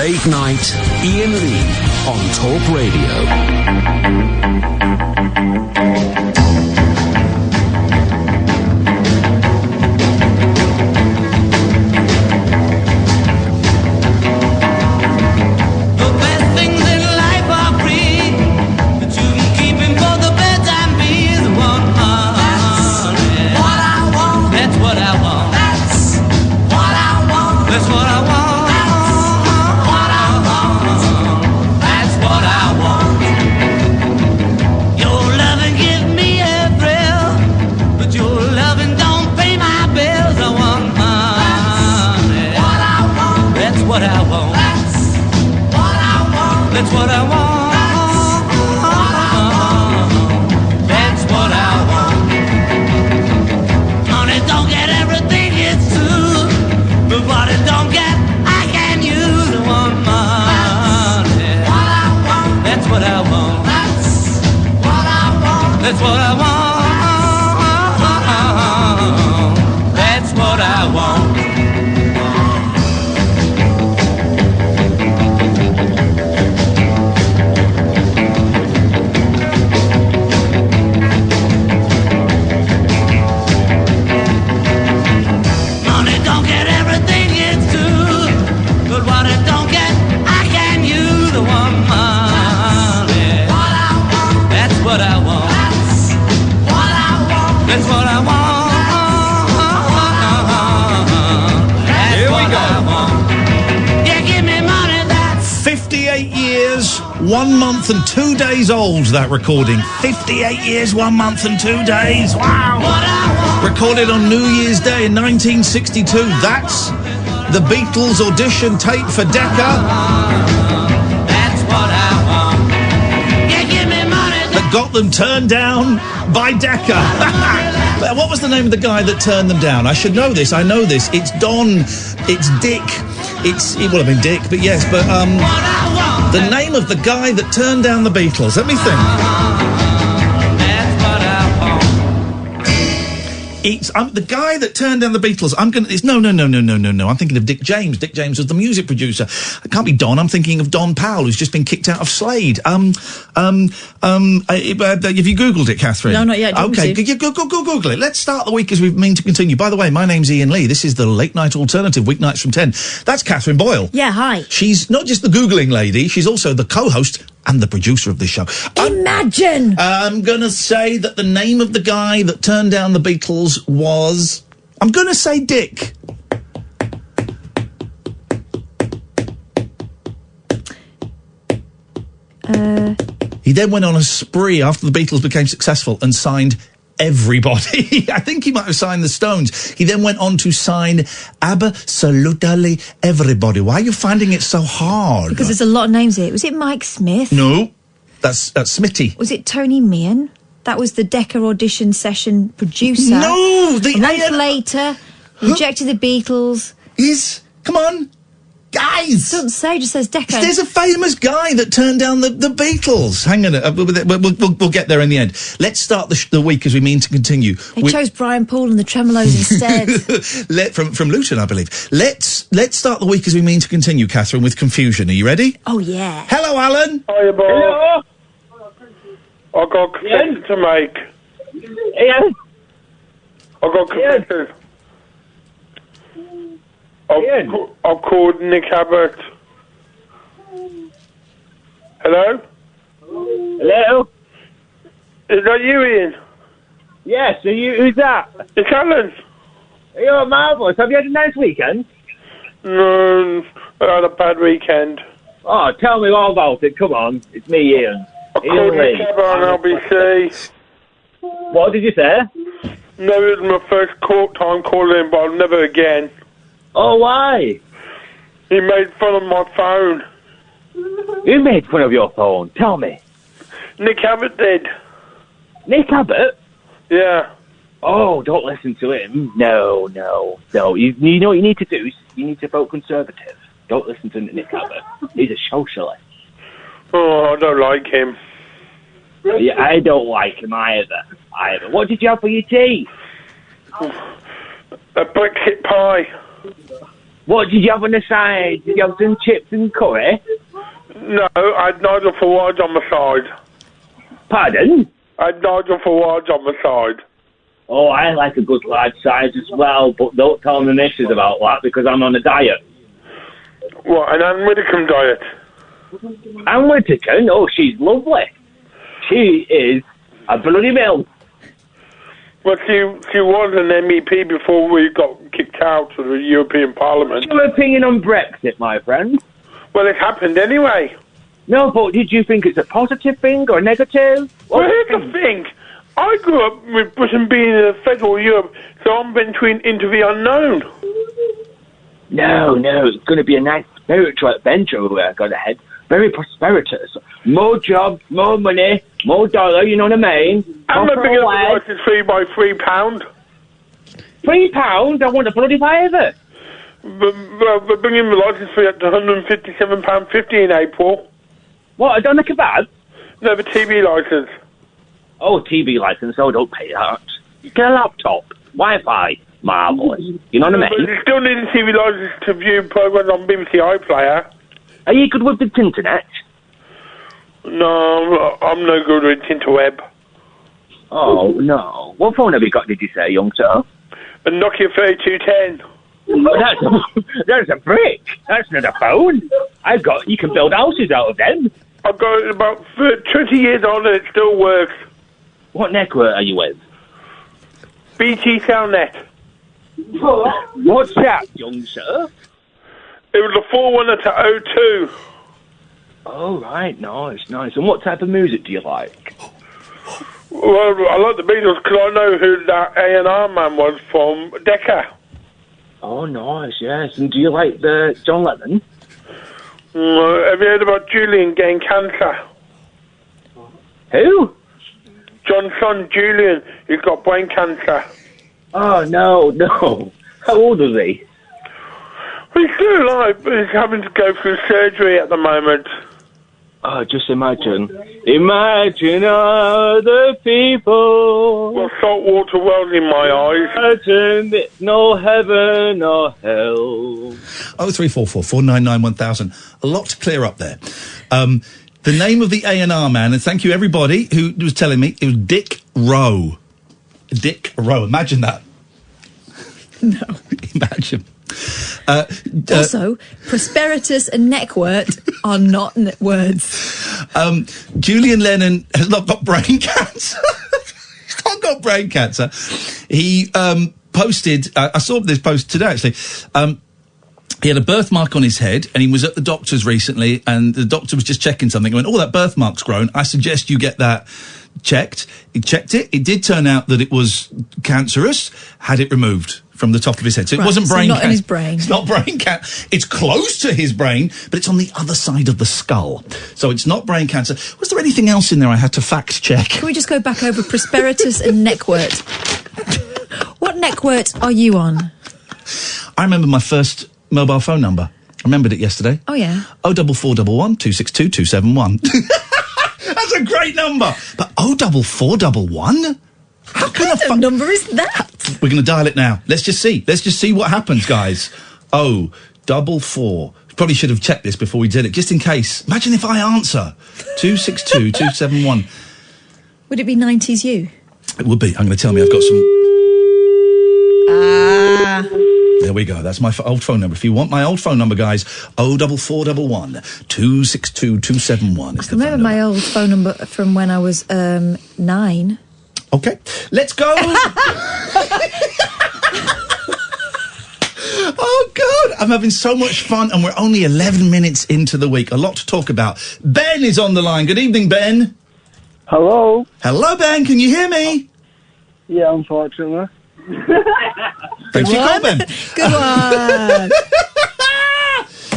Late Night Ian Lee on Talk Radio. And 2 days old, that recording. 58 years, 1 month and 2 days. Wow. Recorded on New Year's Day in 1962. That's the Beatles audition tape for Decca. That's what I want. Yeah, give me money. That got them turned down by Decca. What was the name of the guy that turned them down? I should know this. I know this. It's Don. It's Dick. It would have been Dick, but yes, but the name of the guy that turned down the Beatles. Let me think. It's the guy that turned down the Beatles. It's no. I'm thinking of Dick James. Dick James was the music producer. It can't be Don. I'm thinking of Don Powell, who's just been kicked out of Slade. Have you Googled it, Catherine? No, not yet. Okay, Google it. Let's start the week as we mean to continue. By the way, my name's Ian Lee. This is the Late Night Alternative, weeknights from 10. That's Catherine Boyle. Yeah, hi. She's not just the Googling lady, she's also the co-host and the producer of this show. Imagine! I'm going to say that the name of the guy that turned down the Beatles was... I'm going to say Dick. He then went on a spree after the Beatles became successful and signed everybody. I think he might have signed the Stones. He then went on to sign absolutely everybody. Why are you finding it so hard? Because there's a lot of names here. Was it Mike Smith? No, that's Smitty. Was it Tony Meehan? That was the Decca audition session producer. No! A month later, rejected the Beatles. Come on! Guys! It doesn't say, just says Decca. There's a famous guy that turned down the Beatles. Hang on, we'll get there in the end. Let's start the week as we mean to continue. They chose Brian Paul and the Tremolos instead. From Luton, I believe. Let's start the week as we mean to continue, Catherine, with confusion. Are you ready? Oh, yeah. Hello, Alan. Hiya, boy. Hello. I've got a confession to make. Ian. I've got a confession. I've called Nick Abbott. Hello? Hello? Is that you, Ian? Yes, who's that? It's Alan. You're marvellous. Have you had a nice weekend? No, I had a bad weekend. Oh, tell me all about it. Come on. It's me, Ian. I called Nick Abbott on LBC. What did you say? No, it was my first time calling, but I'll never again. Oh, why? He made fun of my phone. Who made fun of your phone? Tell me. Nick Abbott did. Nick Abbott? Yeah. Oh, don't listen to him. No. You know what you need to do? You need to vote Conservative. Don't listen to Nick Abbott. He's a socialist. Oh, I don't like him. Yeah, I don't like him either. What did you have for your tea? A Brexit pie. What did you have on the side? Did you have some chips and curry? No, I had Nigel Farage on my side. Pardon? I had Nigel Farage on my side. Oh, I like a good large size as well, but don't tell the missus about that because I'm on a diet. What, an Anne Widdecombe diet? Anne Widdecombe? Oh, she's lovely. She is a bloody mill. Well, she was an MEP before we got kicked out of the European Parliament. What's your opinion on Brexit, my friend? Well, it happened anyway. No, but did you think it's a positive thing or negative? Well, here's the thing. I grew up with Britain being in a federal Europe, so I'm between into the unknown. No, it's going to be a nice spiritual adventure where I got ahead. Very prosperous. More jobs, more money, more dollar, you know what I mean? I'm not bringing up the license fee by £3. £3? I want a bloody favour. We're bringing the license fee up to £157.50 in April. What, a doner kebab? No, the TV license. Oh, TV licence, oh, don't pay that. Get a laptop, Wi-Fi, marvellous. You know what I But mean? you still need a TV license to view programmes on BBC iPlayer. Are you good with the internet? No, I'm no good with interweb. Oh, no. What phone have you got, did you say, young sir? A Nokia 3210. That's a brick. That's not a phone. You can build houses out of them. I've got it about 20 years on and it still works. What network are you with? BT Cellnet. What's that, young sir? It was a 4-1 to 02. Oh, right, nice. And what type of music do you like? Well, I like the Beatles because I know who that A&R man was from Decca. Oh, nice, yes. And do you like the John Lennon? Have you heard about Julian getting cancer? Who? John's son, Julian, he's got brain cancer. Oh, no. How old is he? He's still alive, but he's having to go through surgery at the moment. Oh, just imagine. Imagine other people. Well, saltwater world in my eyes. Imagine it's no heaven or hell. 0344 499 1000. A lot to clear up there. The name of the A&R man, and thank you everybody who was telling me, it was Dick Rowe. Dick Rowe. Imagine that. No. Imagine. Also, prosperitus and neckwort are not words. Julian Lennon has not got brain cancer. He's not got brain cancer. He posted, I saw this post today actually, he had a birthmark on his head and he was at the doctor's recently and the doctor was just checking something and went, oh, that birthmark's grown. I suggest you get that checked. He checked it. It did turn out that it was cancerous, had it removed from the top of his head. So it wasn't brain cancer. Not in his brain. It's not brain cancer. It's close to his brain, but it's on the other side of the skull. So it's not brain cancer. Was there anything else in there I had to fact check? Can we just go back over prosperitus and neckwort? What neckwort are you on? I remember my first mobile phone number. I remembered it yesterday. Oh, yeah. 04411 262 271. That's a great number. But 04411? How can What kind of number is that? We're going to dial it now. Let's just see what happens, guys. 044. Probably should have checked this before we did it, just in case. Imagine if I answer. 262 271. Would it be 90s you? It would be. I'm going to tell me I've got some... There we go. That's my old phone number. If you want my old phone number, guys, 04411 262 271 is the phone number. I remember my old phone number from when I was 9. Okay, let's go. Oh, God. I'm having so much fun, and we're only 11 minutes into the week. A lot to talk about. Ben is on the line. Good evening, Ben. Hello? Hello, Ben. Can you hear me? Yeah, unfortunately. Thanks for your call, Ben. Good one.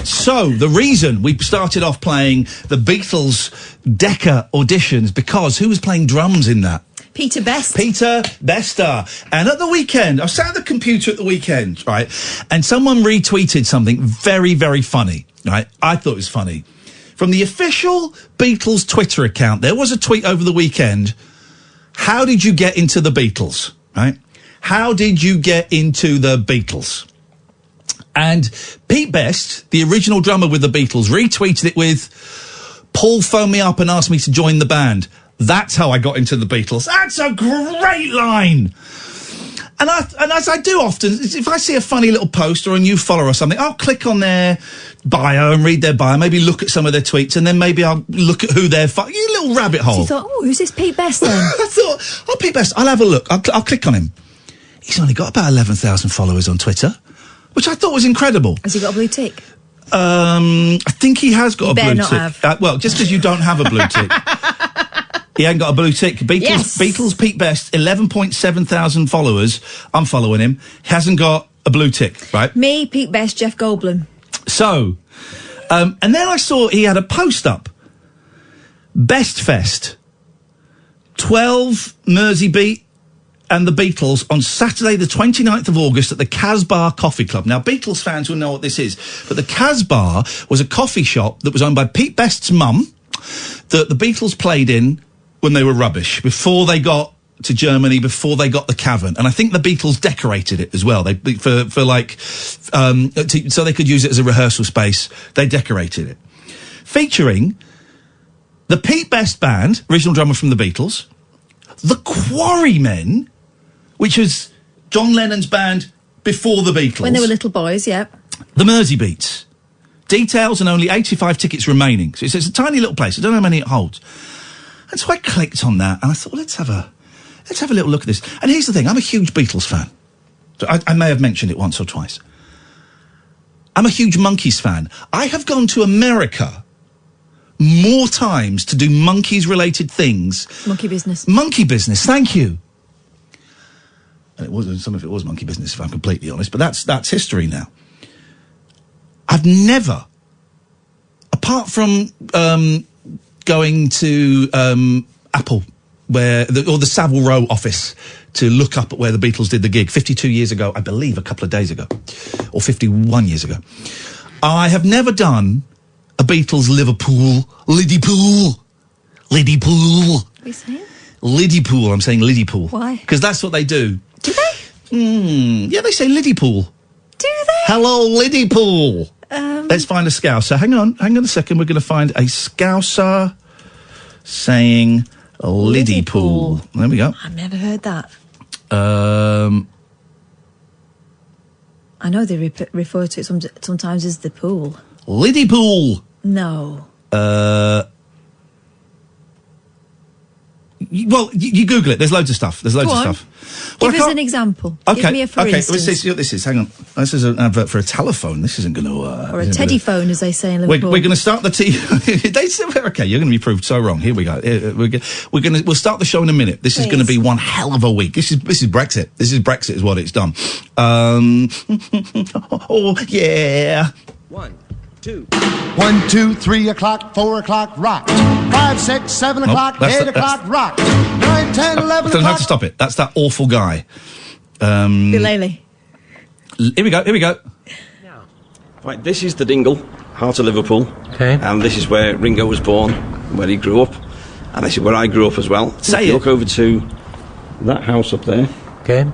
So, the reason we started off playing the Beatles Decca auditions, because who was playing drums in that? Peter Best. Peter Bester. And at the weekend, I was sat at the computer at the weekend, right, and someone retweeted something very, very funny, right? I thought it was funny. From the official Beatles Twitter account, there was a tweet over the weekend. How did you get into the Beatles, right? How did you get into the Beatles? And Pete Best, the original drummer with the Beatles, retweeted it with, Paul phoned me up and asked me to join the band. That's how I got into the Beatles. That's a great line. And as I do often, if I see a funny little post or a new follower or something, I'll click on their bio and read their bio, maybe look at some of their tweets, and then maybe I'll look at who they're you little rabbit hole. So you thought, who's this Pete Best then? I thought, Pete Best, I'll have a look. I'll click on him. He's only got about 11,000 followers on Twitter, which I thought was incredible. Has he got a blue tick? I think he has got a blue not tick. Have. Well, just because you don't have a blue tick. He ain't got a blue tick. Beatles Pete Best, 11.7 thousand followers. I'm following him. Hasn't got a blue tick, right? Me, Pete Best, Jeff Goldblum. So, and then I saw he had a post up. Best Fest. 12 Mersey Beat and the Beatles on Saturday the 29th of August at the Casbah Coffee Club. Now, Beatles fans will know what this is, but the Casbah was a coffee shop that was owned by Pete Best's mum that the Beatles played in when they were rubbish, before they got to Germany, before they got the Cavern. And I think the Beatles decorated it as well. So they could use it as a rehearsal space. They decorated it. Featuring the Pete Best Band, original drummer from the Beatles, the Quarrymen, which was John Lennon's band before the Beatles. When they were little boys, yeah. The Mersey Beats. Details and only 85 tickets remaining. So it's a tiny little place. I don't know how many it holds. And so I clicked on that and I thought, well, let's have a little look at this. And here's the thing, I'm a huge Beatles fan. So I may have mentioned it once or twice. I'm a huge Monkees fan. I have gone to America more times to do Monkees-related things. Monkey business. Monkey business, thank you. And it wasn't, some of it was monkey business, if I'm completely honest, but that's history now. I've never, apart from going to Apple, or the Savile Row office to look up at where the Beatles did the gig 52 years ago, I believe, a couple of days ago, or 51 years ago. I have never done a Beatles Liverpool, Liverpool. What are you saying? Liverpool, I'm saying Liverpool. Why? Because that's what they do. Do they? Yeah, they say Liverpool. Do they? Hello, Liverpool. Let's find a Scouser. Hang on a second. We're going to find a Scouser saying Liverpool. There we go. I've never heard that. I know they refer to it sometimes as the pool. Liverpool. No. Well, you Google it. There's loads of stuff. Give us an example. Okay. Give me a for instance. Let's see what this is. Hang on. This is an advert for a telephone. This isn't going to... or a teddy phone, as they say in Liverpool. We're going to start the okay, you're going to be proved so wrong. Here we go. We'll start the show in a minute. This is going to be one hell of a week. This is Brexit. This is Brexit is what it's done. Oh, yeah. 1, 2. 1, 2, 3 o'clock, 4 o'clock, rock. 5, 6, 7 o'clock, 8 o'clock, rock. 9, 10, 11 I don't have o'clock. to stop it. That's that awful guy. Bilele. Here we go. Right, this is the Dingle, heart of Liverpool. Okay. And this is where Ringo was born, where he grew up. And this is where I grew up as well. Say you it. Look over to that house up there. Okay.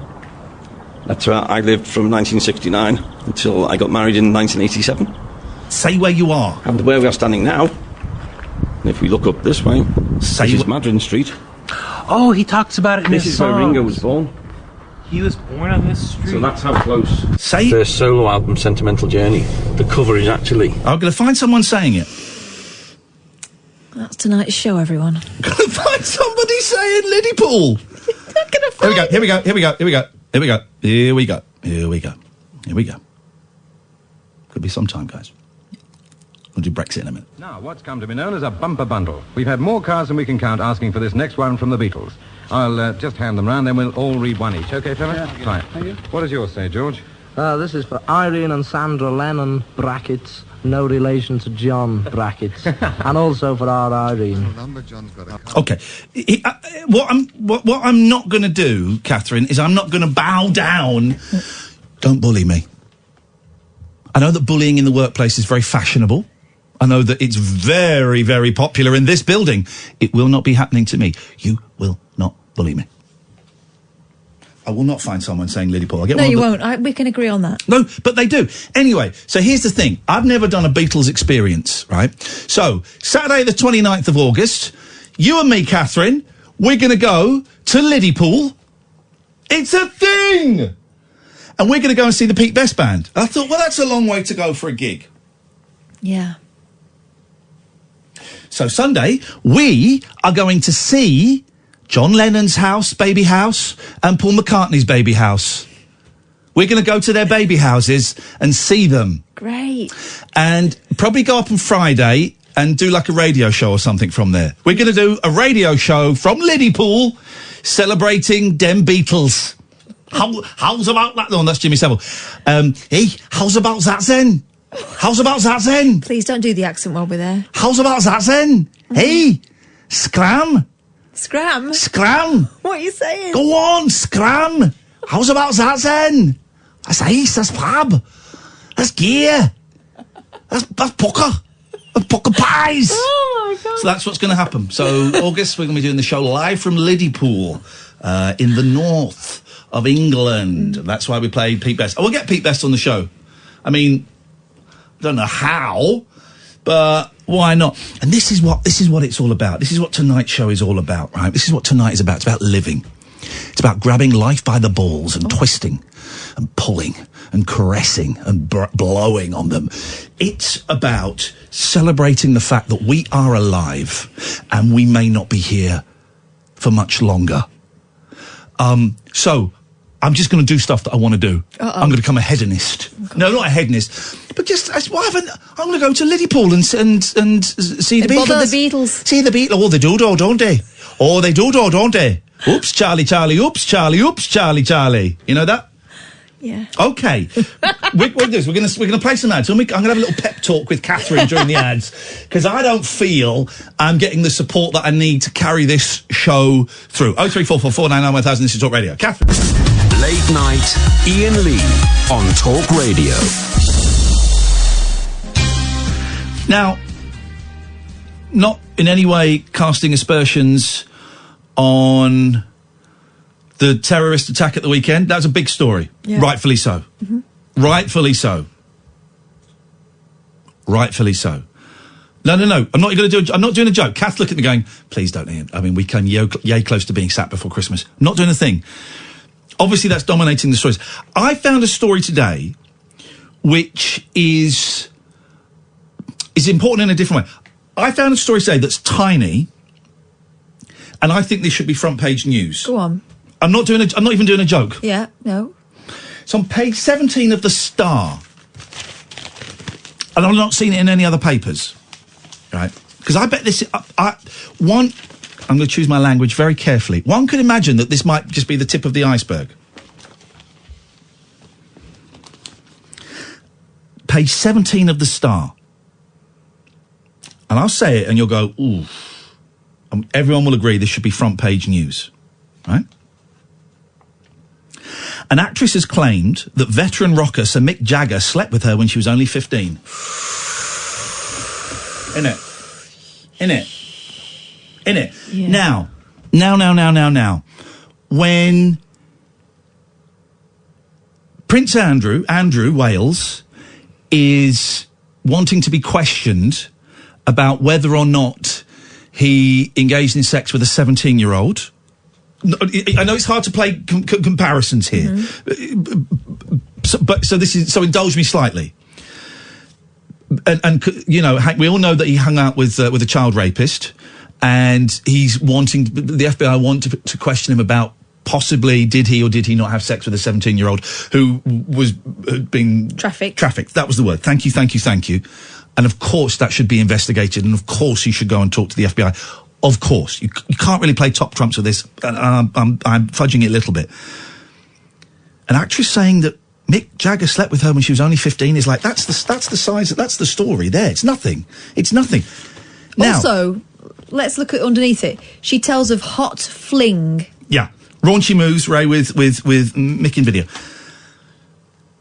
That's where I lived from 1969 until I got married in 1987. Say where you are. And where we are standing now, and if we look up this way, this is Madryn Street. Oh, he talks about it in This his is where songs. Ringo was born. He was born on this street. So that's how close. Say it. First solo album, Sentimental Journey. The cover is actually... I'm going to find someone saying it. That's tonight's show, everyone. Going to find somebody saying Liverpool. Here we go. Could be sometime, guys. We'll do Brexit in a minute. Now, what's come to be known as a bumper bundle. We've had more cars than we can count asking for this next one from the Beatles. I'll just hand them round, then we'll all read one each. OK, fella? Yeah. Right. Thank you. What does yours say, George? This is for Irene and Sandra Lennon, brackets, no relation to John, brackets, and also for our Irene. OK. What I'm not going to do, Catherine, is I'm not going to bow down. Don't bully me. I know that bullying in the workplace is very fashionable. I know that it's very, very popular in this building. It will not be happening to me. You will not bully me. I will not find someone saying Liverpool. I'll get No, one you of the- won't. We can agree on that. No, but they do. Anyway, so here's the thing. I've never done a Beatles experience, right? So, Saturday the 29th of August, you and me, Catherine, we're going to go to Liverpool. It's a thing! And we're going to go and see the Pete Best Band. I thought, well, that's a long way to go for a gig. Yeah. So Sunday, we are going to see John Lennon's house, baby house, and Paul McCartney's baby house. We're going to go to their baby houses and see them. Great. And probably go up on Friday and do like a radio show or something from there. We're going to do a radio show from Liverpool celebrating them Beatles. How's about that? No, that's Jimmy Savile. Hey, how's about that then? How's about that then? Please don't do the accent while we're there. How's about that then? Hey, scram. Scram? Scram. What are you saying? Go on, scram. How's about that then? That's ace, that's fab. That's gear. That's pucker. That's pucker pies. Oh, my God. So that's what's going to happen. So, August, we're going to be doing the show live from Liverpool, in the north of England. That's why we played Pete Best. Oh, we'll get Pete Best on the show. I mean, I don't know how, but why not? And this is what it's all about. This is what tonight's show is all about, right? This is what tonight is about. It's about living. It's about grabbing life by the balls and twisting and pulling and caressing and blowing on them. It's about celebrating the fact that we are alive and we may not be here for much longer. So I'm just going to do stuff that I want to do. I'm going to become a hedonist. No, not a hedonist, but just I'm going to go to Liverpool and see the Beatles. Bother the Beatles. See the Beatles. Oh, they do, don't they? Oh, they do, don't they? Oops, Charlie, Charlie. Oops, Charlie. Oops, Charlie, Charlie. You know that? Yeah. Okay. We're going to play some ads. I'm going to have a little pep talk with Catherine during the ads because I don't feel I'm getting the support that I need to carry this show through. 03444991000. This is Talk Radio. Catherine. Late night, Ian Lee on Talk Radio. Now, not in any way casting aspersions on the terrorist attack at the weekend. That was a big story. Yeah. Rightfully so. Mm-hmm. Rightfully so. Rightfully so. No. I'm not doing a joke. Kath look at me going, please don't, Ian. I mean, we came yay close to being sacked before Christmas. I'm not doing a thing. Obviously, that's dominating the stories. I found a story today which is important in a different way. I found a story today that's tiny, and I think this should be front page news. Go on. I'm not even doing a joke. Yeah, no. It's on page 17 of the Star. And I've not seen it in any other papers. Right? Because I bet this... I'm going to choose my language very carefully. One could imagine that this might just be the tip of the iceberg. Page 17 of the Star. And I'll say it and you'll go, ooh. Everyone will agree this should be front page news. Right? An actress has claimed that veteran rocker Sir Mick Jagger slept with her when she was only 15. Innit? Yeah. Now. When Prince Andrew Wales, is wanting to be questioned about whether or not he engaged in sex with a 17-year-old. I know it's hard to play comparisons here, so indulge me slightly. And you know, we all know that he hung out with a child rapist, and the FBI want to question him about possibly did he or did he not have sex with a 17-year-old who had been trafficked. That was the word. Thank you. And of course that should be investigated, and of course he should go and talk to the FBI. Of course, you can't really play top trumps with this. I'm fudging it a little bit. An actress saying that Mick Jagger slept with her when she was only 15 is like, that's the size, that's the story there. It's nothing. Now, also, let's look at underneath it. She tells of hot fling. Yeah. Raunchy moves, Ray, with Mick in video.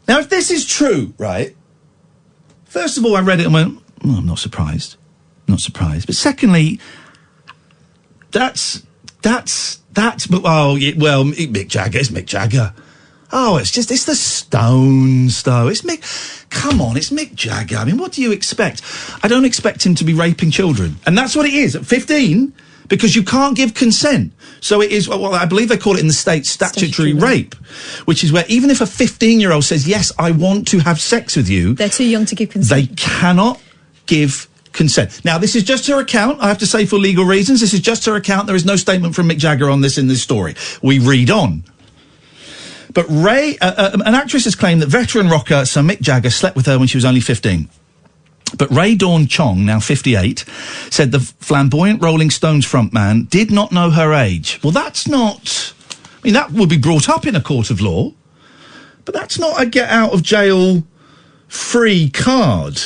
Now, if this is true, right, first of all, I read it and went, oh, I'm not surprised. But secondly, that's Mick Jagger. It's Mick Jagger. Oh, it's the Stones, though. It's Mick Jagger. I mean, what do you expect? I don't expect him to be raping children. And that's what it is at 15, because you can't give consent. So it is, well, I believe they call it in the States statutory rape, which is where even if a 15-year-old says, yes, I want to have sex with you. They're too young to give consent. They cannot give consent. Now, this is just her account. I have to say, for legal reasons, this is just her account. There is no statement from Mick Jagger on this in this story. We read on. But Ray, an actress has claimed that veteran rocker Sir Mick Jagger slept with her when she was only 15. But Ray Dawn Chong, now 58, said the flamboyant Rolling Stones frontman did not know her age. Well, that's not... I mean, that would be brought up in a court of law, but that's not a get-out-of-jail-free card,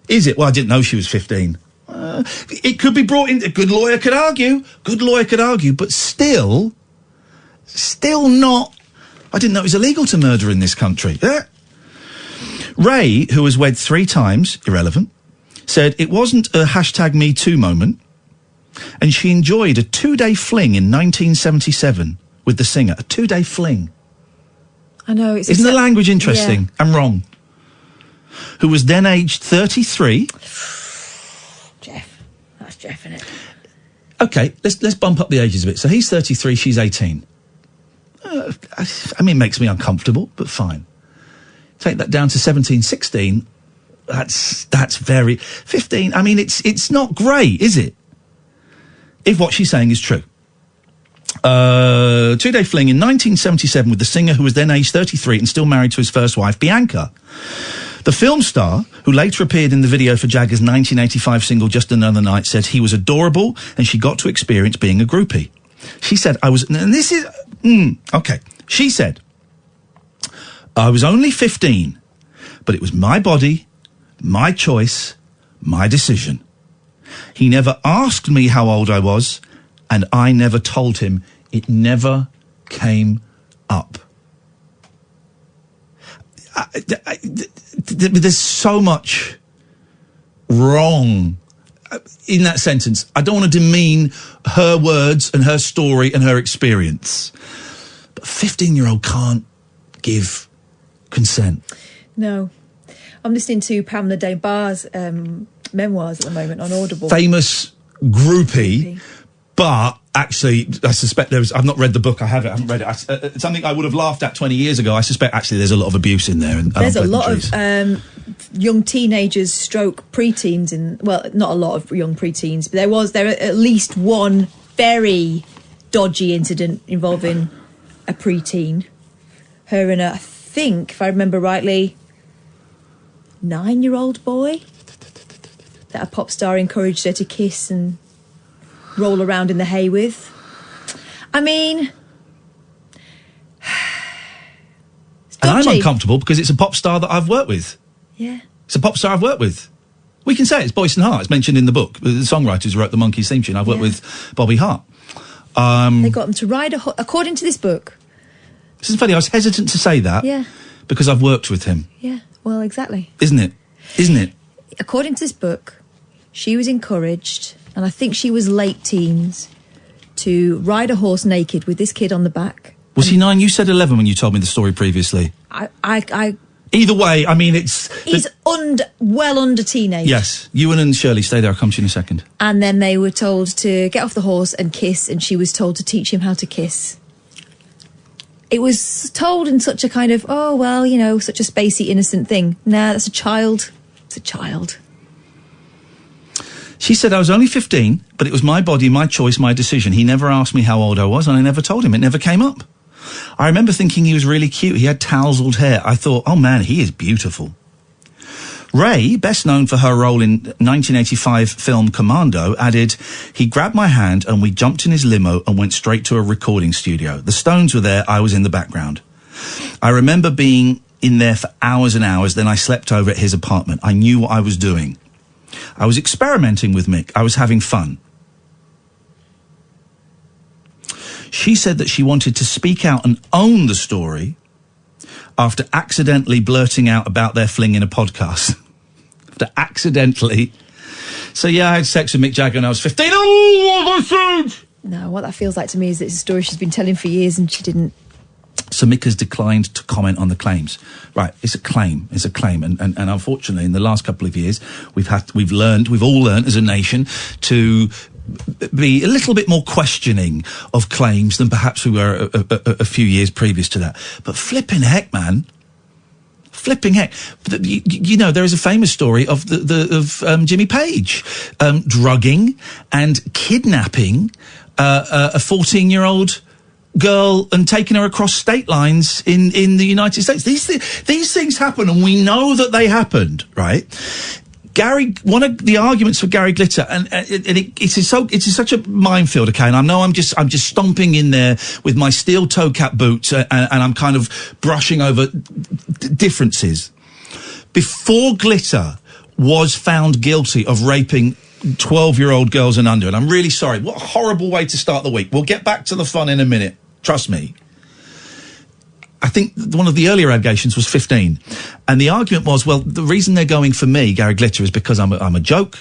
is it? Well, I didn't know she was 15. It could be brought in... A good lawyer could argue, but still not... I didn't know it was illegal to murder in this country. Ray, who was wed 3 times, irrelevant, said it wasn't a #MeToo moment, and she enjoyed a 2-day fling in 1977 with the singer. A 2-day fling. I know. Isn't the language interesting and wrong? Who was then aged 33. Jeff. That's Jeff, isn't it? Okay, let's bump up the ages a bit. So he's 33, she's 18. I mean, it makes me uncomfortable, but fine. Take that down to 17, 16. That's very... 15, I mean, it's not great, is it? If what she's saying is true. 2-day fling in 1977 with the singer who was then aged 33 and still married to his first wife, Bianca. The film star, who later appeared in the video for Jagger's 1985 single Just Another Night, said he was adorable and she got to experience being a groupie. She said, and this is... okay. She said, I was only 15, but it was my body, my choice, my decision. He never asked me how old I was, and I never told him. It never came up. There's so much wrong in that sentence. I don't want to demean her words and her story and her experience. But a 15-year-old can't give consent. No. I'm listening to Pamela Des Barres' memoirs at the moment on Audible. Famous groupie. But actually, I suspect I've not read the book. I haven't read it. It's something I would have laughed at 20 years ago. I suspect actually there's a lot of abuse in there. There's a lot of young teenagers stroke preteens not a lot of young preteens, but there at least one very dodgy incident involving a preteen. Her and I think, if I remember rightly, 9-year-old boy that a pop star encouraged her to kiss and roll around in the hay with. I mean... And I'm uncomfortable because it's a pop star that I've worked with. Yeah. It's a pop star I've worked with. We can say it. It's Boyce and Hart. It's mentioned in the book. The songwriters wrote the Monkees theme tune. I've worked with Bobby Hart. They got them to ride according to this book. This is funny. I was hesitant to say that. Yeah. Because I've worked with him. Yeah. Well, exactly. Isn't it? According to this book, she was encouraged, and I think she was late teens, to ride a horse naked with this kid on the back. Was he 9? You said 11 when you told me the story previously. Either way, I mean, he's well under teenage. Yes. Ewan and Shirley, stay there. I'll come to you in a second. And then they were told to get off the horse and kiss, and she was told to teach him how to kiss. It was told in such a kind of, such a spacey, innocent thing. Nah, that's a child. It's a child. She said, I was only 15, but it was my body, my choice, my decision. He never asked me how old I was, and I never told him. It never came up. I remember thinking he was really cute. He had tousled hair. I thought, oh man, he is beautiful. Ray, best known for her role in 1985 film Commando, added, he grabbed my hand and we jumped in his limo and went straight to a recording studio. The Stones were there. I was in the background. I remember being in there for hours and hours. Then I slept over at his apartment. I knew what I was doing. I was experimenting with Mick. I was having fun. She said that she wanted to speak out and own the story after accidentally blurting out about their fling in a podcast. After accidentally. So, yeah, I had sex with Mick Jagger when I was 15. Oh, what a No, what that feels like to me is that it's a story she's been telling for years and she didn't. So Mick has declined to comment on the claims. Right, it's a claim. And unfortunately, in the last couple of years, we've all learned as a nation to be a little bit more questioning of claims than perhaps we were a few years previous to that. But flipping heck, man. Flipping heck. You know, there is a famous story of Jimmy Page drugging and kidnapping a 14-year-old girl and taking her across state lines in the United States. These things happen, and we know that they happened, right? One of the arguments for Gary Glitter, and it's such a minefield, okay? And I know I'm just stomping in there with my steel toe cap boots, and I'm kind of brushing over differences. Before Glitter was found guilty of raping 12-year-old girls and under, and I'm really sorry. What a horrible way to start the week. We'll get back to the fun in a minute. Trust me. I think one of the earlier allegations was 15. And the argument was, well, the reason they're going for me, Gary Glitter, is because I'm a joke.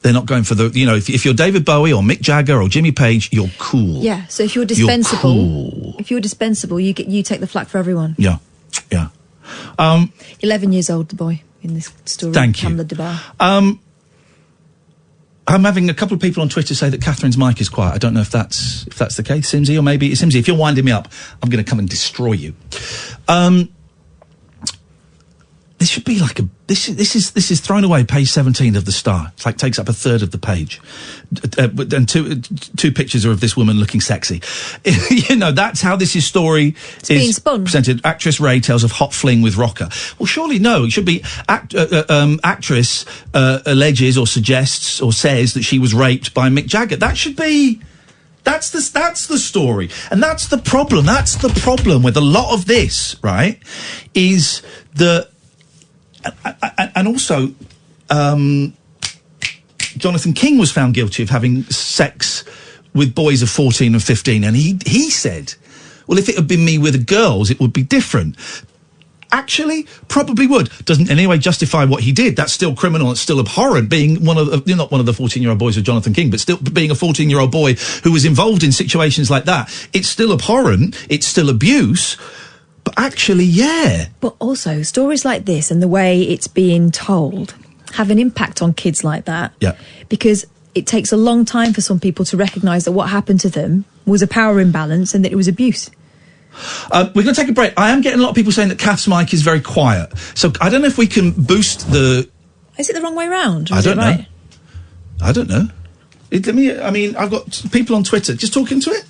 They're not going for if you're David Bowie or Mick Jagger or Jimmy Page, you're cool. Yeah, so if you're dispensable, you take the flak for everyone. Yeah. 11 years old, the boy in this story. Thank you. Hamlet Debar. I'm having a couple of people on Twitter say that Catherine's mic is quiet. I don't know if that's the case, Simsy, or maybe it's Simsy. If you're winding me up, I'm going to come and destroy you. This should be like this is thrown away. Page 17 of the Star. It's like takes up a third of the page, and two pictures are of this woman looking sexy. You know, that's how this story is being spun. Presented. Actress Ray tells of hot fling with rocker. Well, surely no. It should be actress alleges or suggests or says that she was raped by Mick Jagger. That should be. That's the story, and that's the problem. That's the problem with a lot of this, right? Is that. And also, Jonathan King was found guilty of having sex with boys of 14 and 15, and he said, well, if it had been me with the girls, it would be different. Actually, probably would. Doesn't in any way justify what he did. That's still criminal. It's still abhorrent. Being not one of the 14-year-old boys of Jonathan King, but still being a 14-year-old boy who was involved in situations like that. It's still abhorrent. It's still abuse. But actually, yeah. But also, stories like this and the way it's being told have an impact on kids like that. Yeah. Because it takes a long time for some people to recognise that what happened to them was a power imbalance and that it was abuse. We're going to take a break. I am getting a lot of people saying that Kath's mic is very quiet. So I don't know if we can boost the... Is it the wrong way round? I don't know. I don't know. I've got people on Twitter just talking to it.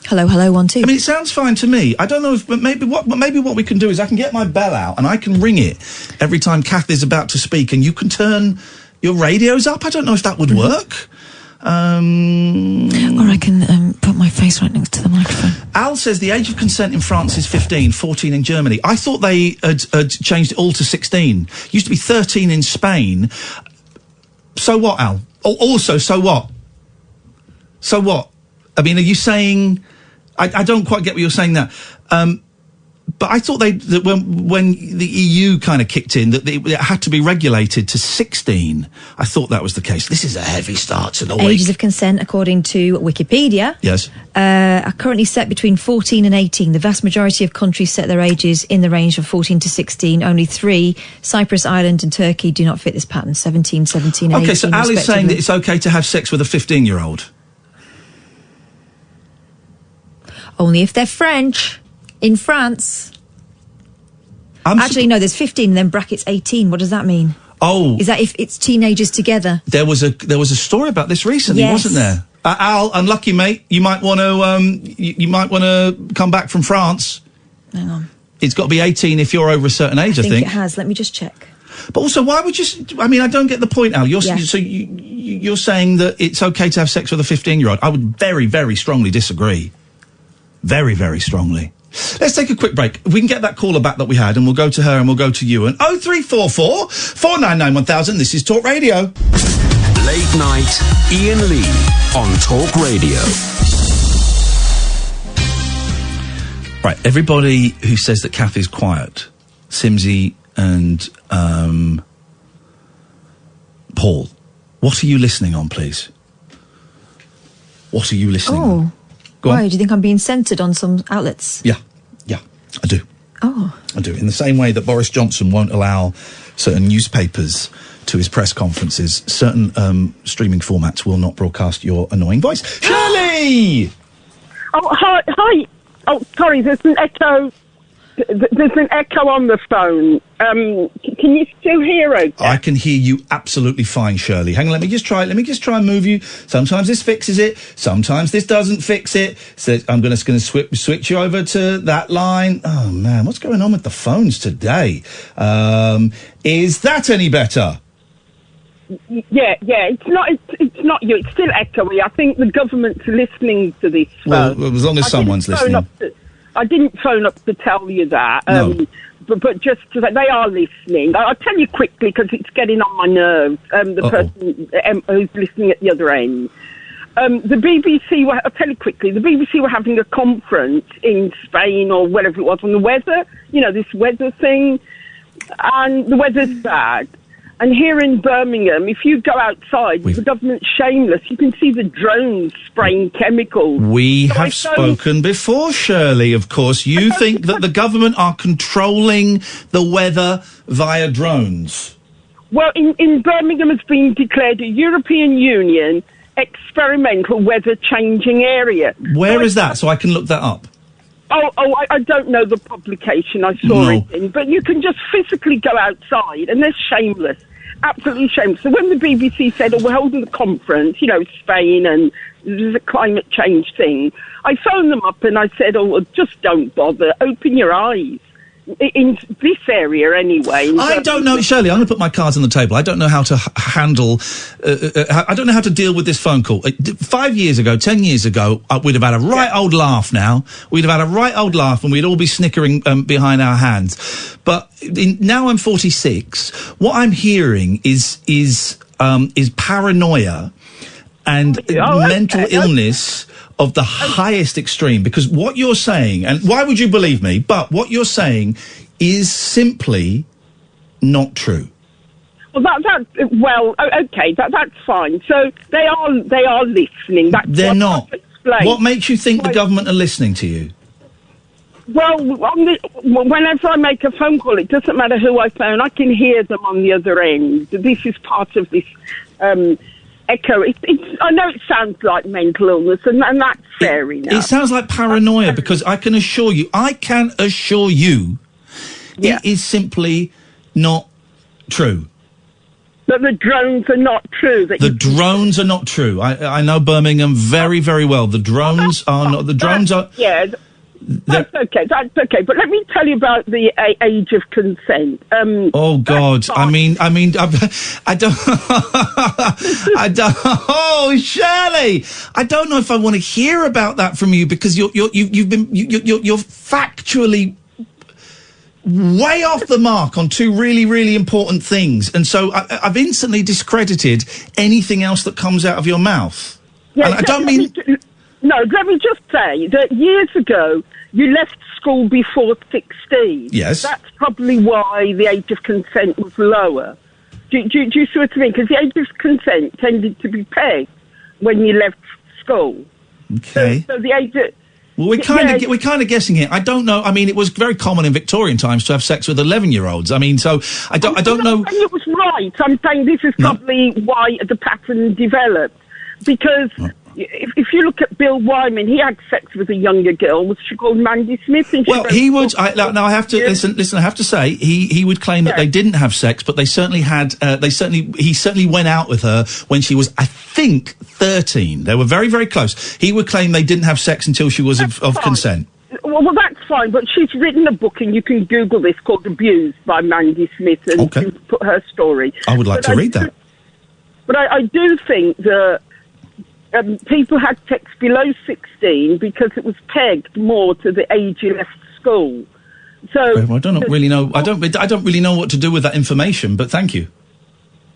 Hello, 1 2. I mean, it sounds fine to me. I don't know if maybe what we can do is I can get my bell out and I can ring it every time Kath is about to speak, and you can turn your radios up. I don't know if that would work. Or I can put my face right next to the microphone. Al says the age of consent in France is 15, 14 in Germany. I thought they had changed it all to 16. Used to be 13 in Spain. So what, Al? Also, so what? So what? I mean, are you saying... I don't quite get what you're saying there. But I thought that when the EU kind of kicked in, that it had to be regulated to 16. I thought that was the case. This is a heavy start to the week. Ages of consent, according to Wikipedia, yes, are currently set between 14 and 18. The vast majority of countries set their ages in the range of 14 to 16. Only 3, Cyprus, Ireland and Turkey, do not fit this pattern. 17, 17 and 18. Okay, so Al is saying that it's okay to have sex with a 15-year-old. Only if they're French. In France. Actually, no, there's 15 and then brackets 18. What does that mean? Oh. Is that if it's teenagers together? There was a story about this recently, yes. Wasn't there? Al, unlucky mate, you might want to come back from France. Hang on. It's got to be 18 if you're over a certain age, I think. It has. Let me just check. But also, why would you... I mean, I don't get the point, Al. You're saying that it's okay to have sex with a 15-year-old. I would very, very strongly disagree. Very, very strongly. Let's take a quick break. We can get that caller back that we had, and we'll go to her and we'll go to you. And 0344 499 1000. This is Talk Radio. Late night, Ian Lee on Talk Radio. Right, everybody who says that Kath is quiet, Simsy and Paul, what are you listening on, please? What are you listening on? Oh, Go on. why? Do you think I'm being censored on some outlets? Yeah, I do. Oh. I do. In the same way that Boris Johnson won't allow certain newspapers to his press conferences, certain streaming formats will not broadcast your annoying voice. Shirley! Oh, hi. Oh, sorry, there's an echo. There's an echo on the phone. Can you still hear it? I can hear you absolutely fine, Shirley. Hang on, let me just try and move you. Sometimes this fixes it, sometimes this doesn't fix it. So I'm going to switch you over to that line. Oh man, what's going on with the phones today? Is that any better? Yeah. It's not you. It's still echoey. I think the government's listening to this phone. Well, as long as someone's listening. I didn't phone up to tell you that. No. But just to say, they are listening. I'll tell you quickly because it's getting on my nerves. The person who's listening at the other end. The BBC, I'll tell you quickly, the BBC were having a conference in Spain or wherever it was on the weather, this weather thing, and the weather's bad. And here in Birmingham, if you go outside, the government's shameless. You can see the drones spraying chemicals. We have spoken before, Shirley, of course. You think that the government are controlling the weather via drones? Well, in Birmingham has been declared a European Union experimental weather changing area. Where is that? So I can look that up. I don't know the publication I saw it in, but you can just physically go outside, and they're shameless, absolutely shameless. So when the BBC said, we're holding a conference, Spain, and there's a climate change thing, I phoned them up and I said, just don't bother, open your eyes. In this area, anyway. I don't know, Shirley. I'm going to put my cards on the table. I don't know how to handle. I don't know how to deal with this phone call. 5 years ago, 10 years ago, we'd have had a right old laugh. Now we'd have had a right old laugh, and we'd all be snickering behind our hands. But now I'm 46. What I'm hearing is paranoia and mental illness of the highest extreme, because what you're saying, and why would you believe me, but what you're saying is simply not true. Well, okay, that's fine. So they are listening. They're not. What makes you think the government are listening to you? Well, whenever I make a phone call, it doesn't matter who I phone, I can hear them on the other end. This is part of this echo. I know it sounds like mental illness, and that's fair enough. It sounds like paranoia, because I can assure you, it is simply not true. That the drones are not true. Drones are not true. I know Birmingham very, very well. The drones are not. The drones are. Yeah. That's okay. But let me tell you about the age of consent. Oh God! I don't. Oh, Shirley! I don't know if I want to hear about that from you, because you're factually way off the mark on two really, really important things, and so I've instantly discredited anything else that comes out of your mouth. Yeah, and I don't mean. No, let me just say that years ago, you left school before 16. Yes. That's probably why the age of consent was lower. Do you see what I mean? Because the age of consent tended to be pegged when you left school. Okay. So the age of... Well, we're kind of guessing here. I don't know. I mean, it was very common in Victorian times to have sex with 11-year-olds. I mean, so I don't know. I'm saying it was right. I'm saying this is probably why the pattern developed. Because... If you look at Bill Wyman, he had sex with a younger girl. Was she called Mandy Smith? And he would. I have to listen. I have to say, he would claim that they didn't have sex, but they certainly had. He certainly went out with her when she was, I think, 13. They were very, very close. He would claim they didn't have sex until she was of consent. Well, that's fine, but she's written a book, and you can Google this, called "Abused" by Mandy Smith, and you can put her story. I would like to read that. But I do think that. People had sex below 16 because it was pegged more to the age you left school. So I don't really know. I don't really know what to do with that information. But thank you.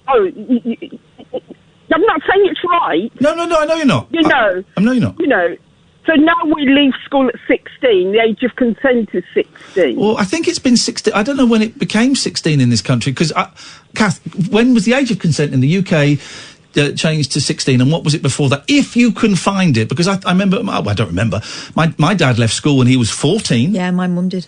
Oh, I'm not saying it's right. No. I know you're not. I know you're not. So now we leave school at 16. The age of consent is 16. Well, I think it's been 16. I don't know when it became 16 in this country. Because, Kath, when was the age of consent in the UK? changed to 16, and what was it before that? If you can find it, because I remember, I don't remember. My dad left school when he was 14. Yeah, my mum did.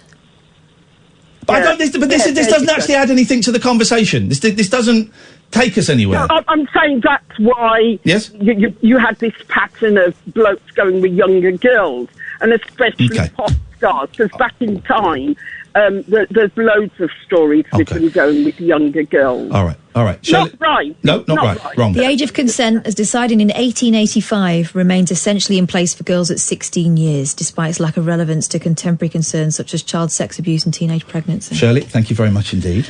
But this doesn't actually add anything to the conversation. This doesn't take us anywhere. No, I'm saying that's why yes? you had this pattern of blokes going with younger girls, and especially pop stars, because back in time, there's loads of stories with them going with younger girls. All right. Not right. No, not right. Wrong. The age of consent, as decided in 1885, remains essentially in place for girls at 16 years, despite its lack of relevance to contemporary concerns such as child sex abuse and teenage pregnancy. Shirley, thank you very much indeed.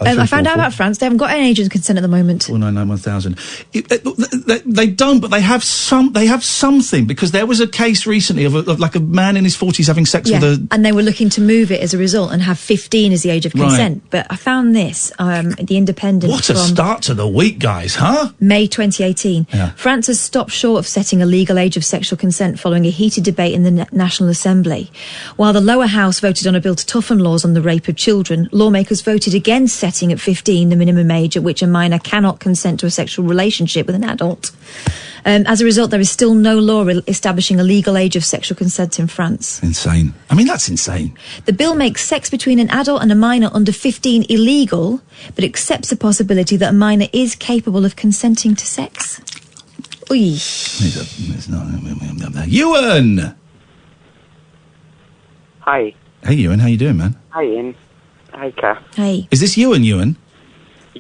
I found out about France. They haven't got any age of consent at the moment. 4991000. They don't, but they have something, because there was a case recently of a man in his 40s having sex with a... and they were looking to move it as a result and have 15 as the age of consent. Right. But I found this, The Independent. What a start to the week, guys, huh? May 2018. Yeah. France has stopped short of setting a legal age of sexual consent following a heated debate in the National Assembly. While the lower house voted on a bill to toughen laws on the rape of children, lawmakers voted against setting at 15 the minimum age at which a minor cannot consent to a sexual relationship with an adult. As a result, there is still no law establishing a legal age of sexual consent in France. Insane. I mean, that's insane. The bill makes sex between an adult and a minor under 15 illegal, but accepts the possibility that a minor is capable of consenting to sex. Oy. Ewan! Hi. Hey, Ewan, how you doing, man? Hi, Ian. Hi, Kath. Hey. Is this Ewan?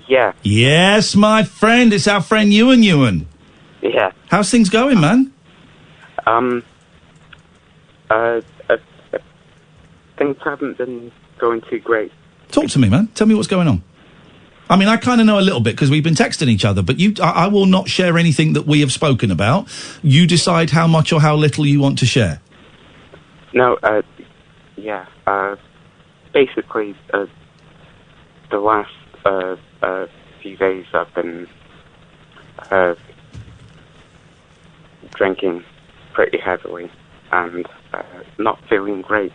Yeah. Yes, my friend. It's our friend Ewan. Yeah. How's things going, man? Things haven't been going too great. Talk to me, man. Tell me what's going on. I mean, I kind of know a little bit because we've been texting each other, but I will not share anything that we have spoken about. You decide how much or how little you want to share. No, yeah. Basically, the last few days I've been drinking pretty heavily and not feeling great,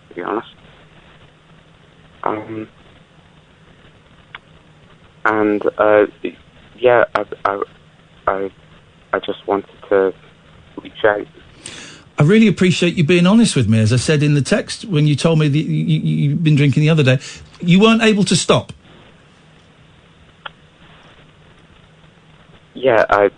to be honest. Yeah, I just wanted to reach out. I really appreciate you being honest with me. As I said in the text, when you told me that you've been drinking the other day, you weren't able to stop. Yeah, I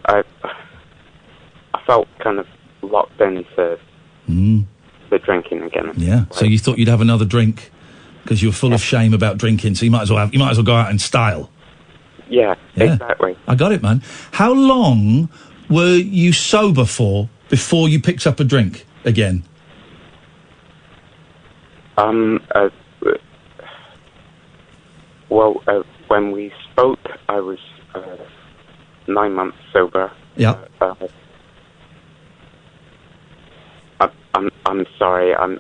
felt kind of locked into the drinking again. Yeah. So you thought you'd have another drink because you were full of shame about drinking. So you might as well go out in style. Yeah, exactly. I got it, man. How long were you sober for before you picked up a drink again? When we spoke, I was 9 months sober. Yeah. I'm sorry. I'm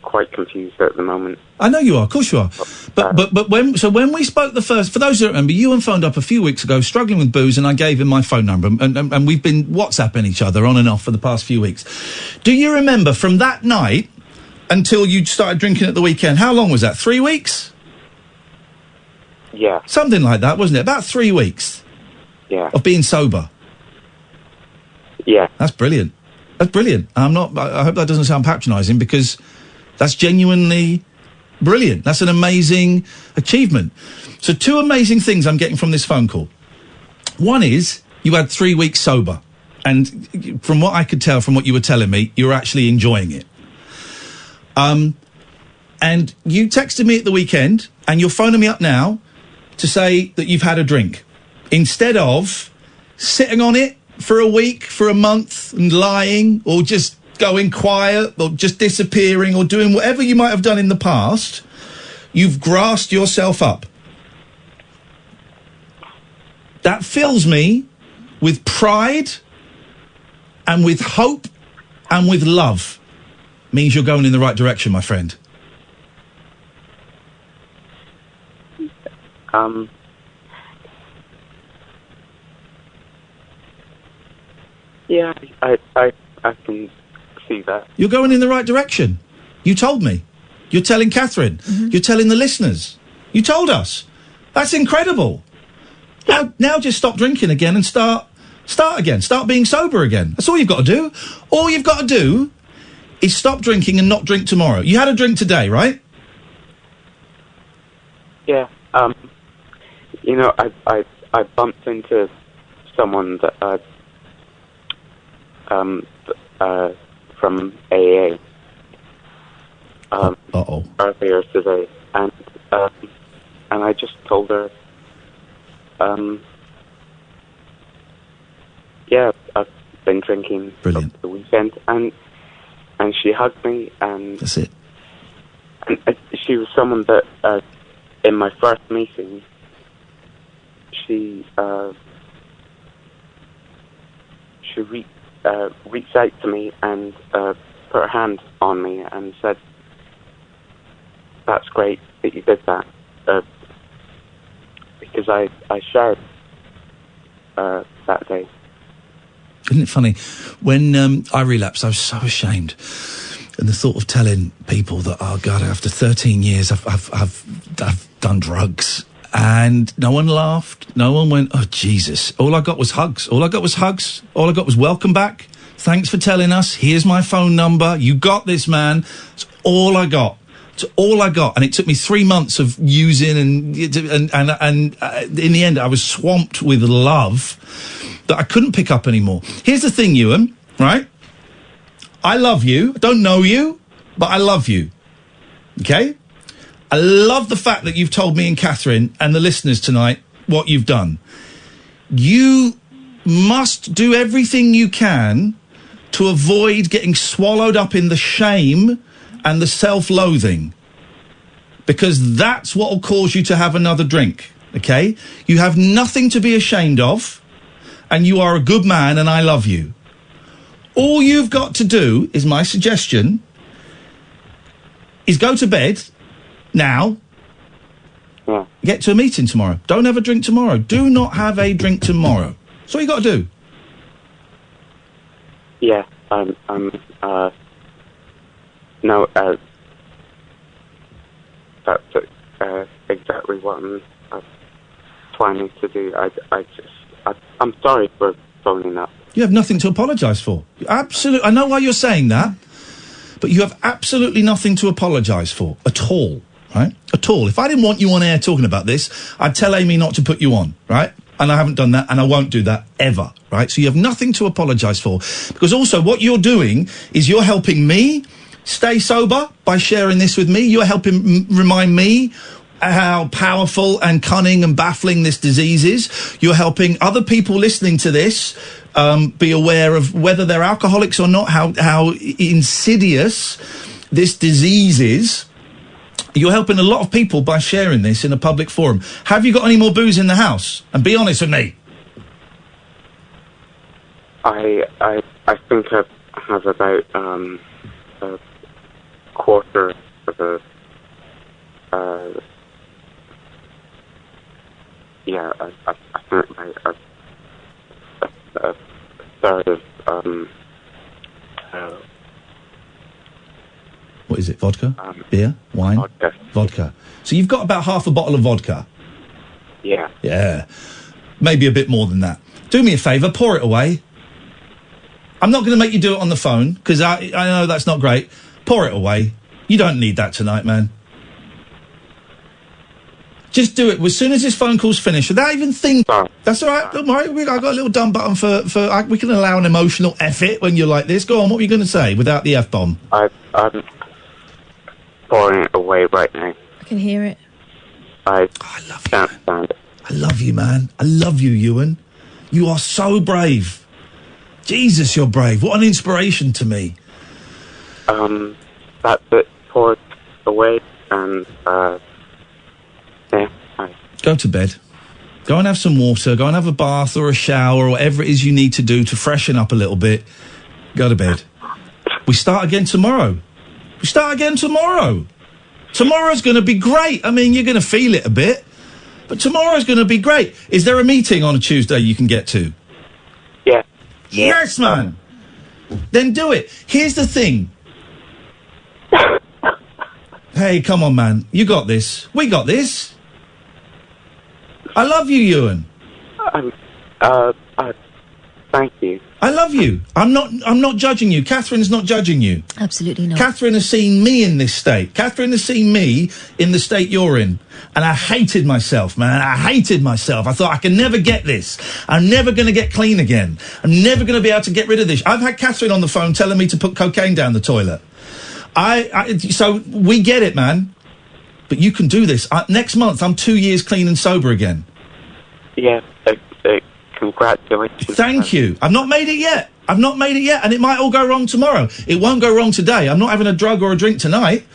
quite confused at the moment. I know you are. Of course you are. But when we spoke the first, for those who don't remember, Ewan phoned up a few weeks ago struggling with booze, and I gave him my phone number, and we've been WhatsApping each other on and off for the past few weeks. Do you remember from that night until you started drinking at the weekend? How long was that? 3 weeks? Yeah. Something like that, wasn't it? About 3 weeks. Yeah. Of being sober. Yeah. That's brilliant. That's brilliant. I hope that doesn't sound patronising, because that's genuinely brilliant. That's an amazing achievement. So 2 amazing things I'm getting from this phone call. One is you had 3 weeks sober. And from what I could tell from what you were telling me, you were actually enjoying it. And you texted me at the weekend, and you're phoning me up now to say that you've had a drink. Instead of sitting on it for a week, for a month, and lying, or just going quiet, or just disappearing, or doing whatever you might have done in the past, you've grassed yourself up. That fills me with pride, and with hope, and with love. Means you're going in the right direction, my friend. Yeah, I can see that. You're going in the right direction. You told me. You're telling Catherine. Mm-hmm. You're telling the listeners. You told us. That's incredible. Now just stop drinking again and start again. Start being sober again. That's all you've got to do. All you've got to do is stop drinking and not drink tomorrow. You had a drink today, right? Yeah. You know, I bumped into someone that from AA earlier today, and I just told her, yeah, I've been drinking over the weekend, and she hugged me, and that's it. And she was someone that in my first meeting, she reached out to me and put her hand on me and said, "That's great that you did that," because I shared that day. Isn't it funny? When I relapsed, I was so ashamed. And the thought of telling people that, oh God, after 13 years, I've done drugs, and no one laughed, no one went, oh Jesus. All I got was hugs. All I got was welcome back. Thanks for telling us. Here's my phone number. You got this, man. It's all I got. It's all I got. And it took me 3 months of using, and in the end, I was swamped with love that I couldn't pick up anymore. Here's the thing, Ewan, right? I love you. I don't know you, but I love you. Okay? I love the fact that you've told me and Catherine and the listeners tonight what you've done. You must do everything you can to avoid getting swallowed up in the shame and the self-loathing, because that's what will cause you to have another drink, okay? You have nothing to be ashamed of, and you are a good man, and I love you. All you've got to do, is my suggestion, is go to bed now. Yeah. Get to a meeting tomorrow. Don't have a drink tomorrow. Do not have a drink tomorrow. That's all you got to do. Yeah, no, that's exactly what I'm planning to do. I'm sorry for phoning up. You have nothing to apologise for. Absolutely. I know why you're saying that, but you have absolutely nothing to apologise for at all, right? At all. If I didn't want you on air talking about this, I'd tell Amy not to put you on, right? And I haven't done that, and I won't do that ever, right? So you have nothing to apologise for. Because also what you're doing is you're helping me stay sober by sharing this with me. You're helping remind me how powerful and cunning and baffling this disease is. You're helping other people listening to this be aware of, whether they're alcoholics or not, how insidious this disease is. You're helping a lot of people by sharing this in a public forum. Have you got any more booze in the house? And be honest with me. I think I have about a quarter of a I think about a third of what is it? Vodka? Beer? Wine? Vodka. So you've got about half a bottle of vodka. Yeah. Yeah. Maybe a bit more than that. Do me a favour, pour it away. I'm not going to make you do it on the phone, because I know that's not great. Pour it away. You don't need that tonight, man. Just do it as soon as this phone call's finished, without even thinking. That's all right. Don't worry. I got a little done button for we can allow an emotional effort when you're like this. Go on. What were you going to say without the F-bomb? I'm pouring it away right now. I can hear it. I love can't stand it. I love you, man. I love you, Ewan. You are so brave. Jesus, you're brave. What an inspiration to me. That's it. Pour it away and yeah. Go to bed. Go and have some water. Go and have a bath or a shower or whatever it is you need to do to freshen up a little bit. Go to bed. We start again tomorrow. Tomorrow's going to be great. I mean, you're going to feel it a bit, but tomorrow's going to be great. Is there a meeting on a Tuesday you can get to? Yeah. Yes, man. Then do it. Here's the thing. Hey, come on, man. You got this. We got this. I love you, Ewan. Thank you. I love you. I'm not judging you. Catherine's not judging you. Absolutely not. Catherine has seen me in this state. Catherine has seen me in the state you're in. And I hated myself, man. I hated myself. I thought, I can never get this. I'm never going to get clean again. I'm never going to be able to get rid of this. I've had Catherine on the phone telling me to put cocaine down the toilet. So we get it, man. But you can do this. Next month, I'm 2 years clean and sober again. Yeah, congratulations. Thank you. I've not made it yet. And it might all go wrong tomorrow. It won't go wrong today. I'm not having a drug or a drink tonight.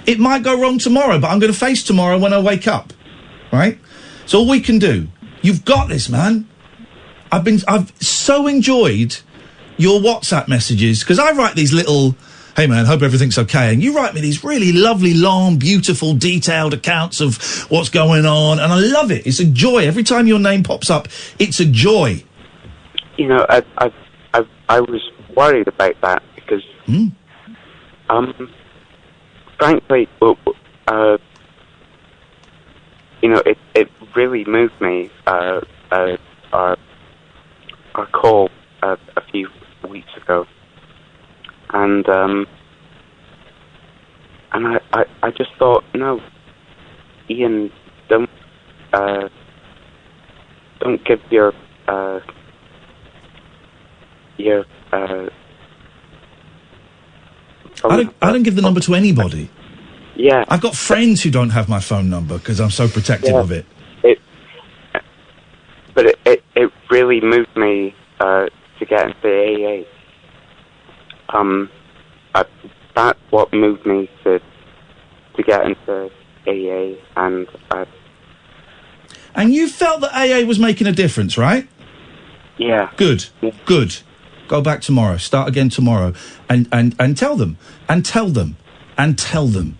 It might go wrong tomorrow, but I'm going to face tomorrow when I wake up. Right? So all we can do. You've got this, man. I've so enjoyed your WhatsApp messages, because I write these little, hey man, hope everything's okay, and you write me these really lovely, long, beautiful, detailed accounts of what's going on, and I love it. It's a joy. Every time your name pops up, it's a joy. You know, I was worried about that because, frankly, you know, it really moved me. Our call a few weeks ago, and I just thought, no, Ian, don't give your I don't give the number to anybody. Yeah. I've got friends who don't have my phone number because I'm so protective of it. But it really moved me to get into AA. That's what moved me to get into AA, and you felt that AA was making a difference, right? Yeah. Good. Yeah. Good. Go back tomorrow. Start again tomorrow, and tell them, and tell them, and tell them.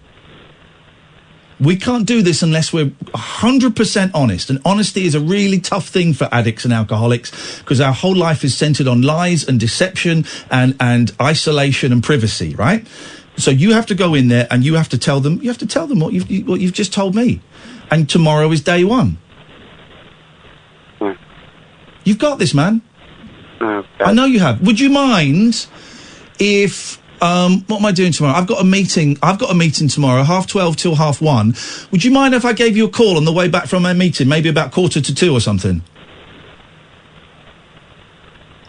We can't do this unless we're 100% honest. And honesty is a really tough thing for addicts and alcoholics because our whole life is centered on lies and deception and isolation and privacy, right? So you have to go in there and you have to tell them what you've just told me. And tomorrow is day one. Yeah. You've got this, man. I know you have. Would you mind if... what am I doing tomorrow? I've got a meeting tomorrow, 12:30 till 1:30. Would you mind if I gave you a call on the way back from my meeting, maybe about 1:45 or something?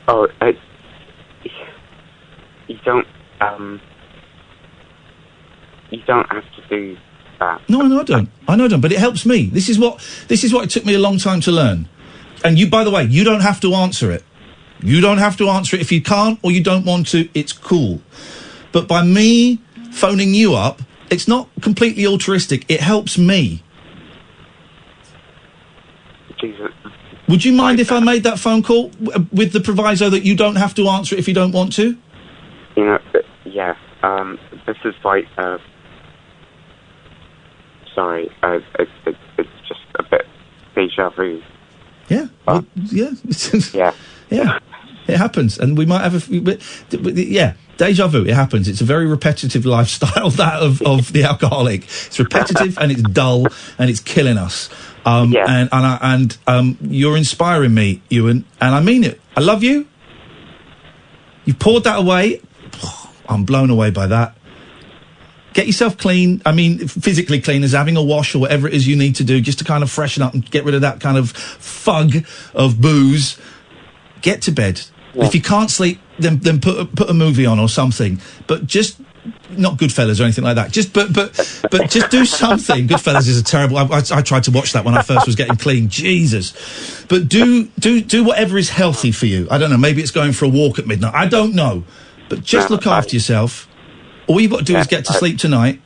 Oh, you don't have to do that. No, I don't, but it helps me. This is what it took me a long time to learn. And you, by the way, you don't have to answer it. You don't have to answer it if you can't or you don't want to. It's cool. But by me phoning you up, it's not completely altruistic. It helps me. Jesus. Would you mind if I made that phone call with the proviso that you don't have to answer it if you don't want to? You know, yeah. This is like, sorry, it's just a bit deja vu. Yeah. Well, yeah. Yeah. Yeah. It happens, and we might have deja vu. It happens. It's a very repetitive lifestyle, that of the alcoholic. It's repetitive and it's dull and it's killing us. And you're inspiring me, Ewan, and I mean it. I love you. You poured that away. I'm blown away by that. Get yourself clean. I mean, physically clean, as having a wash or whatever it is you need to do, just to kind of freshen up and get rid of that kind of fug of booze. Get to bed. Yeah. If you can't sleep, then put a movie on or something. But just not Goodfellas or anything like that. But just do something. Goodfellas is a terrible. I tried to watch that when I first was getting clean. Jesus. But do whatever is healthy for you. I don't know. Maybe it's going for a walk at midnight. I don't know. But just look after yourself. All you've got to do is get to sleep tonight.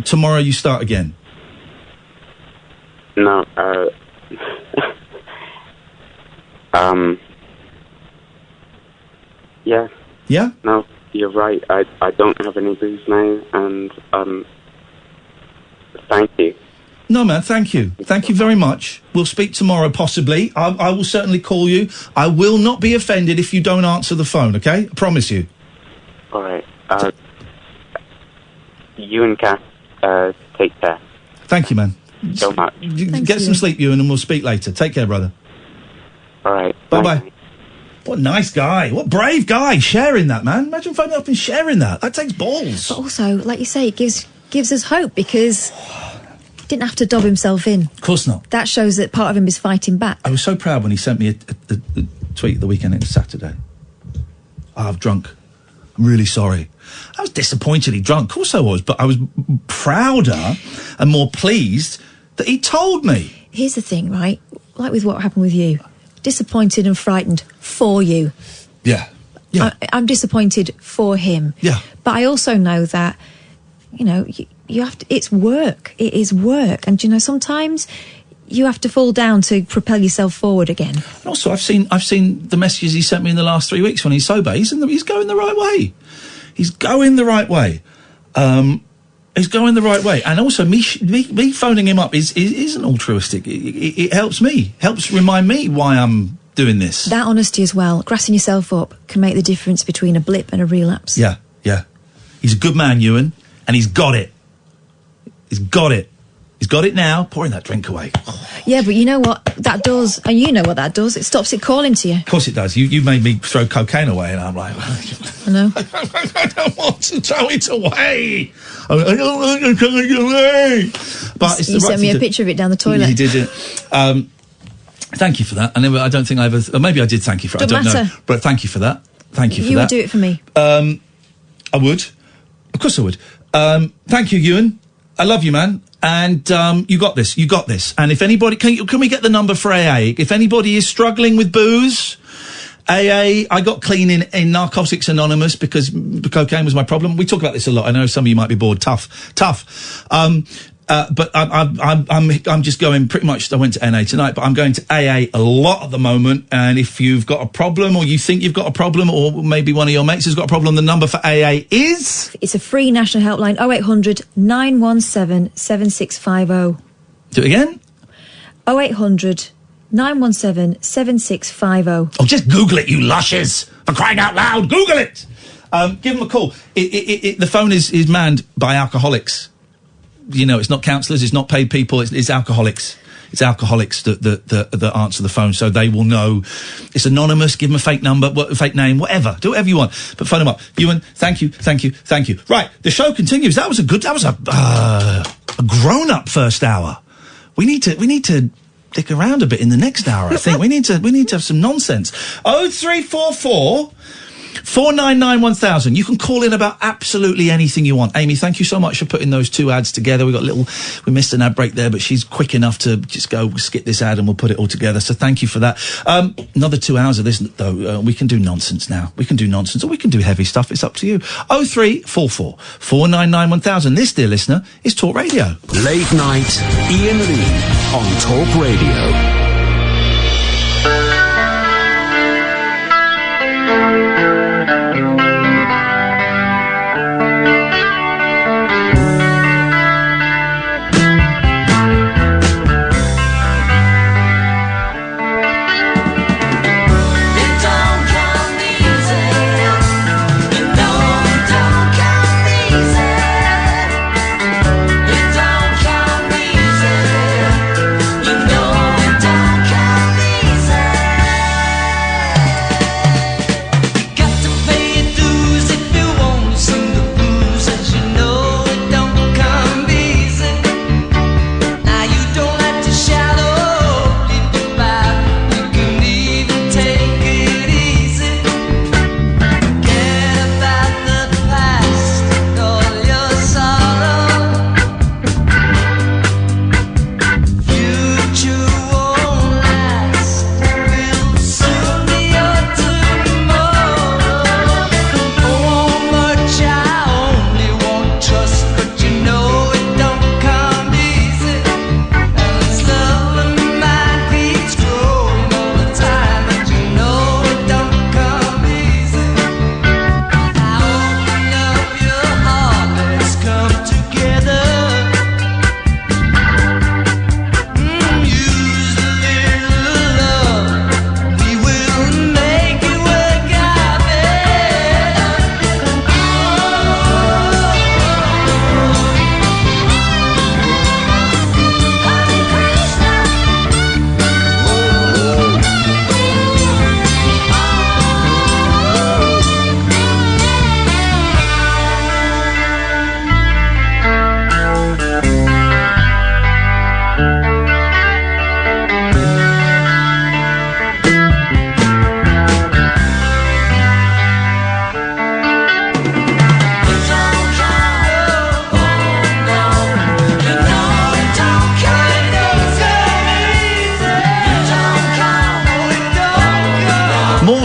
Tomorrow you start again. No. Yeah. Yeah? No, you're right. I don't have any booze now, and thank you. No, man, thank you. Thank you very much. We'll speak tomorrow, possibly. I will certainly call you. I will not be offended if you don't answer the phone, okay? I promise you. All right. You and Kath, take care. Thank you, man. So much. Get some sleep, Ewan, and we'll speak later. Take care, brother. All right. Bye-bye. What a nice guy. What a brave guy sharing that, man. Imagine phoning up and sharing that. That takes balls. But also, like you say, it gives us hope because he didn't have to dob himself in. Of course not. That shows that part of him is fighting back. I was so proud when he sent me a tweet the weekend. It was Saturday. I've drunk. I'm really sorry. I was disappointedly drunk. Of course I was. But I was prouder and more pleased that he told me. Here's the thing, right? Like with what happened with you. Disappointed and frightened for you. Yeah. I'm disappointed for him. Yeah. But I also know that, you know, you have to, it's work. It is work. And, you know, sometimes you have to fall down to propel yourself forward again. And also, I've seen the messages he sent me in the last 3 weeks when he's sober. He's going the right way. He's going the right way. He's going the right way. And also, me phoning him up isn't altruistic. It helps me. Helps remind me why I'm doing this. That honesty as well, grassing yourself up, can make the difference between a blip and a relapse. Yeah. He's a good man, Ewan, and he's got it. He's got it. He's got it now, pouring that drink away. Yeah, but you know what that does, and you know what that does, it stops it calling to you. Of course it does. You made me throw cocaine away, and I'm like... I know. I don't want to throw it away. I don't want to throw it away. But it's you sent me a picture of it down the toilet. He did it. Thank you for that. And I don't think I ever... maybe I did thank you for it. Don't I don't matter. know. But thank you for that. Thank you for that. You would do it for me. I would. Of course I would. Thank you, Ewan. I love you, man. And you got this. You got this. And if anybody... Can we get the number for AA? If anybody is struggling with booze... AA, I got clean in Narcotics Anonymous because cocaine was my problem. We talk about this a lot. I know some of you might be bored. Tough. But I'm just going pretty much. I went to NA tonight, but I'm going to AA a lot at the moment. And if you've got a problem, or you think you've got a problem, or maybe one of your mates has got a problem, the number for AA is... It's a free national helpline, 0800 917 7650. Do it again? 0800 917 7650. Oh, just Google it, you lushes! For crying out loud, Google it! Give them a call. The phone is manned by alcoholics. You know, it's not counsellors, it's not paid people, it's alcoholics. It's alcoholics that answer the phone, so they will know. It's anonymous, give them a fake number, fake name, whatever. Do whatever you want, but phone them up. Ewan, thank you. Right, the show continues. That was a grown-up first hour. We need to dick around a bit in the next hour, I think. we need to have some nonsense. 0344 499 1000. You can call in about absolutely anything you want. Amy, thank you so much for putting those two ads together. We missed an ad break there, but she's quick enough to just go skip this ad and we'll put it all together. So thank you for that. Another 2 hours of this, though. We can do nonsense now. We can do nonsense, or we can do heavy stuff. It's up to you. 0344 499 1000. This, dear listener, is Talk Radio. Late night, Ian Lee on Talk Radio. Don't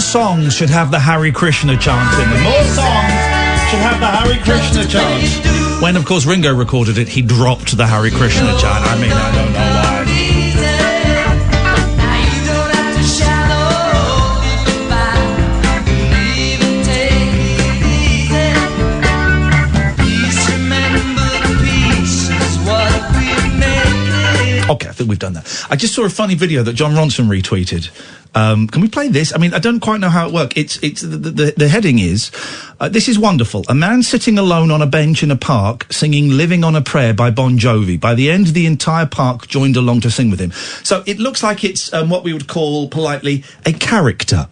songs should have the Hare Krishna chant in them. More songs should have the Hare Krishna chant. When, of course, Ringo recorded it, he dropped the Hare Krishna chant. I mean, I don't know why. Okay, I think we've done that. I just saw a funny video that John Ronson retweeted. Can we play this? I mean, I don't quite know how it works. The heading is, this is wonderful. A man sitting alone on a bench in a park singing Living on a Prayer by Bon Jovi. By the end, the entire park joined along to sing with him. So it looks like it's what we would call politely a character.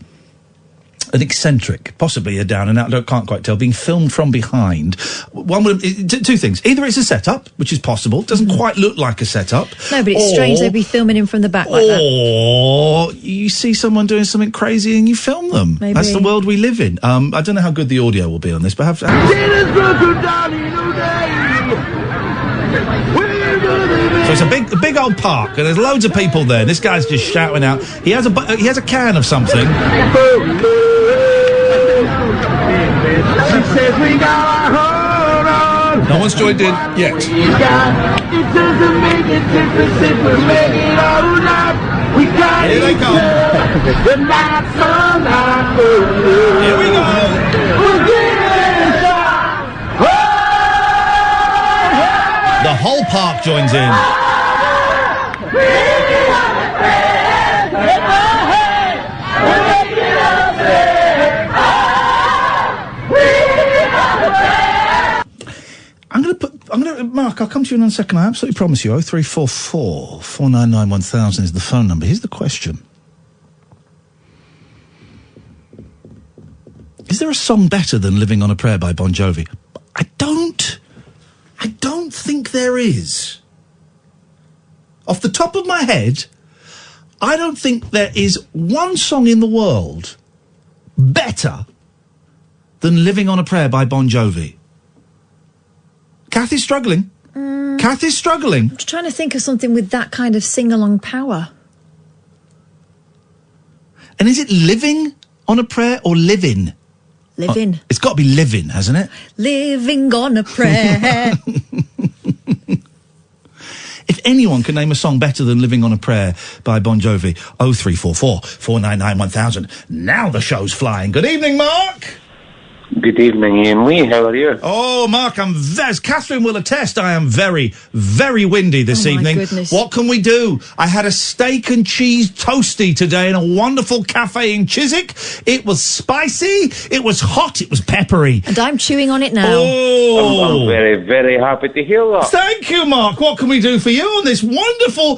An eccentric, possibly a down and out, I can't quite tell, being filmed from behind. Two things. Either it's a setup, which is possible, doesn't quite look like a setup. No, but it's strange they'd be filming him from the back like that. Or you see someone doing something crazy and you film them. Maybe. That's the world we live in. I don't know how good the audio will be on this, but so it's a big old park, and there's loads of people there. This guy's just shouting out. He has a can of something. No one's joined in yet. Here they come. Here we go. The whole park joins in. Mark, I'll come to you in a second. I absolutely promise you. 0344 499 1000 is the phone number. Here's the question. Is there a song better than Living on a Prayer by Bon Jovi? I don't think there is. Off the top of my head, I don't think there is one song in the world better than Living on a Prayer by Bon Jovi. Kathy's struggling. Kathy's struggling. I'm just trying to think of something with that kind of sing-along power. And is it Living on a Prayer or Living? Living. It's got to be Living, hasn't it? Living on a prayer. If anyone can name a song better than Living on a Prayer by Bon Jovi, 0344 499 1000. Now the show's flying. Good evening, Mark. Good evening, Ian Lee. How are you? Oh, Mark, as Catherine will attest, I am very, very windy this evening. Goodness. What can we do? I had a steak and cheese toasty today in a wonderful cafe in Chiswick. It was spicy, it was hot, it was peppery. And I'm chewing on it now. Oh! I'm very, very happy to hear that. Thank you, Mark. What can we do for you on this wonderful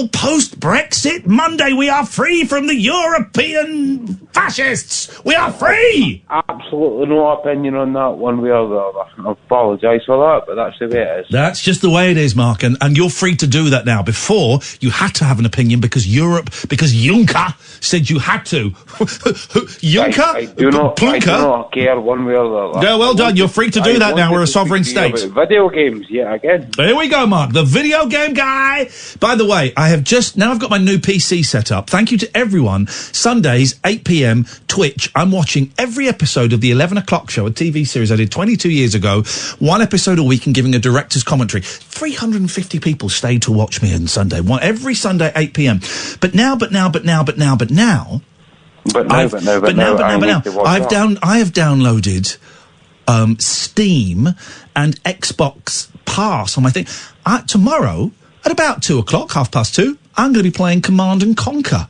post-Brexit Monday? We are free from the European fascists. We are free. Absolutely no opinion on that one way or the other. I apologise for that, but that's the way it is. That's just the way it is, Mark, and you're free to do that now. Before, you had to have an opinion because Juncker said you had to. Juncker? I do not care one way or the other. Yeah, well done. You're free to do that now. We're a sovereign state. Video games, yeah, again. Here we go, Mark. The video game guy. By the way, I've got my new PC set up. Thank you to everyone. Sundays, 8 p.m, Twitch. I'm watching every episode of the 11 o'clock show, a TV series I did 22 years ago. One episode a week and giving a director's commentary. 350 people stayed to watch me on Sunday. Every Sunday, 8 p.m. But now. I have downloaded Steam and Xbox Pass on my thing. Tomorrow, at about 2 o'clock, 2:30, I'm going to be playing Command and Conquer.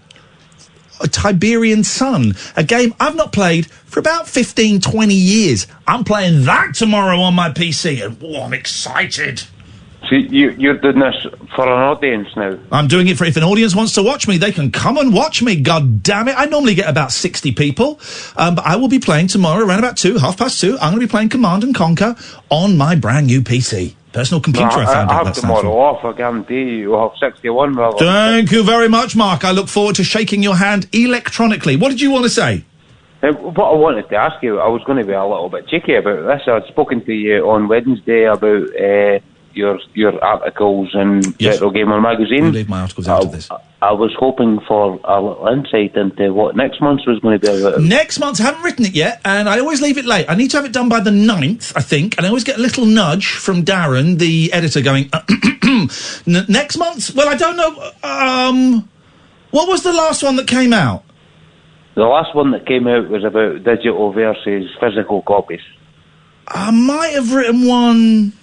A Tiberian Sun, a game I've not played for about 15, 20 years. I'm playing that tomorrow on my PC, and I'm excited. So you're doing this for an audience now? I'm doing it for, if an audience wants to watch me, they can come and watch me, god damn it. I normally get about 60 people, but I will be playing tomorrow around about 2:30. I'm going to be playing Command and Conquer on my brand new PC. Personal computer, I found out. I have tomorrow off, I guarantee you. You'll have 61. Thank you very much, Mark. I look forward to shaking your hand electronically. What did you want to say? What I wanted to ask you, I was going to be a little bit cheeky about this. I'd spoken to you on Wednesday about your articles in Retro Gamer magazine. You leave my articles out of this. I was hoping for a little insight into what next month's was going to be about. Next month, I haven't written it yet, and I always leave it late. I need to have it done by the 9th, I think, and I always get a little nudge from Darren, the editor, going, next month? Well, I don't know. What was the last one that came out? The last one that came out was about digital versus physical copies. I might have written one...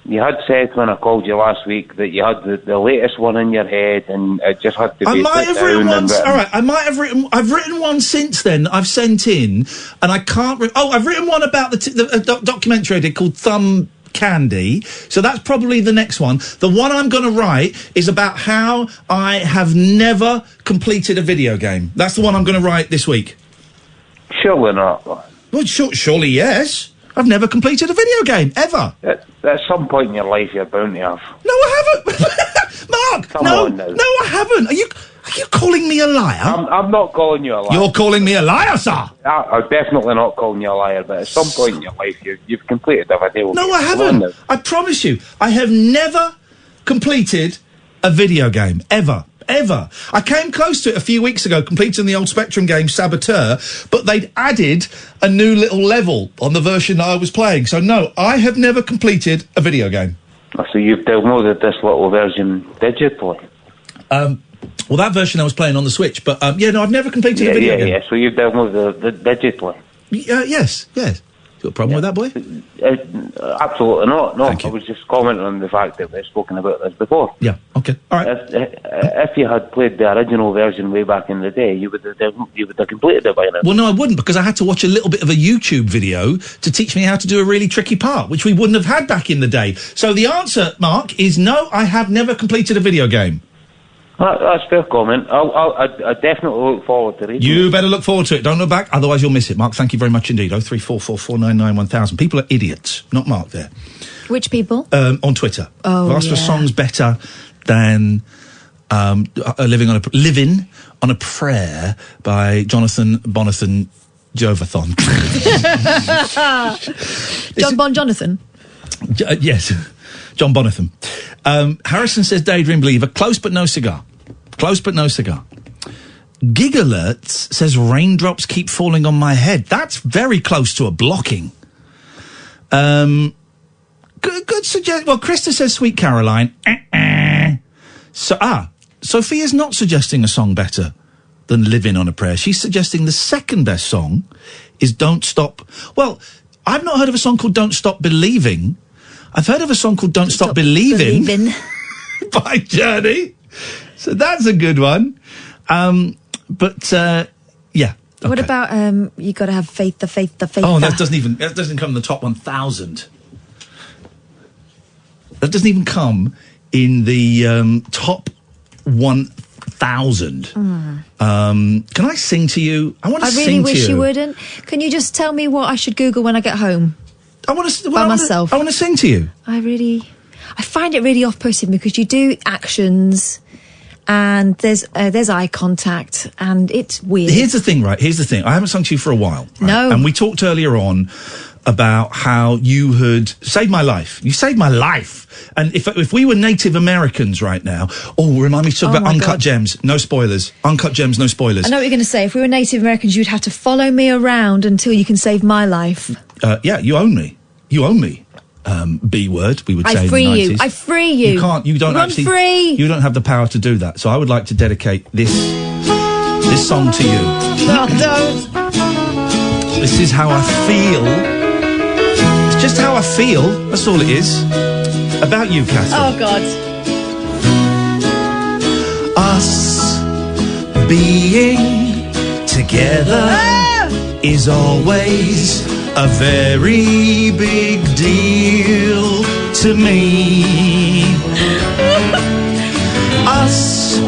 You had said when I called you last week that you had the latest one in your head, and it just had to be. I might have written one. written. All right, I might have written. I've written one since then. I've sent in, and I can't. I've written one about the documentary I did called Thumb Candy. So that's probably the next one. The one I'm going to write is about how I have never completed a video game. That's the one I'm going to write this week. Surely not. Well, surely yes. I've never completed a video game, ever. At some point in your life, you're bound to have. No, I haven't. Mark, Come on now. No, I haven't. Are you calling me a liar? I'm not calling you a liar. You're calling me a liar, sir. I'm definitely not calling you a liar, but at some point in your life, you've completed a video. No, I haven't. I promise you, I have never completed a video game, ever. I came close to it a few weeks ago, completing the old Spectrum game Saboteur, but they'd added a new little level on the version that I was playing. So no, I have never completed a video game. So you've downloaded this little version digitally? Well, that version I was playing on the Switch, but no, I've never completed a video game. Yeah, so you've downloaded the digitally? Yes. Got a problem with that, boy? Absolutely not. No, I was just commenting on the fact that we've spoken about this before. Yeah, okay. All right. If you had played the original version way back in the day, you would have completed it by now. Well, no, I wouldn't, because I had to watch a little bit of a YouTube video to teach me how to do a really tricky part, which we wouldn't have had back in the day. So the answer, Mark, is no, I have never completed a video game. That's a fair comment. I definitely look forward to reading You it. better look forward to it. Don't look back, otherwise you'll miss it. Mark, thank you very much indeed. 03444991000. People are idiots, not Mark there. Which people? On Twitter. Oh, I've asked for songs better than Living on a Prayer by Jonathan Bonathan Jovathon. Jonathan? Yes, John Bonathan. Harrison says, Daydream Believer, close but no cigar. Gig Alerts says, raindrops keep falling on my head. That's very close to a blocking. Good suggestion. Well, Krista says, Sweet Caroline. Sophia's not suggesting a song better than Living on a Prayer. She's suggesting the second best song is Don't Stop. Well, I've not heard of a song called Don't Stop Believing. I've heard of a song called Don't Stop Believing. By Journey. So that's a good one. Yeah. Okay. What about you got to have faith, the faith. Oh, that doesn't come in the top 1,000. That doesn't even come in the top 1,000. Can I sing to you? I want to sing to you. I really wish you wouldn't. Can you just tell me what I should Google when I get home? myself. I want to sing to you. I find it really off-putting because you do actions and there's eye contact and it's weird. Here's the thing, right? I haven't sung to you for a while. Right? No. And we talked earlier on about how you had saved my life. You saved my life. And if we were Native Americans right now, remind me to talk about Uncut Gems. No spoilers. Uncut Gems, no spoilers. I know what you're going to say. If we were Native Americans, you'd have to follow me around until you can save my life. Yeah, you own me. B word, we would say in the 90s. I free you. You can't, you don't actually... free. You don't have the power to do that. So I would like to dedicate this song to you. No, don't. This is how I feel. It's just how I feel. That's all it is. About you, Catherine. Oh, God. Us being together is always a very big deal to me. Us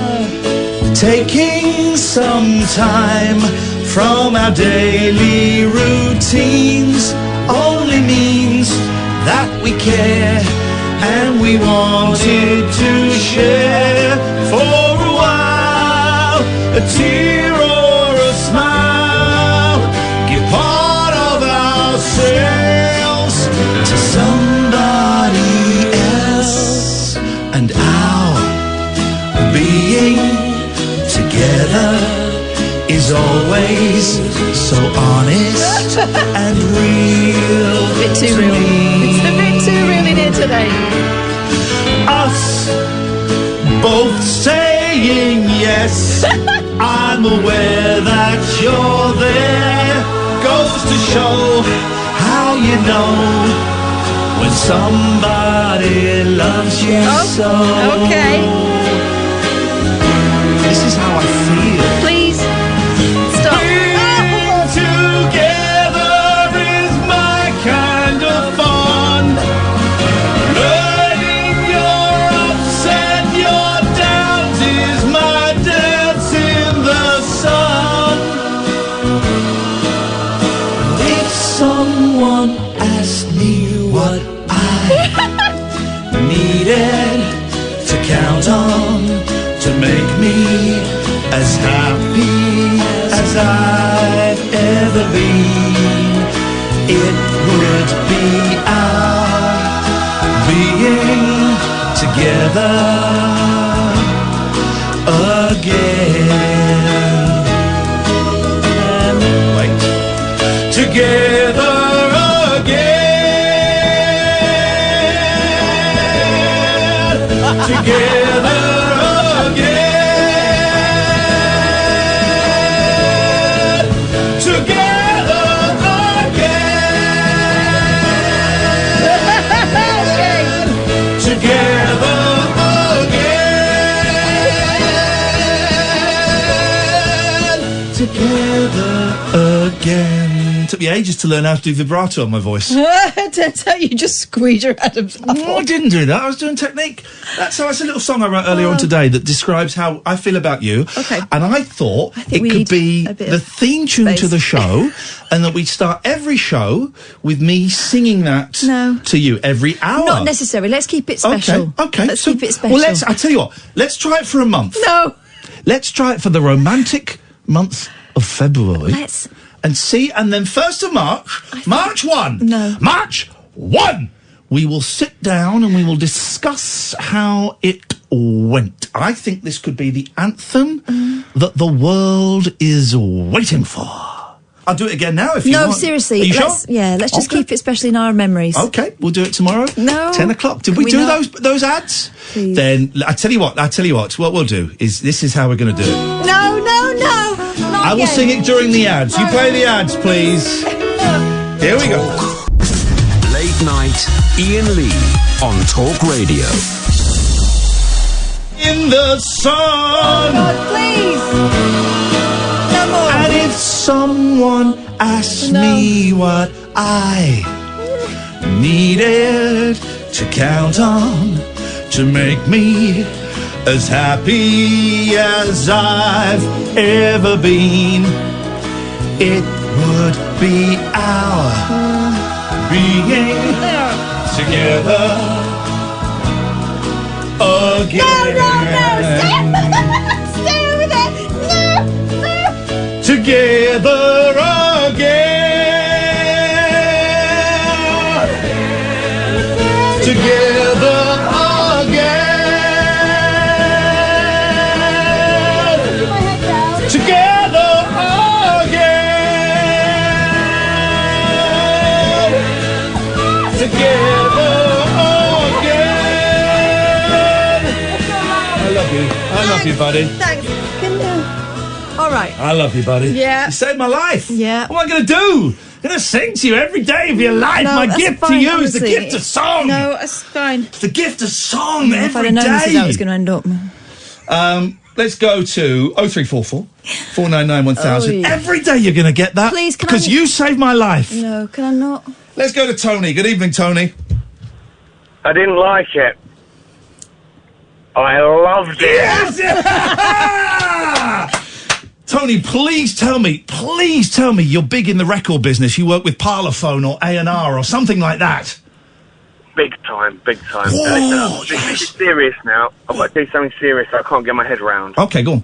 taking some time from our daily routines only means that we care and we wanted to share for a while, a tear or a smile, give part of ourselves to somebody always so honest and real. A bit too to real. me. It's a bit too real in here today. Us both saying yes. I'm aware that you're there. Goes to show how you know when somebody loves you so. Okay. This is how I feel. Please stop. Being together is my kind of fun. Learning your ups and your downs is my dance in the sun. If someone asked me what I needed to count on to make me as happy as I've ever been, it would be our being together again. Wait. Together again. Together. Again. Took me ages to learn how to do vibrato on my voice. Turns out you just squeeze your Adam's apple. No, I didn't do that. I was doing technique. That's how it's a little song I wrote earlier on today that describes how I feel about you. Okay. And I thought it we could need be a bit the of theme tune space. to the show, and that we'd start every show with me singing that to you every hour. Not necessary. Let's keep it special. Okay. Let's keep it special. Well, I tell you what. Let's try it for a month. No. Let's try it for the romantic month of February. Let's. And see, and then 1st of March, March 1. No. March 1! We will sit down and we will discuss how it went. I think this could be the anthem that the world is waiting for. I'll do it again now if you want. No, seriously. Are you let's, sure? Yeah, let's just keep it special in our memories. Okay, we'll do it tomorrow. No. 10 o'clock. Did Can we do we not? those ads? Please. Then, I tell you what, what we'll do is, this is how we're going to do it. No. Not I will again. sing it during the ads. You play the ads, please. Here we go. Late night, Ian Lee on Talk Radio. In the sun. Oh, God, please. No more. And if someone asks me what I needed to count on to make me as happy as I've ever been, it would be our being together again. No. Stay over there. No. Together again. Together again. Together again. Together again. I love you, buddy. Thanks. All right. I love you, buddy. Yeah. You saved my life. Yeah. What am I going to do? I'm going to sing to you every day of your life. No, my that's gift to fine, you is the honestly. gift of song. No, that's fine. It's the gift of song If I'd every have known this is how it was day. going to end up. Let's go to 0344 499 1000. Oh, yeah. Every day you're going to get that. Please, can I- Because you saved my life. No, can I not? Let's go to Tony. Good evening, Tony. I didn't like it. I loved it. Yes! Tony, please tell me you're big in the record business. You work with Parlophone or A&R or something like that. Big time. Whoa, This is serious now. I've got to do something serious I can't get my head around. Okay, go on.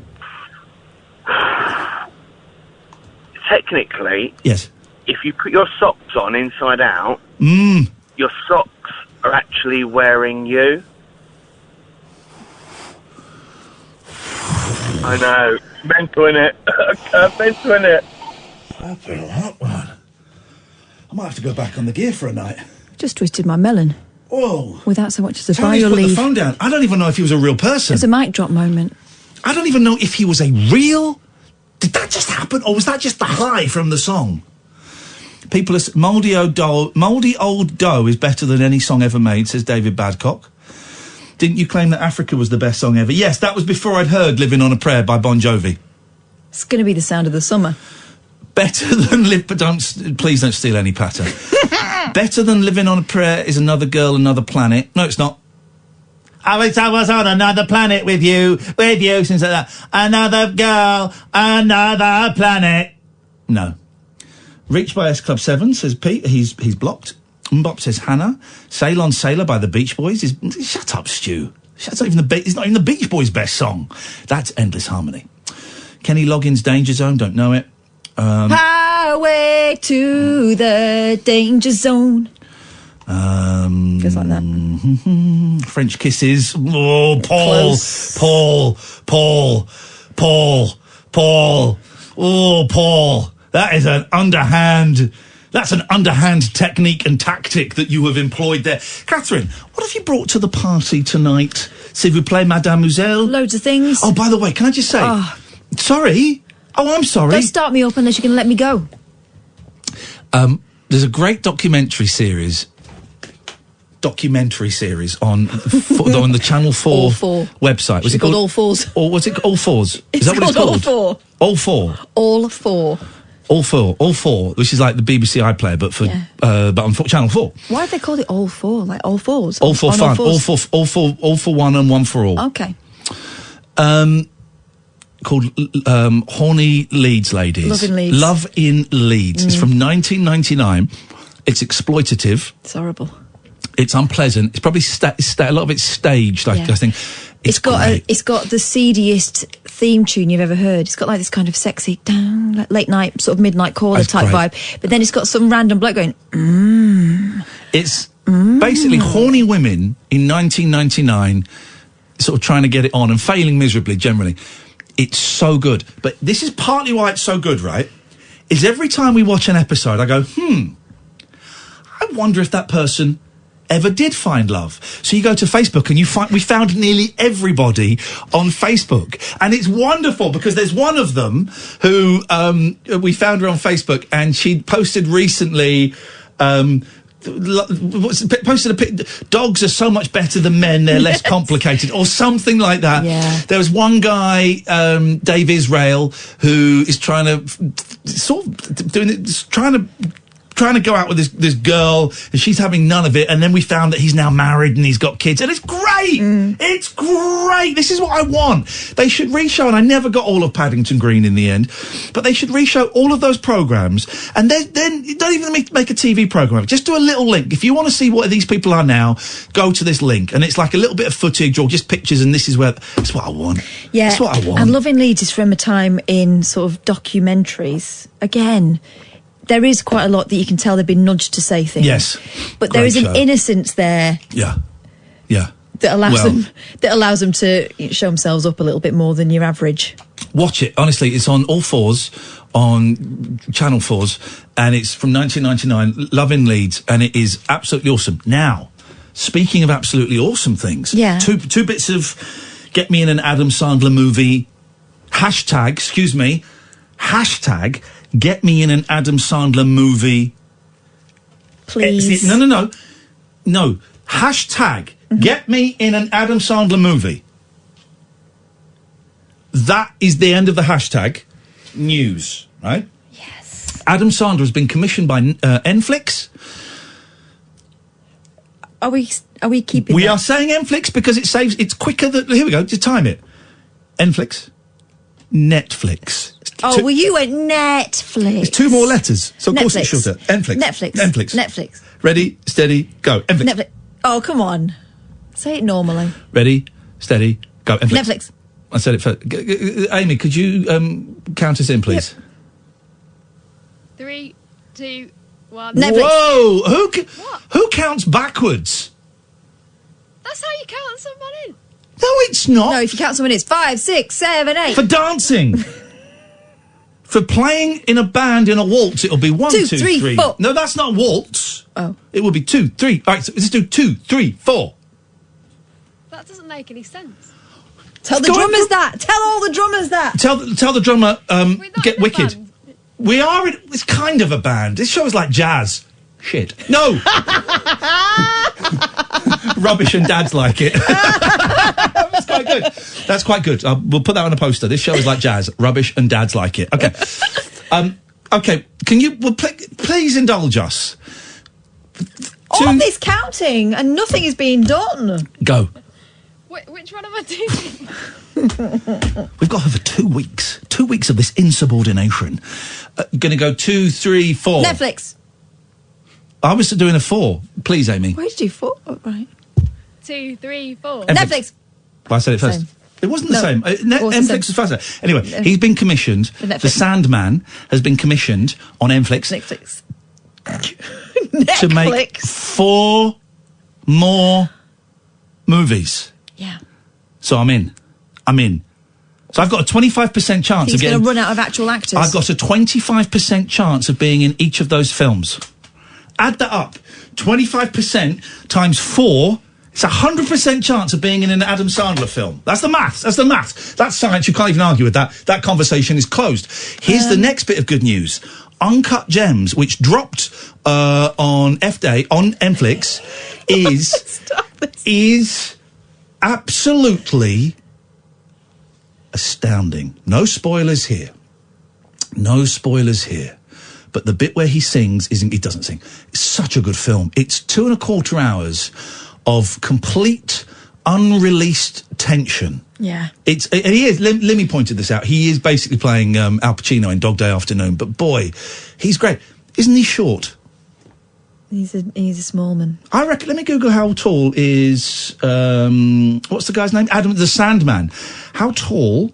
Technically, Yes. if you put your socks on inside out, your socks are actually wearing you. I know. Mental in it. Mental in it. Flipping hot, man. I might have to go back on the gear for a night. Just twisted my melon. Whoa. Without so much as a Tony's bio put the leave. phone down. I don't even know if he was a real person. It's a mic drop moment. I don't even know if he was a real... Did that just happen, or was that just the high from the song? People are... Mouldy Old Dough is better than any song ever made, says David Badcock. Didn't you claim that Africa was the best song ever? Yes, that was before I'd heard Living on a Prayer by Bon Jovi. It's going to be the sound of the summer. Better than please don't steal any patter. Better than Living on a Prayer is Another Girl, Another Planet. No, it's not. I wish I was on another planet with you, since that. Another girl, another planet. No. Reached by S Club 7, says Pete. He's blocked. Mbop says Hannah. Sail on Sailor by the Beach Boys is... Shut up, Stu. It's not even the Beach Boys' best song. That's Endless Harmony. Kenny Loggins' Danger Zone, don't know it. Highway to the danger zone. Just like that. French Kisses. Oh, Paul. Oh, Paul. That is an underhand... That's an underhand technique and tactic that you have employed there. Catherine, what have you brought to the party tonight? S'il vous plaît, mademoiselle? Loads of things. Oh, by the way, can I just say... Sorry? Oh, I'm sorry. Don't start me up unless you're going to let me go. There's a great documentary series on the Channel 4 All Four website. Was it called All Fours? Or was it All Fours? Is that what it's called called? All Four. All Four. All Four. All Four, which is like the BBC iPlayer, but for but on Channel 4. Why have they called it All Four? Like All Fours? All for fun. All for one and one for all. Okay. Called Horny Leeds Ladies. Love in Leeds. Love in Leeds. It's from 1999. It's exploitative. It's horrible. It's unpleasant. It's probably a lot of it's staged. I think it's got the seediest theme tune you've ever heard. It's got like this kind of sexy down, like late night sort of midnight caller type vibe. But then it's got some random bloke going. It's basically horny women in 1999, sort of trying to get it on and failing miserably. Generally, it's so good. But this is partly why it's so good, right? Is every time we watch an episode, I go, I wonder if that person ever did find love. So you go to Facebook and we found nearly everybody on Facebook. And it's wonderful because there's one of them who, we found her on Facebook and she posted recently, posted a pic, dogs are so much better than men, they're less complicated, or something like that. Yeah. There was one guy, Dave Israel, who is trying to go out with this girl, and she's having none of it, and then we found that he's now married and he's got kids, and it's great! It's great! This is what I want! They should re-show, and I never got all of Paddington Green in the end, but they should re-show all of those programmes, and then don't even make a TV programme, just do a little link. If you want to see what these people are now, go to this link, and it's like a little bit of footage or just pictures, and this is where... That's what I want. Yeah. That's what I want. And Love in Leeds is from a time in sort of documentaries. Again... There is quite a lot that you can tell they've been nudged to say things. Yes. But there is an innocence there. Yeah. That allows them to show themselves up a little bit more than your average. Watch it. Honestly, it's on All Fours, on Channel 4s, and it's from 1999, Love in Leeds, and it is absolutely awesome. Now, speaking of absolutely awesome things, two bits of get me in an Adam Sandler movie, hashtag, get me in an Adam Sandler movie. Please. No. Hashtag, get me in an Adam Sandler movie. That is the end of the hashtag. News, right? Yes. Adam Sandler has been commissioned by Netflix. Are we keeping We are saying Netflix because it's quicker than... Here we go, just time it. Netflix. Well, you went Netflix. It's two more letters, so of course it's Netflix. shorter. Netflix. Ready, steady, go. Netflix. Oh, come on. Say it normally. Ready, steady, go. Netflix. I said it first. Amy, could you count us in, please? Yep. 3, 2, 1. Netflix. Whoa! Who counts backwards? That's how you count someone in. No, it's not. No, if you count some minutes. 5, 6, 7, 8. For dancing. For playing in a band in a waltz, it'll be 1, 2, 3, 4. No, that's not a waltz. Oh. It will be 2, 3. All right, so let's do 2, 3, 4. That doesn't make any sense. Tell the drummers that. Tell all the drummers that. Tell the drummer, get wicked. We are in, it's kind of a band. This show is like jazz. Shit. No! Rubbish and dads like it. That's quite good. That's quite good. We'll put that on a poster. This show is like jazz. Rubbish and dads like it. Okay. Okay. Can you please indulge us? All of this counting and nothing is being done. Go. Which one am I doing? We've got over 2 weeks. 2 weeks of this insubordination. Gonna go 2, 3, 4. Netflix. I was doing a 4. Please, Amy. Why did you do 4? Oh, right. 2, 3, 4. Netflix. Well, I said it first. Same. It wasn't the No, same. Netflix was faster. Anyway, No. he's been commissioned. The Sandman has been commissioned on Netflix. To make 4 more movies. Yeah. So I'm in. So I've got a 25% chance He's of getting... going to run out of actual actors. I've got a 25% chance of being in each of those films. Add that up. 25% times 4... It's 100% chance of being in an Adam Sandler film. That's the maths. That's science. You can't even argue with that. That conversation is closed. Here's the next bit of good news. Uncut Gems, which dropped on F-Day on Netflix, is absolutely astounding. No spoilers here. But the bit where he sings he doesn't sing. It's such a good film. It's 2.25 hours of complete unreleased tension. Yeah. And he is. Limmy pointed this out. He is basically playing Al Pacino in Dog Day Afternoon. But boy, he's great. Isn't he short? He's a small man. I reckon. Let me Google how tall is. What's the guy's name? Adam the Sandman. How tall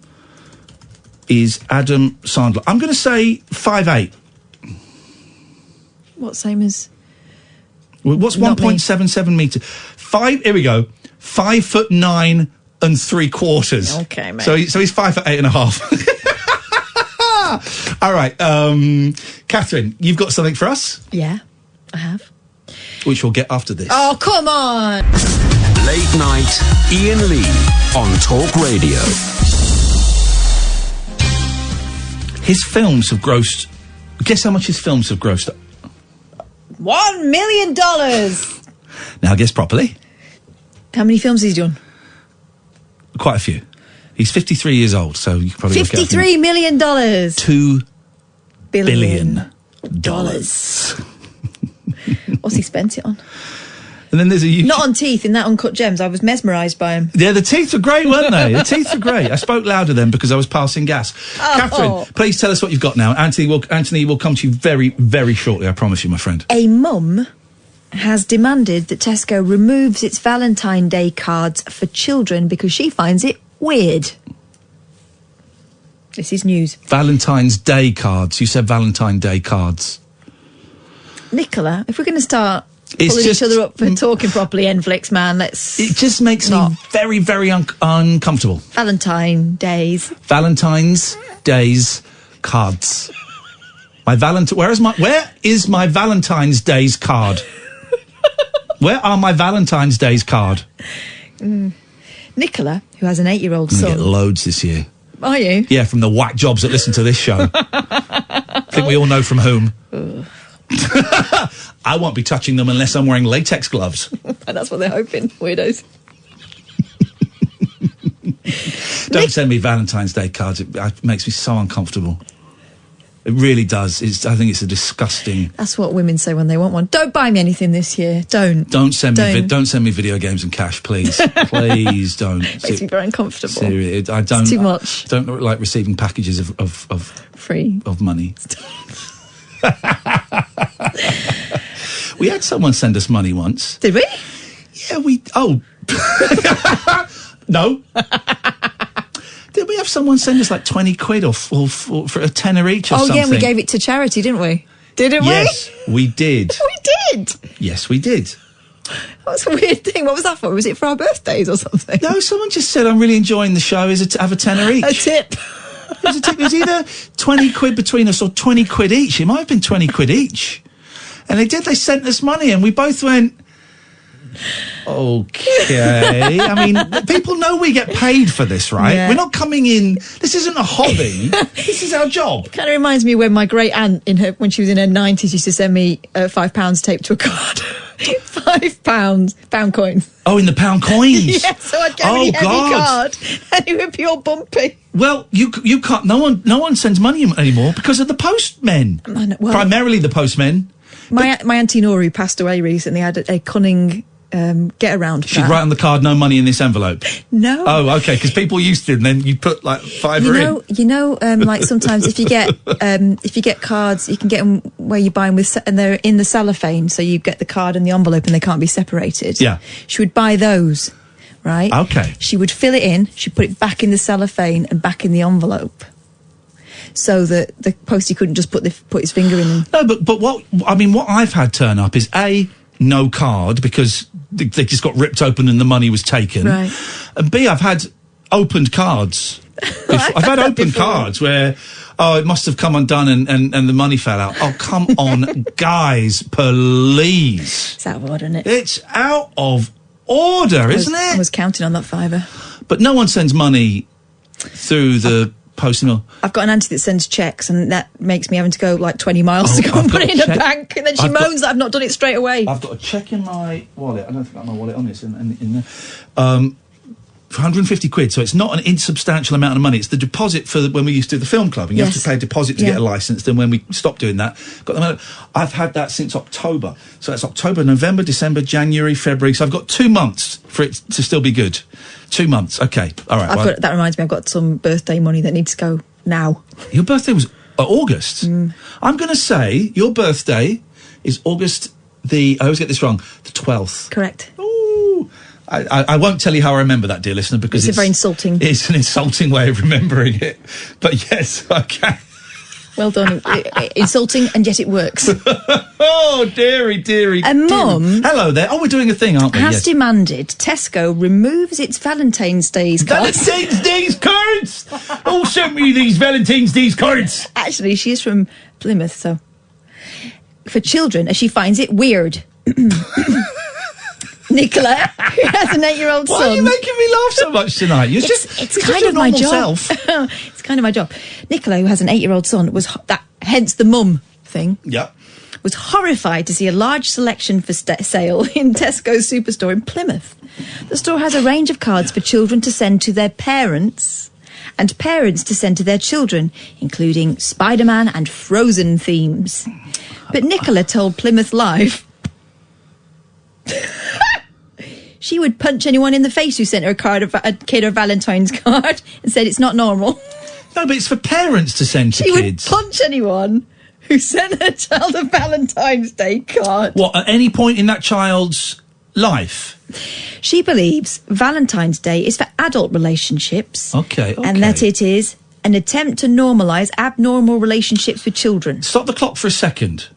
is Adam Sandler? I'm going to say 5'8". What, same as? What's 1.77 metre? Here we go. 5'9" 3/4. Okay, mate. So he's 5'8.5". All right, Catherine, you've got something for us, Yeah, I have. which we'll get after this. Oh, come on! Late night, Ian Lee on Talk Radio. His films have grossed. Guess how much his films have grossed? $1 million! Now guess properly. How many films has he done? Quite a few. He's 53 years old, so you can probably work it out. $53 million. $2 billion. What's he spent it on? And then there's a YouTube... Not on teeth in that Uncut Gems. I was mesmerised by him. Yeah, the teeth were great, weren't they? The teeth were great. I spoke louder then because I was passing gas. Catherine, please tell us what you've got now. Anthony will come to you very, very shortly, I promise you, my friend. A mum has demanded that Tesco removes its Valentine's Day cards for children because she finds it weird. This is news. Valentine's Day cards. You said Valentine's Day cards. Nicola, if we're going to start pulling each other up for talking properly, Netflix, man, let's... It just makes me very, very uncomfortable. Valentine's Days cards. Where is my Valentine's Days card? Where are my Valentine's Days card? Nicola, who has an 8-year-old I'm gonna son... get loads this year. Are you? Yeah, from the whack jobs that listen to this show. I think we all know from whom. I won't be touching them unless I'm wearing latex gloves. That's what they're hoping, weirdos. Don't send me Valentine's Day cards. It makes me so uncomfortable. It really does. I think it's a disgusting... That's what women say when they want one. Don't buy me anything this year. Don't. Don't send me video games and cash, please. Please don't. Makes me very uncomfortable. Seriously, It's too much. Don't like receiving packages of free of money. We had someone send us money once. Did we? Yeah, no. Did we have someone send us like 20 quid or for a tenner each or something? Oh, yeah, we gave it to charity, didn't we? Didn't we? Yes, we did. We did. Yes, we did. That's a weird thing. What was that for? Was it for our birthdays or something? No, someone just said, I'm really enjoying the show. Have a tenner each. A tip. It was either 20 quid between us or 20 quid each. It might have been 20 quid each. And they sent us money and we both went, okay. I mean, people know we get paid for this, right? Yeah. We're not coming in, this isn't a hobby. This is our job. It kind of reminds me when my great aunt, when she was in her 90s, used to send me £5 taped to a card. £5 coins. Oh, in the pound coins? Yeah, so I'd get a really heavy card and it would be all bumpy. Well, you can't, no one sends money anymore because of the postmen. Primarily the postmen. My Auntie Nora, who passed away recently, had a cunning get around. She'd write on the card, no money in this envelope. No. Oh, okay, because people used to, and then you put like £5 in. You know, like sometimes if you get cards, you can get them where you buy them and they're in the cellophane, so you get the card and the envelope and they can't be separated. Yeah. She would buy those, right? Okay. She would fill it in, she'd put it back in the cellophane and back in the envelope, so that the postie couldn't just put his finger in them. No, but what I've had turn up is no card because they just got ripped open and the money was taken. Right. And B, I've had opened cards. I've had open cards where, it must have come undone and the money fell out. Oh, come on, guys, please. It's out of order, isn't it? It's out of order, isn't it? I was counting on that fiver. But no one sends money through the postal. I've got an auntie that sends cheques, and that makes me having to go like 20 miles to go and put it in a bank, and then she moans that I've not done it straight away. I've got a cheque in my wallet. I don't think I have my wallet on this. In there. For 150 quid, so it's not an insubstantial amount of money. It's the deposit for when we used to do the film club, and you have to pay a deposit to get a licence. Then when we stopped doing that, got the money. I've had that since October. So that's October, November, December, January, February. So I've got 2 months for it to still be good. 2 months. Okay. All right. That reminds me, I've got some birthday money that needs to go now. Your birthday was August. I'm going to say your birthday is August I always get this wrong, the 12th. Correct. Ooh. I won't tell you how I remember that, dear listener, because it's very insulting. It's an insulting way of remembering it. But yes, okay. Well done. Insulting, and yet it works. Oh, dearie. And Mum... Hello there. Oh, we're doing a thing, aren't we? Has demanded Tesco removes its Valentine's Day's cards. Valentine's Day's cards! Oh, send me these Valentine's Day's cards! Actually, she's from Plymouth, so... For children, as she finds it weird. Nicola, who has an 8-year-old son. Why are you making me laugh so much tonight? It's kind of my job. It's kind of my job. Nicola, who has an 8-year-old son, hence the mum thing. Yeah. Was horrified to see a large selection for sale in Tesco's Superstore in Plymouth. The store has a range of cards for children to send to their parents and parents to send to their children, including Spider-Man and Frozen themes. But Nicola told Plymouth Live she would punch anyone in the face who sent her a kid a Valentine's card and said it's not normal. No, but it's for parents to send to kids. She would punch anyone who sent her child a Valentine's Day card. What, at any point in that child's life? She believes Valentine's Day is for adult relationships. Okay. And that it is an attempt to normalise abnormal relationships with children. Stop the clock for a second.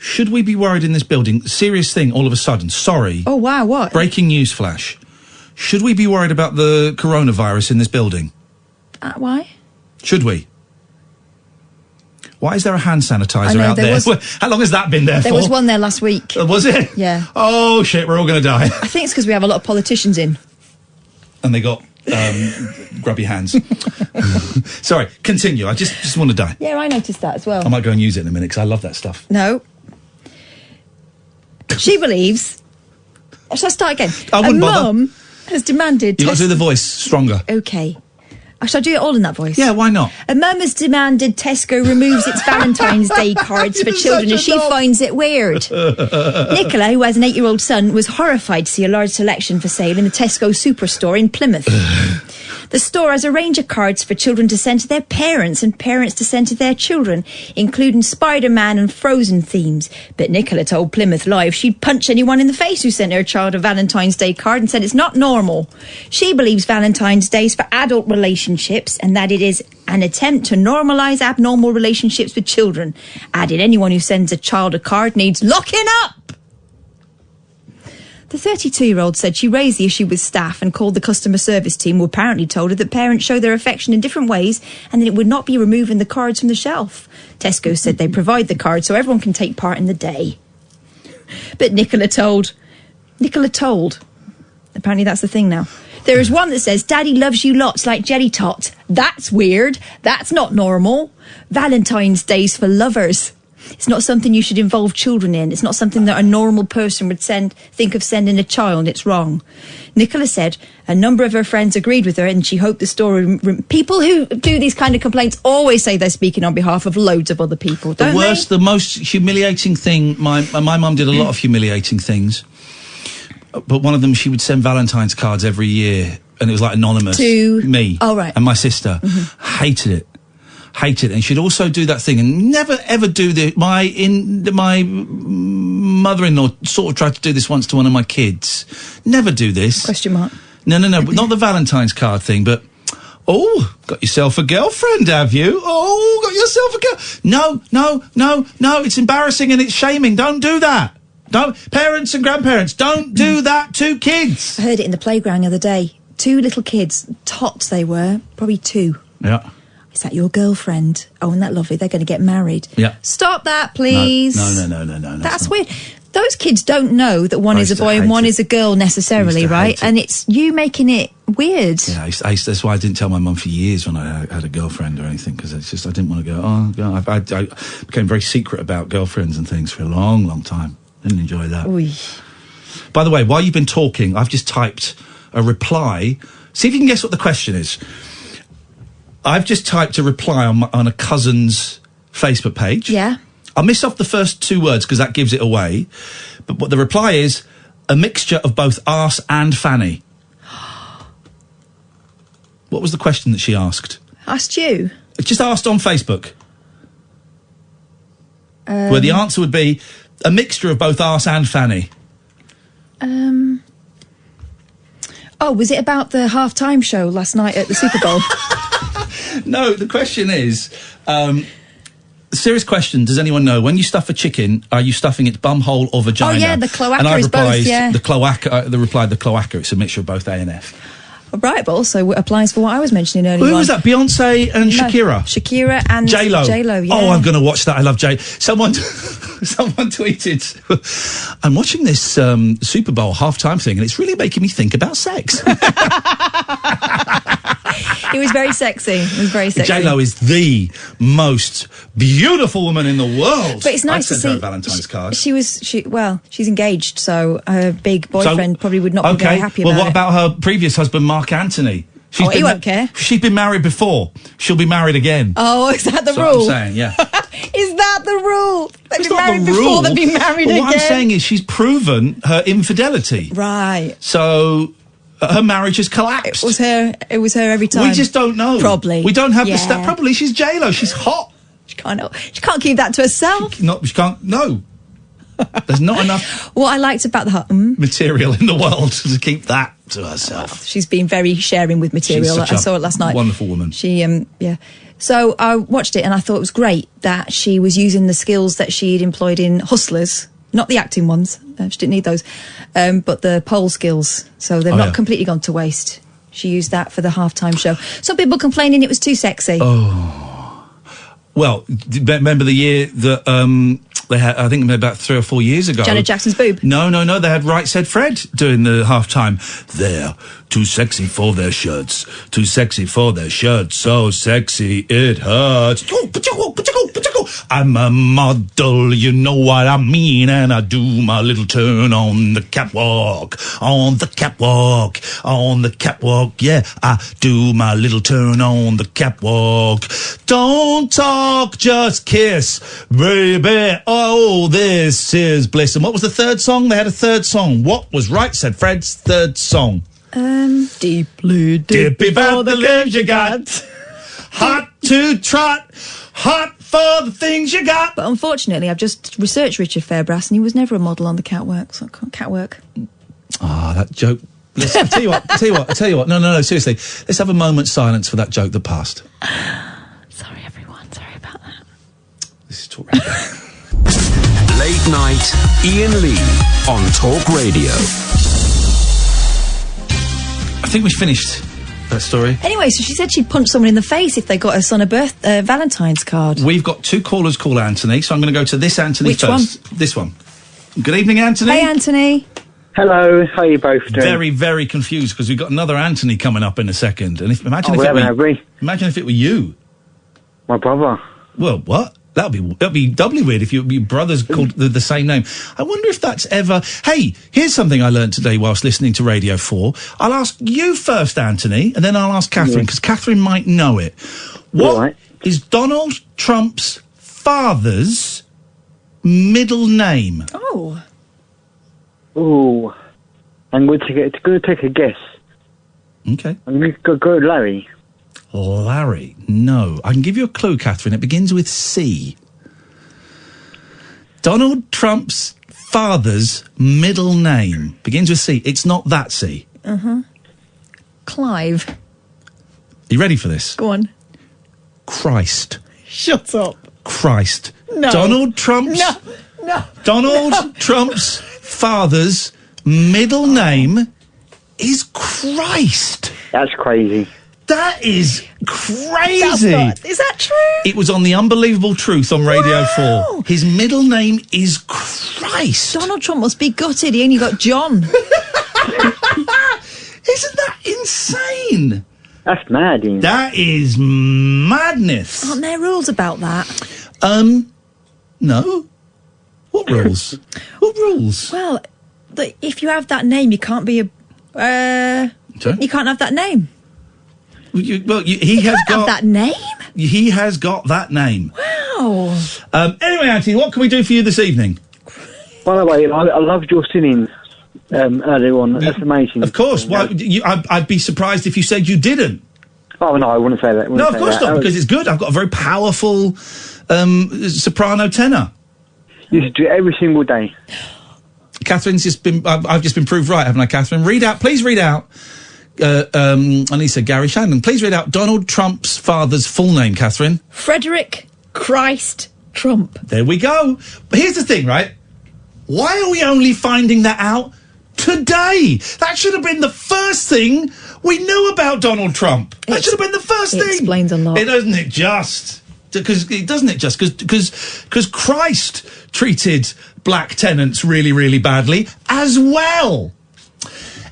Should we be worried in this building? Serious thing all of a sudden. Sorry. Oh, wow, what? Breaking news flash. Should we be worried about the coronavirus in this building? Why? Should we? Why is there a hand sanitizer out there? How long has that been there for? There was one there last week. Was it? Yeah. Oh, shit, we're all going to die. I think it's because we have a lot of politicians in. And they got grubby hands. Sorry, continue. I just want to die. Yeah, I noticed that as well. I might go and use it in a minute because I love that stuff. No. She believes... Shall I start again? I wouldn't bother. Mum has demanded... You've got to do the voice stronger. OK. Shall I do it all in that voice? Yeah, why not? A mum has demanded Tesco removes its Valentine's Day cards for children as she finds it weird. Nicola, who has an 8-year-old son, was horrified to see a large selection for sale in the Tesco Superstore in Plymouth. The store has a range of cards for children to send to their parents and parents to send to their children, including Spider-Man and Frozen themes. But Nicola told Plymouth Live she'd punch anyone in the face who sent her child a Valentine's Day card and said it's not normal. She believes Valentine's Day is for adult relationships and that it is an attempt to normalise abnormal relationships with children. Added, anyone who sends a child a card needs locking up. The 32-year-old said she raised the issue with staff and called the customer service team, who apparently told her that parents show their affection in different ways and that it would not be removing the cards from the shelf. Tesco said they provide the cards so everyone can take part in the day. But Nicola told. Apparently that's the thing now. There is one that says, Daddy loves you lots like Jelly Tot. That's weird. That's not normal. Valentine's Day's for lovers. It's not something you should involve children in. It's not something that a normal person would think of sending a child. It's wrong. Nicola said a number of her friends agreed with her and she hoped the story... People who do these kind of complaints always say they're speaking on behalf of loads of other people, don't they? The most humiliating thing... My mum did a lot of humiliating things. But one of them, she would send Valentine's cards every year and it was like anonymous. To... Me. Oh, right. And my sister. Hated it. And she'd also do that thing and never ever do my mother-in-law sort of tried to do this once to one of my kids. Never do this. Question mark. No, not the Valentine's card thing, but got yourself a girlfriend, have you? Oh, got yourself a girl. No, it's embarrassing and it's shaming. Don't do that. Parents and grandparents, don't do that to kids. I heard it in the playground the other day. 2 little kids, tots they were, probably 2. Yeah. Is that your girlfriend? Oh, isn't that lovely? They're going to get married. Yeah. Stop that, please. No. That's weird. Those kids don't know that one is a boy and one is a girl necessarily, right? And it's you making it weird. Yeah, that's why I didn't tell my mum for years when I had a girlfriend or anything, because it's just I didn't want to go, I became very secret about girlfriends and things for a long, long time. Didn't enjoy that. Oy. By the way, while you've been talking, I've just typed a reply. See if you can guess what the question is. I've just typed a reply on a cousin's Facebook page. Yeah. I'll miss off the first 2 words because that gives it away. But what the reply is, a mixture of both arse and fanny. What was the question that she asked? Asked you? Just asked on Facebook. Where the answer would be a mixture of both arse and fanny. Oh, was it about the half-time show last night at the Super Bowl? No, the question is, serious question, does anyone know, when you stuff a chicken, are you stuffing its bumhole or vagina? Oh, yeah, the cloaca and I is replied, both, yeah. The cloaca, the cloaca, it's a mixture of both A and F. Right, but also applies for what I was mentioning earlier Who was that? Beyonce and Shakira? Shakira and J-Lo. J-Lo, yeah. Oh, I'm going to watch that. I love J. Someone tweeted, I'm watching this Super Bowl halftime thing and it's really making me think about sex. It was very sexy. J-Lo is the most beautiful woman in the world. But it's nice to sent see her a Valentine's card. She's engaged, so her big boyfriend probably would not be very happy about it. Well, what about her previous husband, Mark Anthony? He won't care. She's been married before. She'll be married again. Oh, is that the That's rule? what I'm saying, yeah. Is that the rule? They've been not married the before, rule. they've been married But again. what I'm saying is she's proven her infidelity. Right. So her marriage has collapsed. It was her every time. We just don't know. Probably. We don't have the stat. Probably she's J-Lo. She's hot. She can't keep that to herself. She can't. No. There's not enough What I liked about material in the world to keep that to herself. She's been very sharing with material. I saw it last night. Wonderful woman. She, yeah. So I watched it and I thought it was great that she was using the skills that she'd employed in Hustlers. Not the acting ones. She didn't need those. But the pole skills. So they've not completely gone to waste. She used that for the halftime show. Some people complaining it was too sexy. Oh. Well, remember the year that they had, I think about 3 or 4 years ago. Janet Jackson's boob. No. They had Right Said Fred doing the halftime. They're too sexy for their shirts. Too sexy for their shirts. So sexy it hurts. I'm a model, you know what I mean. And I do my little turn on the catwalk. On the catwalk. On the catwalk. Yeah, I do my little turn on the catwalk. Don't talk, just kiss, baby. Oh, this is bliss. And what was the third song? They had a third song. What was Right Said Fred's third song? Deeply Dippy about the lives you got. Hot to trot. Hot for the things you got. But unfortunately, I've just researched Richard Fairbrass, and he was never a model on the catwalk. So catwalk. Ah, that joke. Listen, I tell you what. No, seriously. Let's have a moment's silence for that joke that passed. Sorry, everyone. Sorry about that. This is Talk Radio. Late night, Ian Lee on Talk Radio. I think we finished that story. Anyway, so she said she'd punch someone in the face if they got her son a Valentine's card. We've got 2 callers call Anthony, so I'm going to go to this Anthony Which first. one? This one. Good evening, Anthony. Hey, Anthony. Hello, how are you both doing? Very, very confused because we've got another Anthony coming up in a second. And imagine if it were you. My brother. Well, what? That'd be doubly weird if your brothers called the same name. I wonder if that's ever... Hey, here's something I learned today whilst listening to Radio 4. I'll ask you first, Anthony, and then I'll ask Catherine, because Catherine might know it. What is Donald Trump's father's middle name? Oh. Ooh. I'm going to take a guess. Okay. I'm going to go Larry. Larry. No. I can give you a clue, Catherine. It begins with C. Donald Trump's father's middle name begins with C. It's not that C. Uh-huh. Clive. Are you ready for this? Go on. Christ. Shut up. Christ. No. Donald Trump's... No. Donald Trump's father's middle name is Christ. That's crazy. That is crazy. Is that true? It was on The Unbelievable Truth on Radio 4. His middle name is Christ. Donald Trump must be gutted. He only got John. Isn't that insane? That's mad, Ian. That is madness. Aren't there rules about that? No. What rules? What rules? Well, if you have that name, you can't be a... Sorry? You can't have that name. He has got that name. He has got that name. Wow. Anyway, Anthony, what can we do for you this evening? By the way, I loved your singing earlier on. That's amazing. Of course. Well, I'd be surprised if you said you didn't. Oh no, I wouldn't say that. No, of course not, because it's good. I've got a very powerful soprano tenor. You should do it every single day. Catherine's just been... I've just been proved right, haven't I, Catherine? Please read out... Anissa Gary Shannon, please read out Donald Trump's father's full name, Catherine. Frederick Christ Trump. There we go. But here's the thing, right? Why are we only finding that out today? That should have been the first thing we knew about Donald Trump. That should have been the first thing. It explains a lot. Doesn't it just? Because Christ treated black tenants really, really badly as well.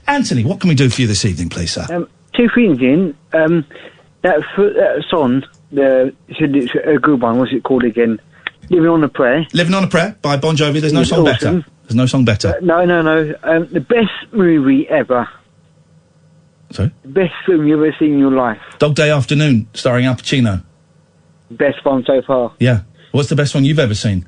Anthony, what can we do for you this evening, please, sir? 2 things, Ian. That song, it's a good one. What's it called again? Living on a Prayer. Living on a Prayer by Bon Jovi. There's no song better. There's no song better. No. The best movie ever. Sorry? The best film you've ever seen in your life. Dog Day Afternoon, starring Al Pacino. Best one so far. Yeah. What's the best one you've ever seen?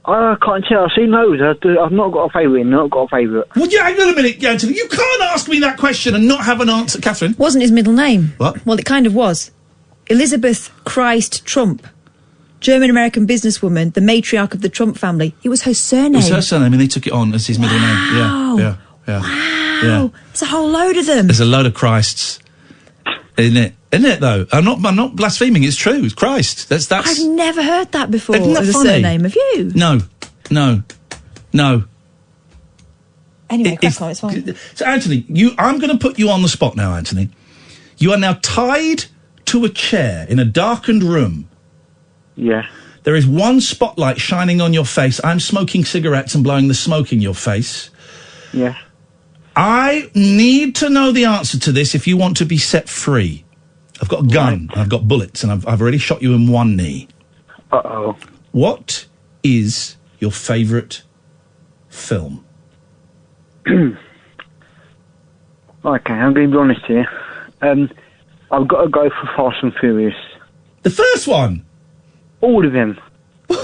I can't tell. I've seen loads. I've not got a favourite. Well, yeah, hang on a minute, Anthony. You can't ask me that question and not have an answer. Catherine? Wasn't his middle name. What? Well, it kind of was. Elizabeth Christ Trump. German-American businesswoman, the matriarch of the Trump family. It was her surname. It was her surname, and they took it on as his middle name. Yeah. Wow. Yeah. There's a whole load of them. There's a load of Christs. Isn't it, though? I'm not blaspheming. It's true. It's Christ. That's... I've never heard that before. Isn't that as a funny? surname. Have you? No. Anyway, crack on, it's fine. So, Anthony, I'm going to put you on the spot now, Anthony. You are now tied to a chair in a darkened room. Yeah. There is one spotlight shining on your face. I'm smoking cigarettes and blowing the smoke in your face. Yeah. I need to know the answer to this if you want to be set free. I've got a gun, I've got bullets, and I've already shot you in one knee. Uh-oh. What is your favourite film? Okay, I'm going to be honest here. I've got to go for Fast and Furious. The first one? All of them. You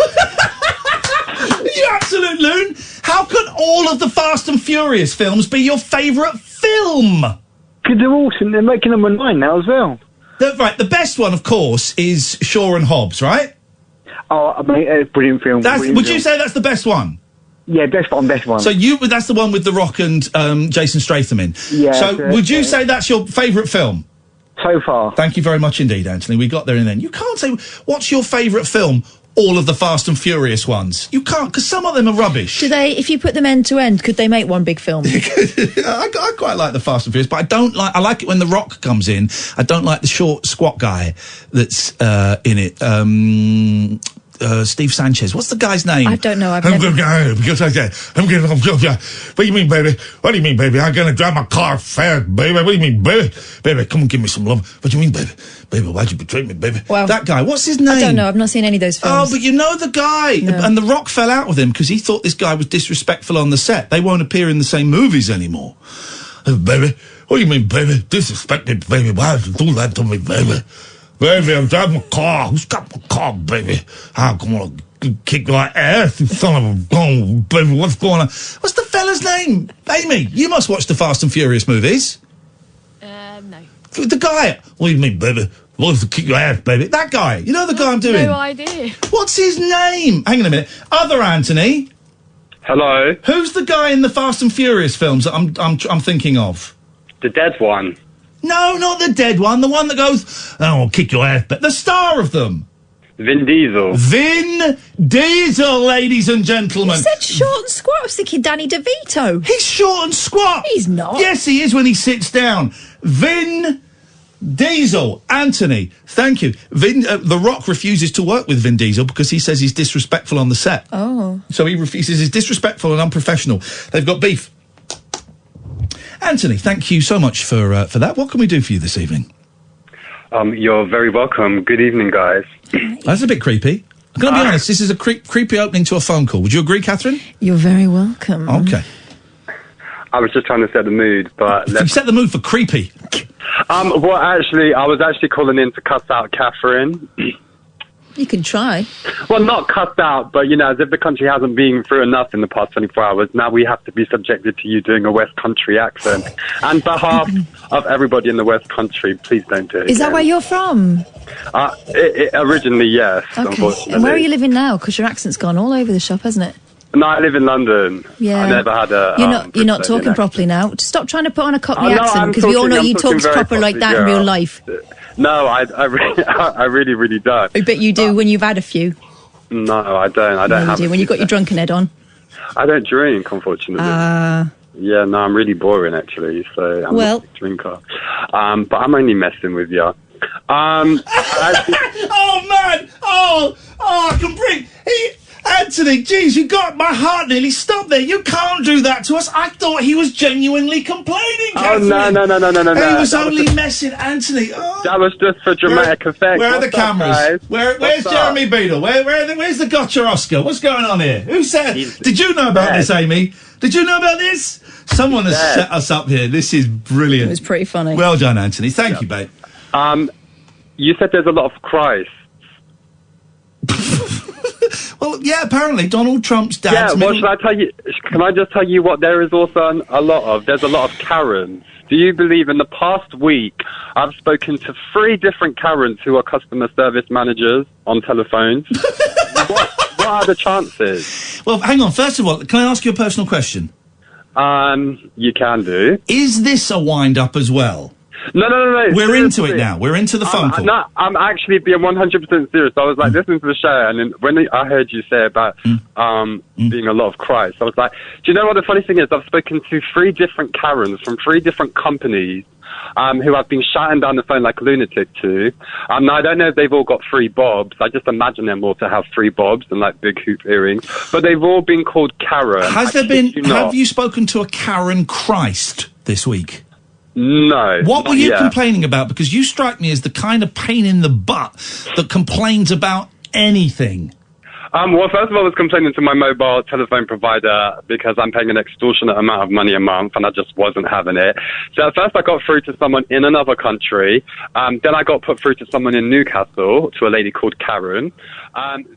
absolute loon! How can all of the Fast and Furious films be your favourite film. Because they're awesome. They're making number 9 now as well. The best one, of course, is Shaw and Hobbs, right? Oh, I mean, brilliant film. Would you say that's the best one? Yeah, best one. So that's the one with The Rock and Jason Statham in. Yeah. So would you say that's your favourite film? So far. Thank you very much indeed, Anthony. We got there in the end. You can't say, what's your favourite film? All of the Fast and Furious ones. You can't, because some of them are rubbish. Do they, if you put them end to end, could they make one big film? I quite like the Fast and Furious, but I like it when The Rock comes in. I don't like the short, squat guy that's in it. Steve Sanchez. What's the guy's name? I don't know. What do you mean, baby? What do you mean, baby? I'm gonna drive my car fast, baby. What do you mean, baby? Baby, come and give me some love. What do you mean, baby? Baby, why'd you betray me, baby? Well, that guy. What's his name? I don't know. I've not seen any of those films. Oh, but you know the guy. No. And The Rock fell out with him because he thought this guy was disrespectful on the set. They won't appear in the same movies anymore. Baby, what do you mean, baby? Disrespected, baby. Why did you do that to me, baby? Baby, I'm driving my car. Who's got my car, baby? I'm gonna kick my ass, you son of a gun, baby. What's going on? What's the fella's name? Amy, you must watch the Fast and Furious movies. No. The guy. What do you mean, baby? What's to kick your ass, baby? That guy. You know the guy I'm doing? No idea. What's his name? Hang on a minute. Other Anthony. Hello. Who's the guy in the Fast and Furious films that I'm thinking of? The dead one. No, not the dead one. The one that goes, oh, I'll kick your ass. But the star of them. Vin Diesel. Vin Diesel, ladies and gentlemen. You said short and squat. I was thinking Danny DeVito. He's short and squat. He's not. Yes, he is when he sits down. Vin Diesel. Anthony, thank you. The Rock refuses to work with Vin Diesel because he says he's disrespectful on the set. Oh. So he refuses. He's disrespectful and unprofessional. They've got beef. Anthony, thank you so much for that. What can we do for you this evening? You're very welcome. Good evening, guys. That's a bit creepy. I'm going to be honest, this is a creepy opening to a phone call. Would you agree, Catherine? You're very welcome. Okay. I was just trying to set the mood, but... You set the mood for creepy. Well, actually, I was actually calling in to cuss out Catherine. You can try. Well, not cussed out, but, you know, as if the country hasn't been through enough in the past 24 hours, now we have to be subjected to you doing a West Country accent. On behalf of everybody in the West Country, please don't do it Is that where you're from? Originally, yes, Okay. unfortunately. And where are you living now? Because your accent's gone all over the shop, hasn't it? No, I live in London. Yeah. I never had a... You're not talking properly now. Stop trying to put on a Cockney Oh, no, accent, I'm because we all know talking- you I'm talk talking proper very like that in properly, real girl. life. No, I really, really don't. I bet you do when you've had a few. No, I don't. I don't No, have you do, when you've got your drunken head on. I don't drink, unfortunately. Yeah, no, I'm really boring, actually, so I'm Well- not a drinker. But I'm only messing with you. Oh, man! Oh, I can breathe. Anthony, geez, you got my heart nearly stopped there. You can't do that to us. I thought he was genuinely complaining, Catherine. no. He was That only messing, Anthony. Oh. That was just for dramatic effect. Where are the What's up, cameras? guys? Where's What's up? Jeremy Beadle? Where's the gotcha Oscar? What's going on here? Who said? Did you know about this, Amy? Did you know about this? Someone has set us up here. This is brilliant. It was pretty funny. Well done, Anthony. Thank you, babe. You said there's a lot of Christ. Well, yeah, apparently Donald Trump's dad's... Yeah, well, should I tell you... Can I just tell you what there is also a lot of? There's a lot of Karens. Do you believe in the past week, I've spoken to 3 different Karens who are customer service managers on telephones? What are the chances? Well, hang on. First of all, can I ask you a personal question? You can do. Is this a wind-up as well? No. We're into seriously. it now. We're into the phone call. No, I'm actually being 100% serious. I was like listening to the show, and then when I heard you say about being a lot of Christ, I was like, do you know what the funny thing is? I've spoken to 3 different Karens from 3 different companies who I've been shouting down the phone like a lunatic to. Now, I don't know if they've all got 3 bobs. I just imagine them all to have 3 bobs and like big hoop earrings. But they've all been called Karen. Have you spoken to a Karen Christ this week? No. What were not you yet. complaining about? Because you strike me as the kind of pain in the butt that complains about anything. Well, first of all, I was complaining to my mobile telephone provider because I'm paying an extortionate amount of money a month and I just wasn't having it. So at first I got through to someone in another country. Then I got put through to someone in Newcastle, to a lady called Karen.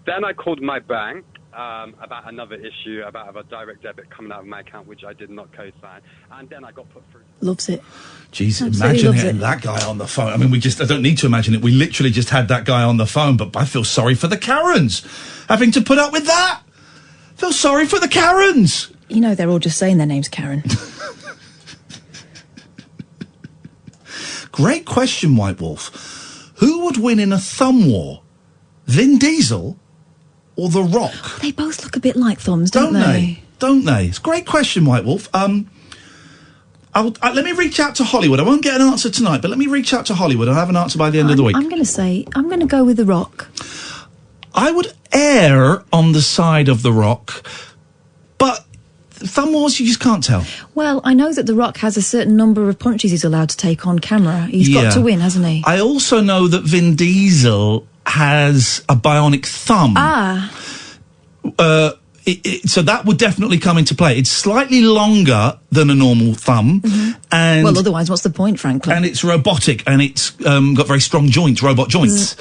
Then I called my bank. about another issue about a direct debit coming out of my account, which I did not co-sign, and then I got put through. Loves it. Jeez, Absolutely imagine loves getting it. that guy on the phone. I mean, I don't need to imagine it. We literally just had that guy on the phone, but I feel sorry for the Karens having to put up with that. Feel sorry for the Karens. You know, they're all just saying their name's Karen. Great question, White Wolf. Who would win in a thumb war? Vin Diesel or The Rock? They both look a bit like thumbs, don't they? Don't they? It's a great question, White Wolf. Let me reach out to Hollywood. I won't get an answer tonight, but let me reach out to Hollywood. I'll have an answer by the end of the week. I'm going to go with The Rock. I would err on the side of The Rock, but thumb wars, you just can't tell. Well, I know that The Rock has a certain number of punches he's allowed to take on camera. He's got to win, hasn't he? I also know that Vin Diesel has a bionic thumb. So that would definitely come into play. It's slightly longer than a normal thumb, and well, otherwise, what's the point, frankly? and it's robotic, and it's got very strong joints, robot joints.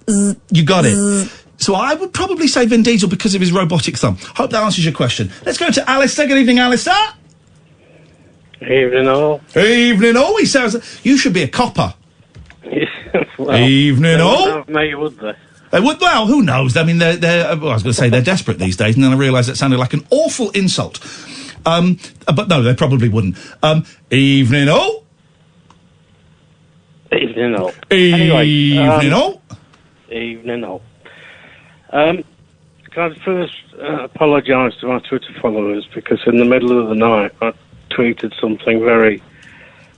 You got it. So I would probably say Vin Diesel because of his robotic thumb. Hope that answers your question. Let's go to Alistair. Good evening, Alistair. Evening all. Evening all. He sounds. You should be a copper. Well, Evening all. Maybe would they? They would. Well, who knows? I mean, they're well, I was going to say they're desperate these days, and then I realised that sounded like an awful insult. But no, they probably wouldn't. Evening all. Evening all. Evening all. Evening all. Can I first apologise to my Twitter followers because in the middle of the night I tweeted something very,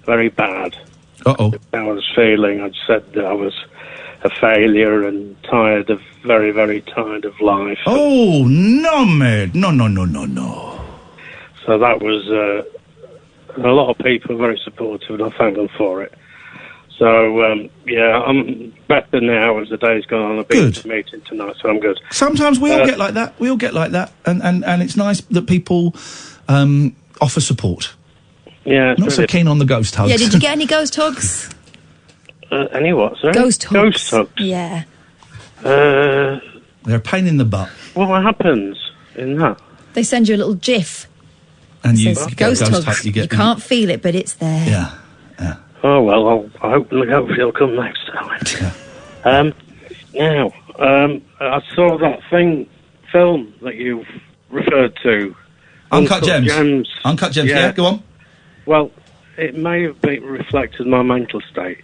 very bad. Uh-oh. I was feeling. I'd said that I was a failure and tired of, very, very tired of life. Oh, no, mate. No. So that was, and a lot of people were very supportive and I thank them for it. So, yeah, I'm better now as the day's gone on. I've been to a meeting tonight, so I'm good. Sometimes we all get like that. We all get like that. And it's nice that people offer support. Yeah. Not so keen on the ghost hugs. Yeah, did you get any ghost hugs? Any what, sorry? Ghost hugs. Ghost hugs. Yeah. They're a pain in the butt. What happens in that? They send you a little GIF. And you says get ghost ghost hugs. hug, you get- can't feel it, but it's there. Yeah. Oh, well, hopefully it'll come next time. Now, I saw that film that you've referred to. Uncut Gems. Uncut Gems, yeah, go on. Well, it may have been reflected my mental state.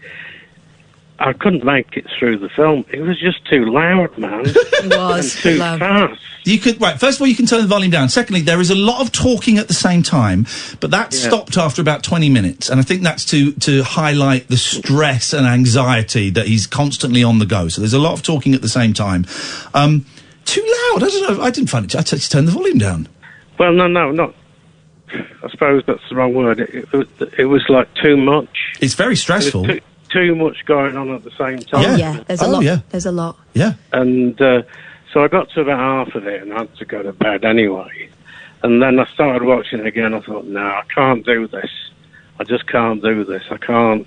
I couldn't make it through the film. It was just too loud, man. It was and too fast. You could, right, first of all, you can turn the volume down. Secondly, there is a lot of talking at the same time, but that stopped after about 20 minutes. And I think that's to highlight the stress and anxiety that he's constantly on the go. So there's a lot of talking at the same time. Too loud. I don't know. I didn't find it. I had to turn the volume down. Well, no, not. I suppose that's the wrong word. It was like too much. It's very stressful. There was too much going on at the same time. Oh, yeah, there's a lot. Yeah. There's a lot. Yeah. And so I got to about half of it and I had to go to bed anyway. And then I started watching it again. I thought, no, I can't do this. I just can't do this. I can't.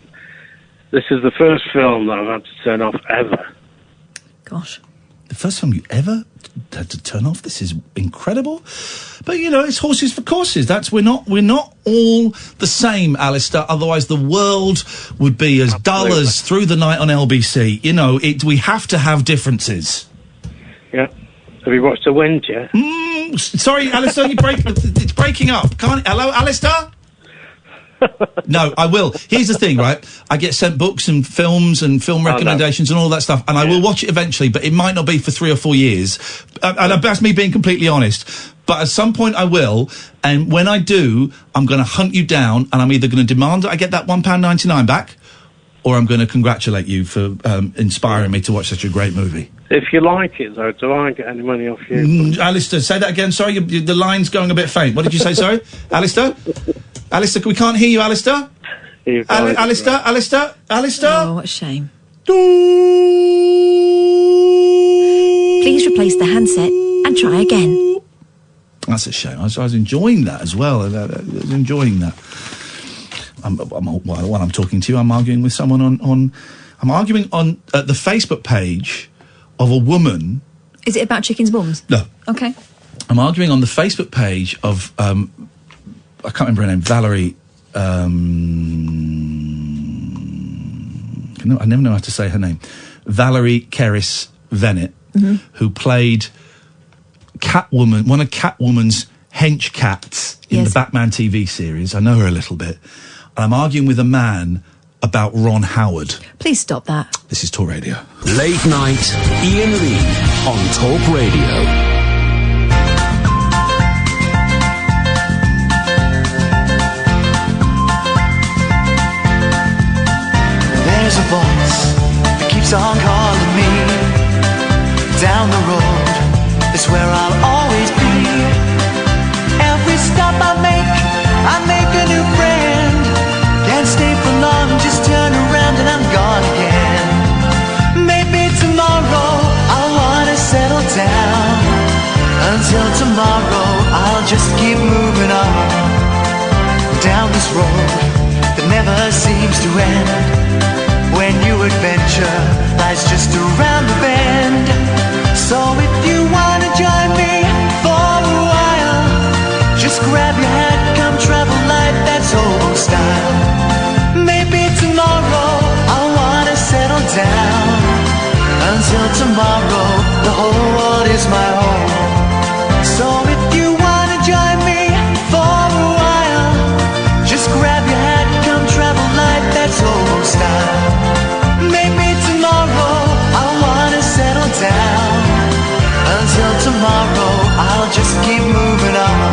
This is the first film that I've had to turn off ever. Gosh. The first time you ever had to turn off? This is incredible. But, you know, it's horses for courses. We're not all the same, Alistair. Otherwise the world would be as dull as Through the Night on LBC. You know, we have to have differences. Yeah. Have you watched The Wind yet? Sorry, Alistair, it's breaking up. Hello, Alistair? No, I will. Here's the thing, right? I get sent books and films and film recommendations and all that stuff, and I will watch it eventually, but it might not be for 3 or 4 years. And that's me being completely honest. But at some point I will, and when I do, I'm going to hunt you down, and I'm either going to demand that I get that £1.99 back, or I'm going to congratulate you for inspiring me to watch such a great movie. If you like it, though, do I get any money off you? Alistair, say that again. Sorry, the line's going a bit faint. What did you say, sorry? Alistair? Alistair, we can't hear you, Alistair. Alistair? Oh, what a shame. Please replace the handset and try again. That's a shame. I was enjoying that as well. I was enjoying that. While I'm talking to you, I'm arguing with someone on the Facebook page of a woman. Is it about chicken's bums? No. Okay. I'm arguing on the Facebook page of, I can't remember her name, Valerie, I never know how to say her name. Valerie Keris Vennett, who played Catwoman, one of Catwoman's hench cats in the Batman TV series. I know her a little bit. And I'm arguing with a man about Ron Howard. Please stop that. This is Talk Radio. Late Night Ian Lee on Talk Radio. There's a voice that keeps on calling me. Down the road is where I'll always be. Every stop I make a new friend. Can't stay for long, just turn around and I'm gone again. Maybe tomorrow I'll wanna settle down. Until tomorrow I'll just keep moving on. Down this road that never seems to end. When new adventure lies just around the bend. So if you wanna join me for a while, just grab your hat, come travel light, that's old style. Maybe tomorrow I'll wanna settle down. Until tomorrow, the whole world is my home. So if you wanna join me for a while, just grab your hat, come travel light, that's old style. Maybe tomorrow I'll wanna settle down. Until tomorrow, I'll just keep moving on.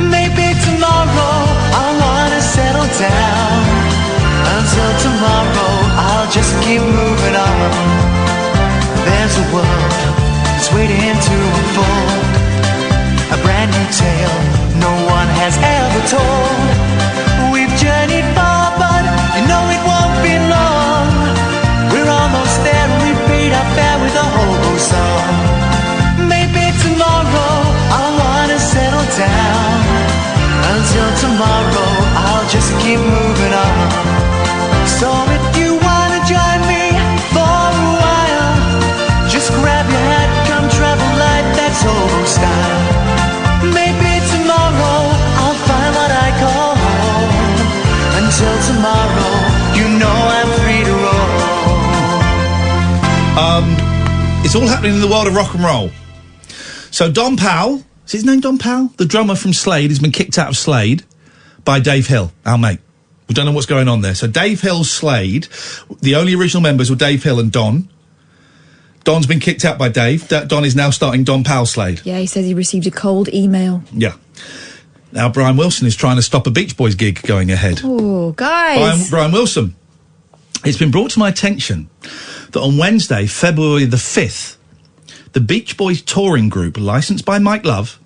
Maybe tomorrow I'll wanna settle down. Until tomorrow, I'll just keep moving on. There's a world that's waiting to unfold. A brand new tale no one has ever told. We've journeyed far, but you know it won't be long. We're almost there and we paid our fare with a hobo song. Maybe tomorrow I'll wanna settle down. Until tomorrow, I'll just keep moving on. So if you wanna join me for a while, just grab your hat, come travel light, that's old style. Maybe tomorrow I'll find what I call home. Until tomorrow, you know I'm free to roll. It's all happening in the world of rock and roll. So Don Powell, is his name Don Powell? The drummer from Slade has been kicked out of Slade by Dave Hill, our mate. We don't know what's going on there. So Dave Hill's Slade, the only original members were Dave Hill and Don. Don's been kicked out by Dave. Don is now starting Don Powell Slade. Yeah, he says he received a cold email. Yeah. Now Brian Wilson is trying to stop a Beach Boys gig going ahead. Oh, guys. Brian Wilson. It's been brought to my attention that on Wednesday, February the 5th, the Beach Boys touring group, licensed by Mike Love,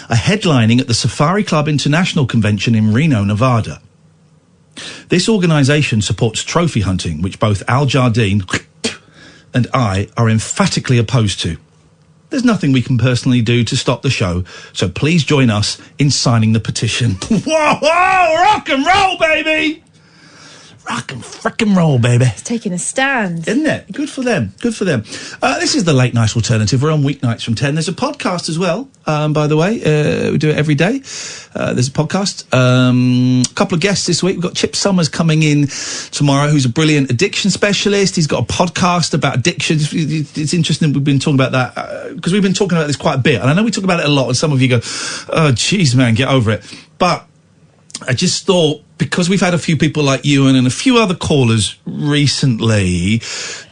are headlining at the Safari Club International Convention in Reno, Nevada. This organisation supports trophy hunting, which both Al Jardine and I are emphatically opposed to. There's nothing we can personally do to stop the show, so please join us in signing the petition. Whoa, whoa, rock and roll, baby! Rock and frickin' roll, baby. It's taking a stand. Isn't it? Good for them. Good for them. This is the Late Night Alternative. We're on weeknights from 10. There's a podcast as well, by the way. We do it every day. There's a podcast. A couple of guests this week. We've got Chip Summers coming in tomorrow, who's a brilliant addiction specialist. He's got a podcast about addiction. It's interesting that we've been talking about that, because we've been talking about this quite a bit. And I know we talk about it a lot, and some of you go, oh, jeez, man, get over it. But I just thought, because we've had a few people like you and a few other callers recently,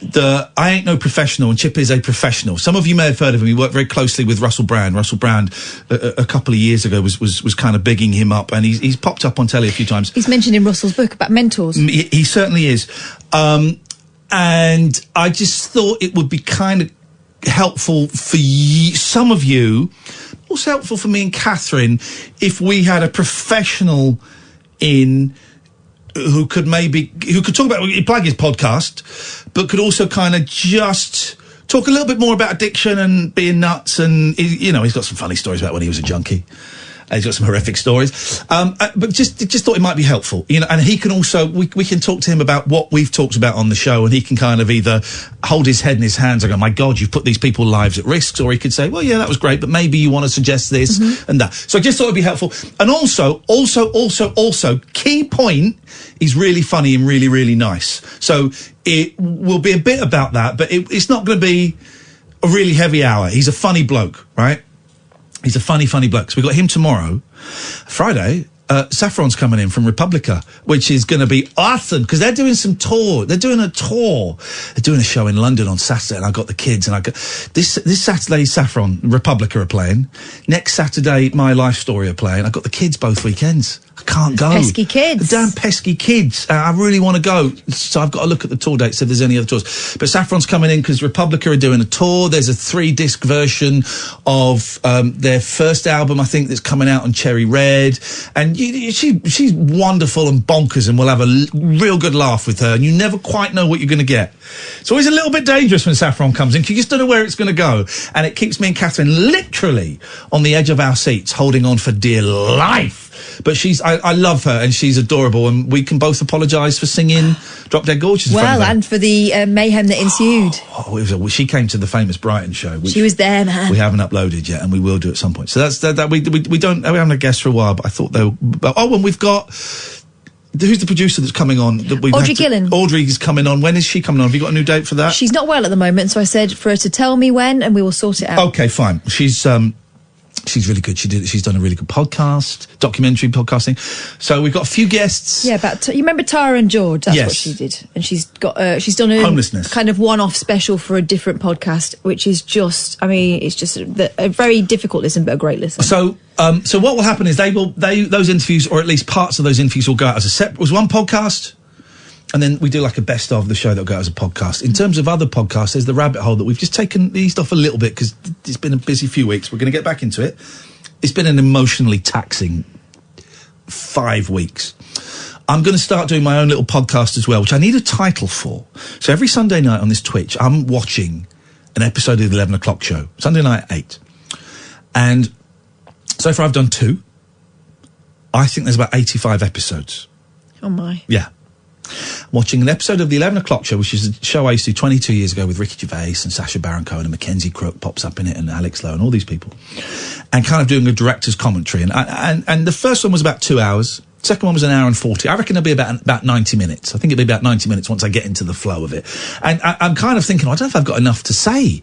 that I ain't no professional and Chip is a professional. Some of you may have heard of him. He worked very closely with Russell Brand. Russell Brand, a couple of years ago, was kind of bigging him up, and he's popped up on telly a few times. He's mentioned in Russell's book about mentors. He certainly is. And I just thought it would be kind of helpful for some of you, also helpful for me and Catherine, if we had a professional in who could talk about, plug his podcast, but could also kind of just talk a little bit more about addiction and being nuts, and he's got some funny stories about when he was a junkie. He's got some horrific stories, but just thought it might be helpful, and he can also, we can talk to him about what we've talked about on the show, and he can kind of either hold his head in his hands and go, my God, you've put these people's lives at risk, or he could say, well, yeah, that was great, but maybe you want to suggest this and that. So I just thought it'd be helpful. And also, key point, he's really funny and really, really nice. So it will be a bit about that, but it's not going to be a really heavy hour. He's a funny bloke, right? He's a funny bloke. So we got him tomorrow. Friday, Saffron's coming in from Republica, which is going to be awesome because they're doing some tour. They're doing a tour. They're doing a show in London on Saturday, and I got the kids. And I got this Saturday, Saffron, Republica are playing. Next Saturday, My Life Story are playing. I got the kids both weekends. I can't go. Pesky kids. The damn pesky kids. I really want to go. So I've got to look at the tour dates if there's any other tours. But Saffron's coming in because Republica are doing a tour. There's a 3-disc version of their first album, I think, that's coming out on Cherry Red. And she's wonderful and bonkers, and we'll have a real good laugh with her. And you never quite know what you're going to get. It's always a little bit dangerous when Saffron comes in because you just don't know where it's going to go. And it keeps me and Catherine literally on the edge of our seats, holding on for dear life. But I love her, and she's adorable, and we can both apologise for singing Drop Dead Gorgeous. Well, and for the mayhem that ensued. She came to the famous Brighton show. She was there, man. We haven't uploaded yet, and we will do at some point. So that's that. We haven't a guest for a while, but I thought they were. And we've got. Who's the producer that's coming on? Audrey Gillen. Audrey is coming on. When is she coming on? Have you got a new date for that? She's not well at the moment, so I said for her to tell me when, and we will sort it out. Okay, fine. She's really good. She's done a really good documentary podcasting. So we've got a few guests. Yeah, you remember Tara and George? That's what she did, and she's done a homelessness kind of one-off special for a different podcast, which is just, it's just a very difficult listen, but a great listen. So what will happen is those interviews, or at least parts of those interviews, will go out as one podcast. And then we do like a best of the show that'll go out as a podcast. In terms of other podcasts, there's the Rabbit Hole that we've just eased off a little bit because it's been a busy few weeks. We're going to get back into it. It's been an emotionally taxing 5 weeks. I'm going to start doing my own little podcast as well, which I need a title for. So every Sunday night on this Twitch, I'm watching an episode of the 11 o'clock show. Sunday night at 8. And so far I've done 2. I think there's about 85 episodes. Oh my. Yeah. Watching an episode of the 11 o'clock show, which is a show I used to do 22 years ago with Ricky Gervais and Sacha Baron Cohen and Mackenzie Crook pops up in it, and Alex Lowe and all these people, and kind of doing a director's commentary. And the first one was about 2 hours. Second one was an hour and 40. I reckon it'll be about 90 minutes. I think it'll be about 90 minutes once I get into the flow of it. And I'm kind of thinking, I don't know if I've got enough to say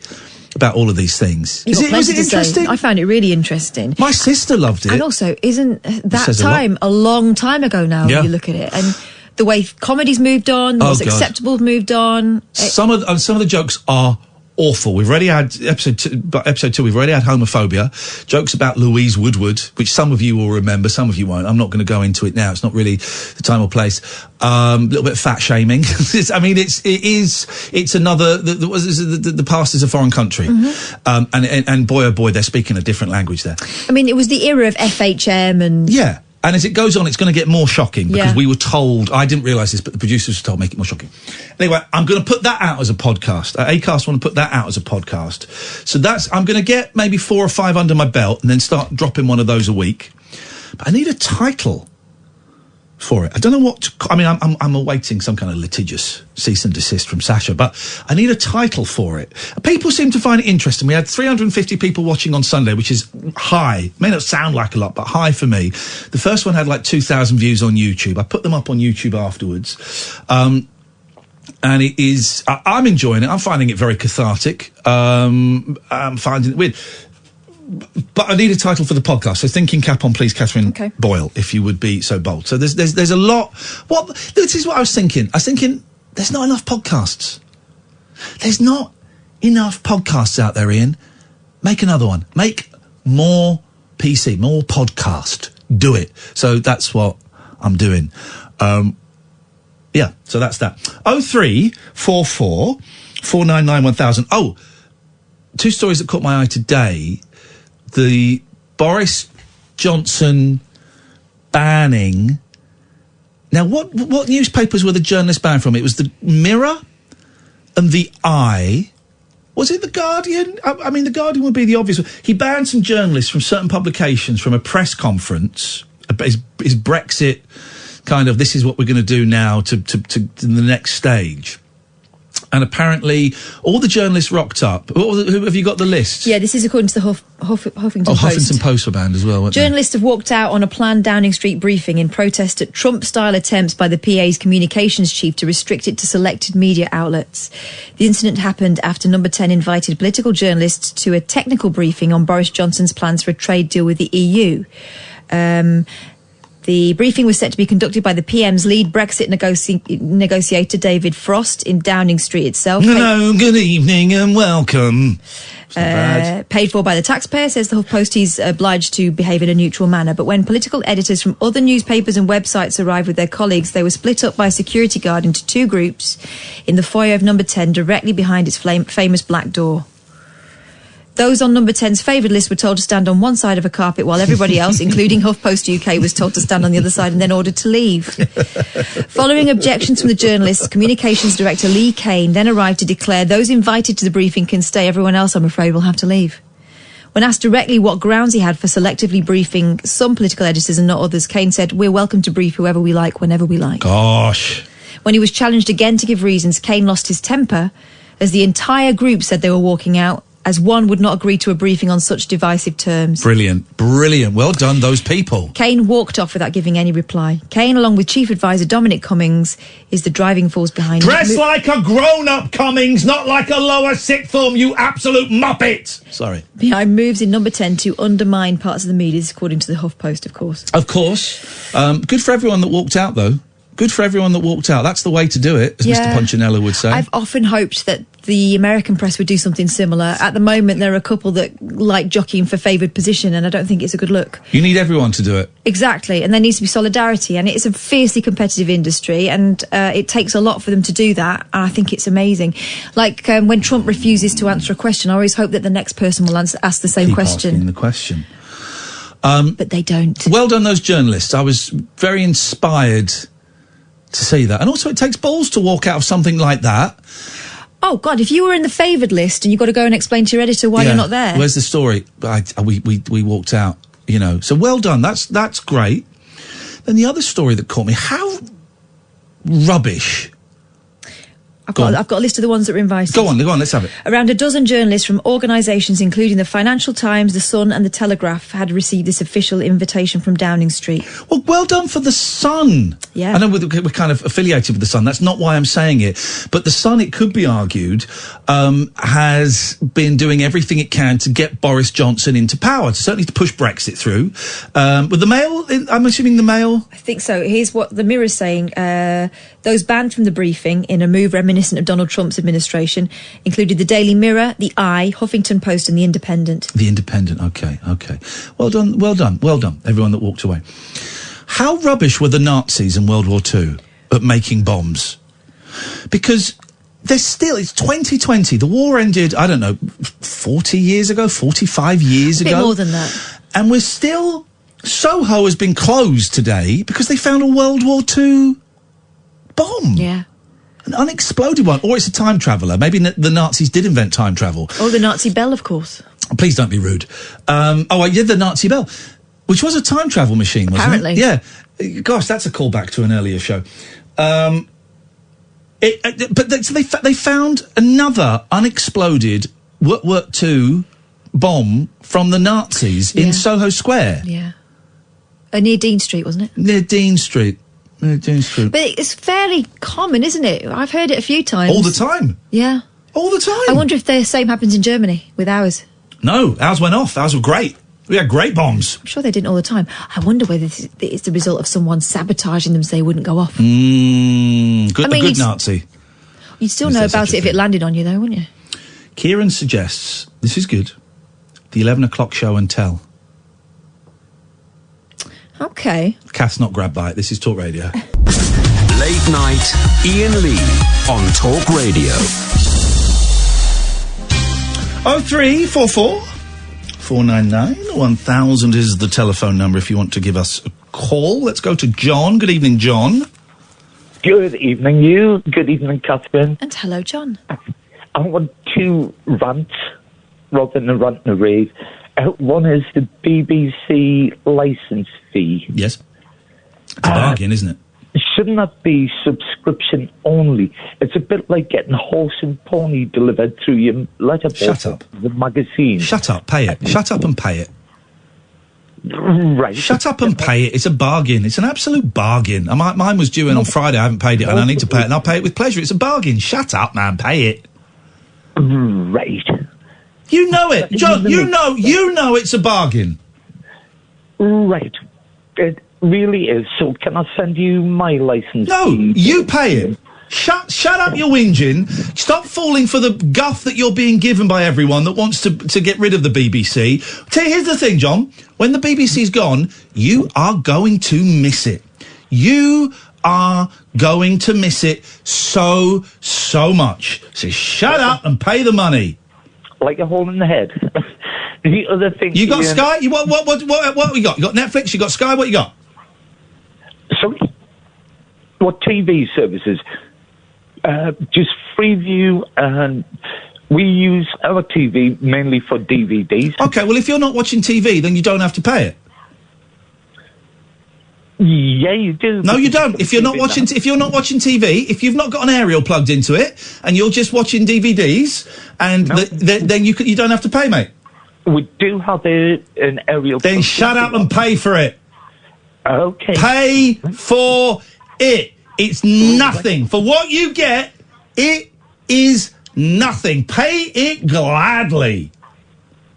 about all of these things. Was it interesting? I found it really interesting. My sister loved it. And also, isn't that time a long time ago now when you look at it? And the way comedy's moved on, what's acceptable moved on. Some of the jokes are awful. We've already had episode 2. We've already had homophobia, jokes about Louise Woodward, which some of you will remember, some of you won't. I'm not going to go into it now. It's not really the time or place. A little bit of fat shaming. It's another. The past is a foreign country, and boy oh boy, they're speaking a different language there. I mean, it was the era of FHM and And as it goes on, it's going to get more shocking because we were told, I didn't realise this, but the producers were told make it more shocking. Anyway, I'm going to put that out as a podcast. Acast want to put that out as a podcast. So I'm going to get maybe 4 or 5 under my belt and then start dropping one of those a week. But I need a title for it. I don't know what I'm awaiting some kind of litigious cease and desist from Sacha, but I need a title for it. People seem to find it interesting. We had 350 people watching on Sunday, which is high. May not sound like a lot, but high for me. The first one had like 2,000 views on YouTube. I put them up on YouTube afterwards. And it is, I'm enjoying it. I'm finding it very cathartic. I'm finding it weird. But I need a title for the podcast. So thinking cap on, please, Catherine Boyle, if you would be so bold. So there's a lot. This is what I was thinking. I was thinking there's not enough podcasts. There's not enough podcasts out there, Ian. Make another one. Make more PC, more podcast. Do it. So that's what I'm doing. Yeah, so that's that. 0344 499 1000. Oh, 2 stories that caught my eye today. The Boris Johnson banning. Now, what newspapers were the journalists banned from? It was the Mirror and the Eye Was it The Guardian? I mean, The Guardian would be the obvious one. He banned some journalists from certain publications from a press conference. His Brexit kind of, this is what we're going to do now to the next stage. And apparently, all the journalists rocked up. Who have you got the list? Yeah, this is according to the Huffington Post. Huffington Post were banned as well, weren't they? Journalists have walked out on a planned Downing Street briefing in protest at Trump-style attempts by the PA's communications chief to restrict it to selected media outlets. The incident happened after Number 10 invited political journalists to a technical briefing on Boris Johnson's plans for a trade deal with the EU. The briefing was set to be conducted by the PM's lead Brexit negotiator, David Frost, in Downing Street itself. Hello, good evening and welcome. Paid for by the taxpayer, says the HuffPost. He's obliged to behave in a neutral manner. But when political editors from other newspapers and websites arrived with their colleagues, they were split up by a security guard into two groups in the foyer of Number 10, directly behind its famous black door. Those on Number 10's favoured list were told to stand on one side of a carpet, while everybody else, including HuffPost UK, was told to stand on the other side and then ordered to leave. Following objections from the journalists, Communications Director Lee Kane then arrived to declare those invited to the briefing can stay, everyone else, I'm afraid, will have to leave. When asked directly what grounds he had for selectively briefing some political editors and not others, Kane said, "We're welcome to brief whoever we like, whenever we like." Gosh. When he was challenged again to give reasons, Kane lost his temper, as the entire group said they were walking out, as one would not agree to a briefing on such divisive terms. Brilliant. Well done, those people. Kane walked off without giving any reply. Kane, along with Chief Advisor Dominic Cummings, is the driving force behind Dress like a grown-up, Cummings, not like a lower sixth form, you absolute muppet! Sorry. Behind moves in Number 10 to undermine parts of the media, according to the HuffPost, of course. Of course. Good for everyone that walked out, though. Good for everyone that walked out. That's the way to do it, as Mr. Punchinella would say. I've often hoped that the American press would do something similar. At the moment, there are a couple that like jockeying for favoured position, and I don't think it's a good look. You need everyone to do it. Exactly, and there needs to be solidarity, and it's a fiercely competitive industry, and it takes a lot for them to do that, and I think it's amazing. Like when Trump refuses to answer a question, I always hope that the next person will ask the same question. Keep asking the question. But they don't. Well done, those journalists. I was very inspired to see that. And also, it takes balls to walk out of something like that. Oh, God, if you were in the favoured list and you've got to go and explain to your editor why you're not there. Where's the story? We walked out, you know. So well done. That's great. Then the other story that caught me, how rubbish. I've got a list of the ones that were invited. Go on, let's have it. Around a dozen journalists from organisations including the Financial Times, The Sun and The Telegraph had received this official invitation from Downing Street. Well done for The Sun. Yeah. I know we're kind of affiliated with The Sun. That's not why I'm saying it. But The Sun, it could be argued, has been doing everything it can to get Boris Johnson into power, certainly to push Brexit through. With the Mail, I'm assuming the Mail? I think so. Here's what the Mirror's saying. Those banned from the briefing in a move reminiscent of Donald Trump's administration included the Daily Mirror, the Eye, Huffington Post and the Independent. The Independent, okay. Well done, everyone that walked away. How rubbish were the Nazis in World War II at making bombs? Because it's 2020. The war ended, I don't know, 40 years ago, 45 years ago. A bit more than that. And we're still... Soho has been closed today because they found a World War II bomb. Yeah. An unexploded one. Or it's a time traveller. Maybe the Nazis did invent time travel. Oh, the Nazi bell, of course. Please don't be rude. The Nazi bell, which was a time travel machine, wasn't Apparently. it? Yeah. Gosh, that's a callback to an earlier show. So they found another unexploded World War II bomb from the Nazis in Soho Square. Yeah. Near Dean Street, wasn't it? Near Dean Street. But it's fairly common, isn't it? I've heard it a few times. All the time. Yeah. All the time. I wonder if the same happens in Germany with ours. No, ours went off. Ours were great. We had great bombs. I'm sure they didn't all the time. I wonder whether it's the result of someone sabotaging them so they wouldn't go off. A good Nazi. You'd still know about it if it landed on you, though, wouldn't you? Kieran suggests, this is good, the 11 o'clock show and tell. Okay. Kath's not grabbed by it. This is Talk Radio. Late night, Ian Lee on Talk Radio. 0344 499 1000 is the telephone number if you want to give us a call. Let's go to John. Good evening, John. Good evening, you. Good evening, Catherine. And hello, John. I want to rant rather than a rant and a rave. One is the BBC licence fee. Yes. It's a bargain, isn't it? Shouldn't that be subscription only? It's a bit like getting horse and pony delivered through your letterbox. Shut up. The magazine. Shut up, pay it. Shut up and pay it. Right. Shut up and pay it. It's a bargain. It's an absolute bargain. Mine was due in on Friday. I haven't paid it, and I need to pay it, and I'll pay it with pleasure. It's a bargain. Shut up, man. Pay it. Right. You know it, John. You know it's a bargain. Right. It really is. So can I send you my licence? No, you pay it. Shut up your whinging. Stop falling for the guff that you're being given by everyone that wants to get rid of the BBC. Here's the thing, John. When the BBC's gone, you are going to miss it. You are going to miss it so much. So shut up and pay the money. Like a hole in the head. The other thing... You got Sky? What we got? You got Netflix? You got Sky? What you got? Sorry? What TV services? Just Freeview, and we use our TV mainly for DVDs. Okay, well, if you're not watching TV, then you don't have to pay it. Yeah, you do. No, you don't. If you're not watching TV, if you've not got an aerial plugged into it, and you're just watching DVDs, and then you don't have to pay, mate. We do have an aerial. Then shut up and pay for it. Okay. Pay for it. It's nothing. For what you get, it is nothing. Pay it gladly.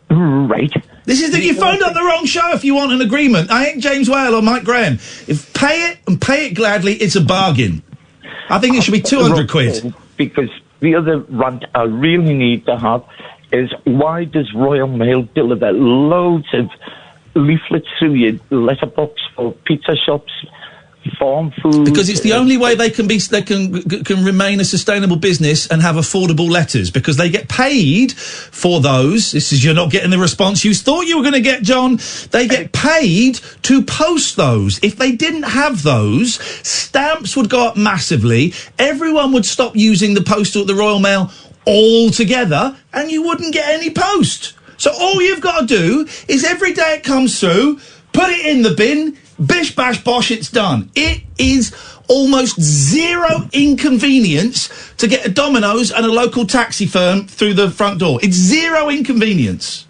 Right. This is you phoned up the wrong show if you want an agreement. I ain't James Whale or Mike Graham. If pay it gladly, it's a bargain. I think it should be 200 quid. Because the other rant I really need to have is, why does Royal Mail deliver loads of leaflets through your letterbox for pizza shops, farm food? Because it's the only way they can remain a sustainable business and have affordable letters, because they get paid for those. You're not getting the response you thought you were going to get, John. They get paid to post those. If they didn't have those, stamps would go up massively. Everyone would stop using the Royal Mail altogether, and you wouldn't get any post. So all you've got to do is, every day it comes through, put it in the bin. Bish, bash, bosh, it's done. It is almost zero inconvenience to get a Domino's and a local taxi firm through the front door. It's zero inconvenience.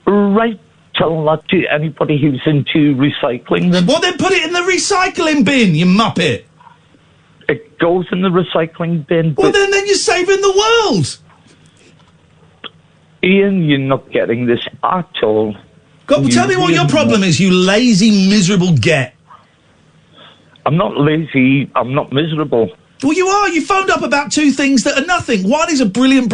Right. Tell that to anybody who's into recycling them. Well, then put it in the recycling bin, you muppet. It goes in the recycling bin. Well, then you're saving the world. Ian, you're not getting this at all. Tell me what your problem is, you lazy, miserable get. I'm not lazy. I'm not miserable. Well, you are. You phoned up about two things that are nothing. One is a brilliant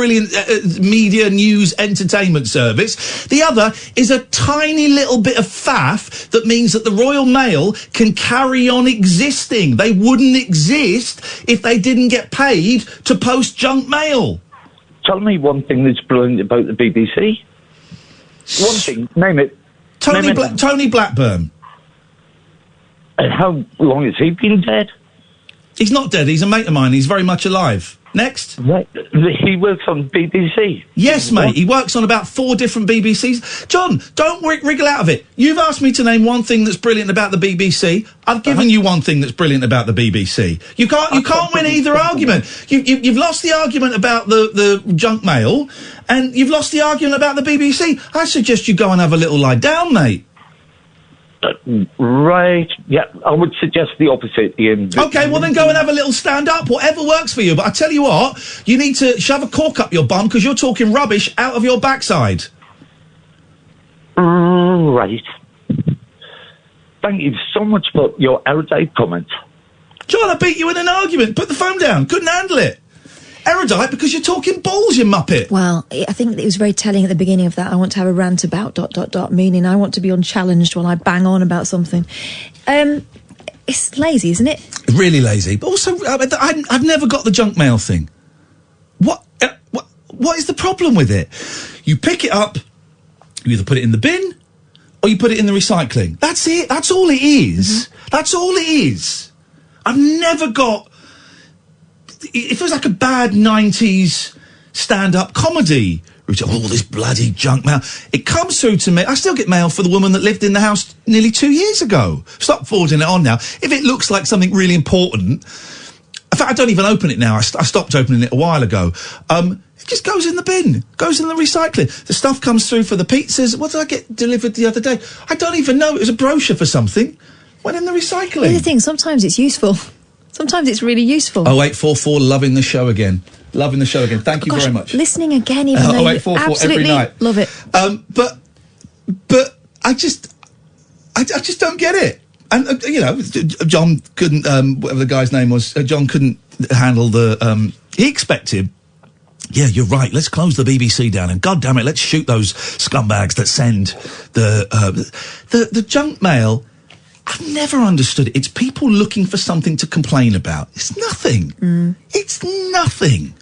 media, news, entertainment service. The other is a tiny little bit of faff that means that the Royal Mail can carry on existing. They wouldn't exist if they didn't get paid to post junk mail. Tell me one thing that's brilliant about the BBC. One thing. Name it. Tony Blackburn. And how long has he been dead? He's not dead. He's a mate of mine. He's very much alive. Next. Right. He works on BBC. Yes, mate. He works on about 4 different BBCs. John, don't wriggle out of it. You've asked me to name one thing that's brilliant about the BBC. I've given you one thing that's brilliant about the BBC. You can't win either argument. You've lost the argument about the junk mail, and you've lost the argument about the BBC. I suggest you go and have a little lie down, mate. Right. Yeah, I would suggest the opposite, Ian. Okay, well then go and have a little stand up, whatever works for you. But I tell you what, you need to shove a cork up your bum because you're talking rubbish out of your backside. Right. Thank you so much for your erudite comment. John, I beat you in an argument. Put the phone down. Couldn't handle it. Erudite because you're talking balls, you muppet. Well, I think it was very telling at the beginning of that. I want to have a rant about ... meaning I want to be unchallenged while I bang on about something. It's lazy, isn't it? Really lazy. But also, I've never got the junk mail thing. What is the problem with it? You pick it up, you either put it in the bin, or you put it in the recycling. That's it. That's all it is. Mm-hmm. That's all it is. I've never got... It feels like a bad 90s stand-up comedy. All this bloody junk mail. It comes through to me. I still get mail for the woman that lived in the house nearly 2 years ago. Stop forwarding it on now. If it looks like something really important, in fact, I don't even open it now. I stopped opening it a while ago. It just goes in the bin, goes in the recycling. The stuff comes through for the pizzas. What did I get delivered the other day? I don't even know. It was a brochure for something. Went in the recycling. The other thing, sometimes it's useful. Sometimes it's really useful. 0844, loving the show again. Loving the show again. Thank you very much. Listening again, even though you 0844 absolutely every night. love it. But I just don't get it. And John couldn't. Whatever the guy's name was, John couldn't handle the. He expected. Yeah, you're right. Let's close the BBC down, and God damn it, let's shoot those scumbags that send the junk mail. I've never understood it. It's people looking for something to complain about. It's nothing. It's nothing.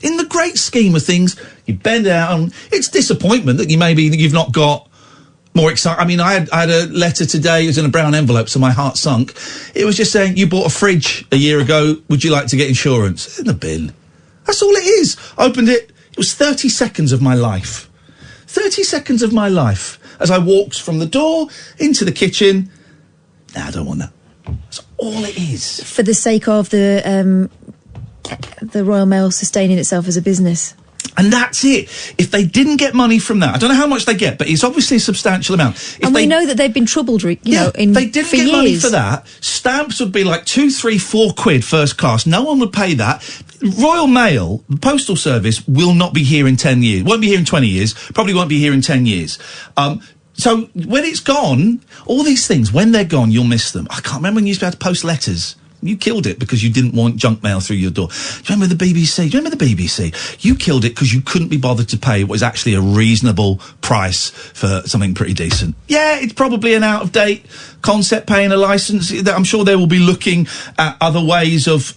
In the great scheme of things, you bend down. It's disappointment that you've not got more exciting. I mean, I had a letter today. It was in a brown envelope, so my heart sunk. It was just saying, you bought a fridge a year ago. Would you like to get insurance? In the bin. That's all it is. Opened it. It was 30 seconds of my life. 30 seconds of my life as I walked from the door into the kitchen. Nah, I don't want that. That's all it is. For the sake of the Royal Mail sustaining itself as a business. And that's it. If they didn't get money from that, I don't know how much they get, but it's obviously a substantial amount. We know that they've been troubled, they didn't get money for that. Stamps would be like 2, 3, 4 quid first class. No one would pay that. Royal Mail, the Postal Service, will not be here in 10 years. Won't be here in 20 years. Probably won't be here in 10 years. So when it's gone, all these things, when they're gone, you'll miss them. I can't remember when you used to be able to post letters. You killed it because you didn't want junk mail through your door. Do you remember the BBC? Do you remember the BBC? You killed it because you couldn't be bothered to pay what was actually a reasonable price for something pretty decent. Yeah, it's probably an out-of-date concept, paying a licence. I'm sure they will be looking at other ways of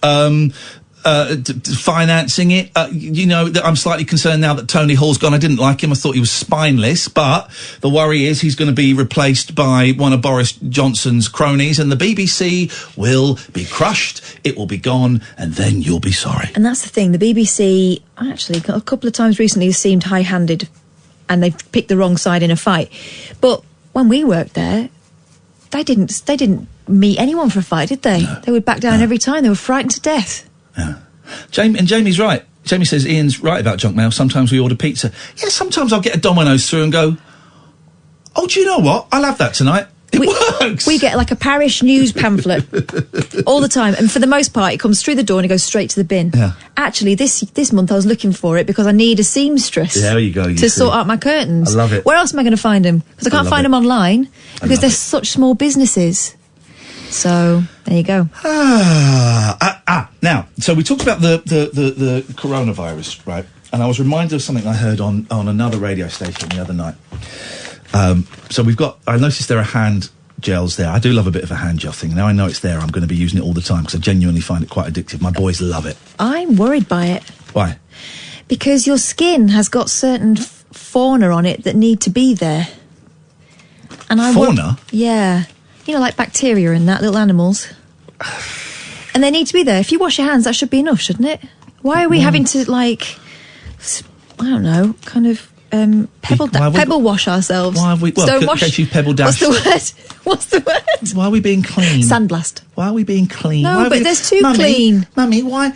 financing it. I'm slightly concerned now that Tony Hall's gone. I didn't like him. I thought he was spineless, but the worry is he's going to be replaced by one of Boris Johnson's cronies, and the BBC will be crushed. It will be gone, and then you'll be sorry. And that's the thing. The BBC, actually, a couple of times recently has seemed high-handed, and they've picked the wrong side in a fight. But when we worked there, they didn't meet anyone for a fight, did they? No. They would back down every time. They were frightened to death. Yeah. Jamie's right. Jamie says Ian's right about junk mail. Sometimes we order pizza. Yeah, sometimes I'll get a Domino's through and go, oh, do you know what? I'll have that tonight. It works. We get like a parish news pamphlet all the time, and for the most part it comes through the door and it goes straight to the bin. Yeah. Actually, this month I was looking for it because I need a seamstress. There you go. To sort out my curtains. I love it. Where else am I going to find them? Because I can't find them online because they're such small businesses. So there you go. Now, so we talked about the coronavirus, right? And I was reminded of something I heard on another radio station the other night. So I noticed there are hand gels there. I do love a bit of a hand gel thing. Now I know it's there, I'm going to be using it all the time because I genuinely find it quite addictive. My boys love it. I'm worried by it. Why? Because your skin has got certain fauna on it that need to be there. And fauna? Yeah. You know, like bacteria and that, little animals. And they need to be there. If you wash your hands, that should be enough, shouldn't it? Why are we having to, like, I don't know, kind of pebble wash ourselves? Why have we... Well, you've pebble dashed. What's the word? Why are we being clean? Sandblast. Why are we being clean? No, but there's too clean. Mummy, why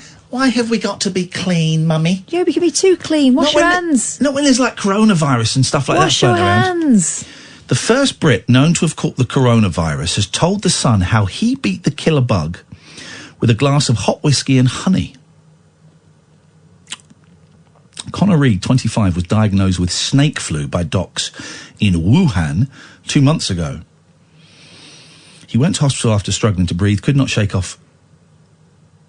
have we got to be clean, Mummy? Yeah, we can be too clean. Wash your hands. Not when there's, like, coronavirus and stuff like that. Wash your hands. The first Brit known to have caught the coronavirus has told The Sun how he beat the killer bug with a glass of hot whiskey and honey. Connor Reed, 25, was diagnosed with snake flu by docs in Wuhan 2 months ago. He went to hospital after struggling to breathe, could not shake off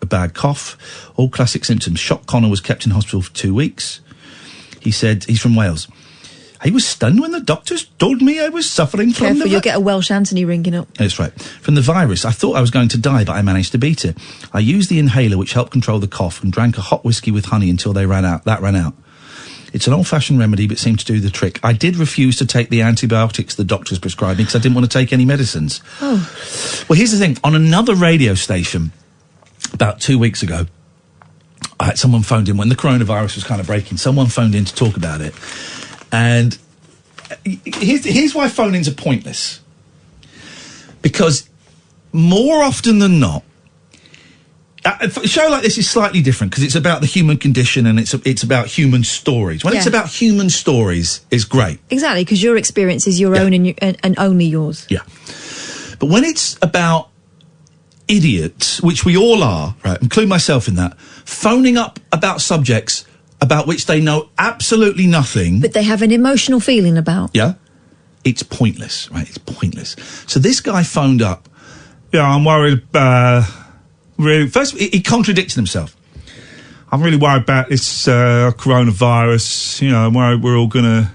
a bad cough. All classic symptoms. Shocked Connor was kept in hospital for 2 weeks. He said he's from Wales. I was stunned when the doctors told me I was suffering from Careful, you'll get a Welsh Anthony ringing up. That's right. From the virus, I thought I was going to die, but I managed to beat it. I used the inhaler, which helped control the cough, and drank a hot whiskey with honey until they ran out. That ran out. It's an old-fashioned remedy, but seemed to do the trick. I did refuse to take the antibiotics the doctors prescribed me because I didn't want to take any medicines. Oh. Well, here's the thing. On another radio station, about 2 weeks ago, someone phoned in when the coronavirus was kind of breaking. Someone phoned in to talk about it. And here's why phone-ins are pointless. Because more often than not, a show like this is slightly different because it's about the human condition and it's about human stories. When it's about human stories, it's great. Exactly, because your experience is your own and only yours. Yeah. But when it's about idiots, which we all are, right, include myself in that, phoning up about subjects about which they know absolutely nothing. But they have an emotional feeling about. Yeah. It's pointless, right? It's pointless. So this guy phoned up. Yeah, I'm worried. Really, first, he contradicted himself. I'm really worried about this coronavirus. You know, I'm worried we're all going to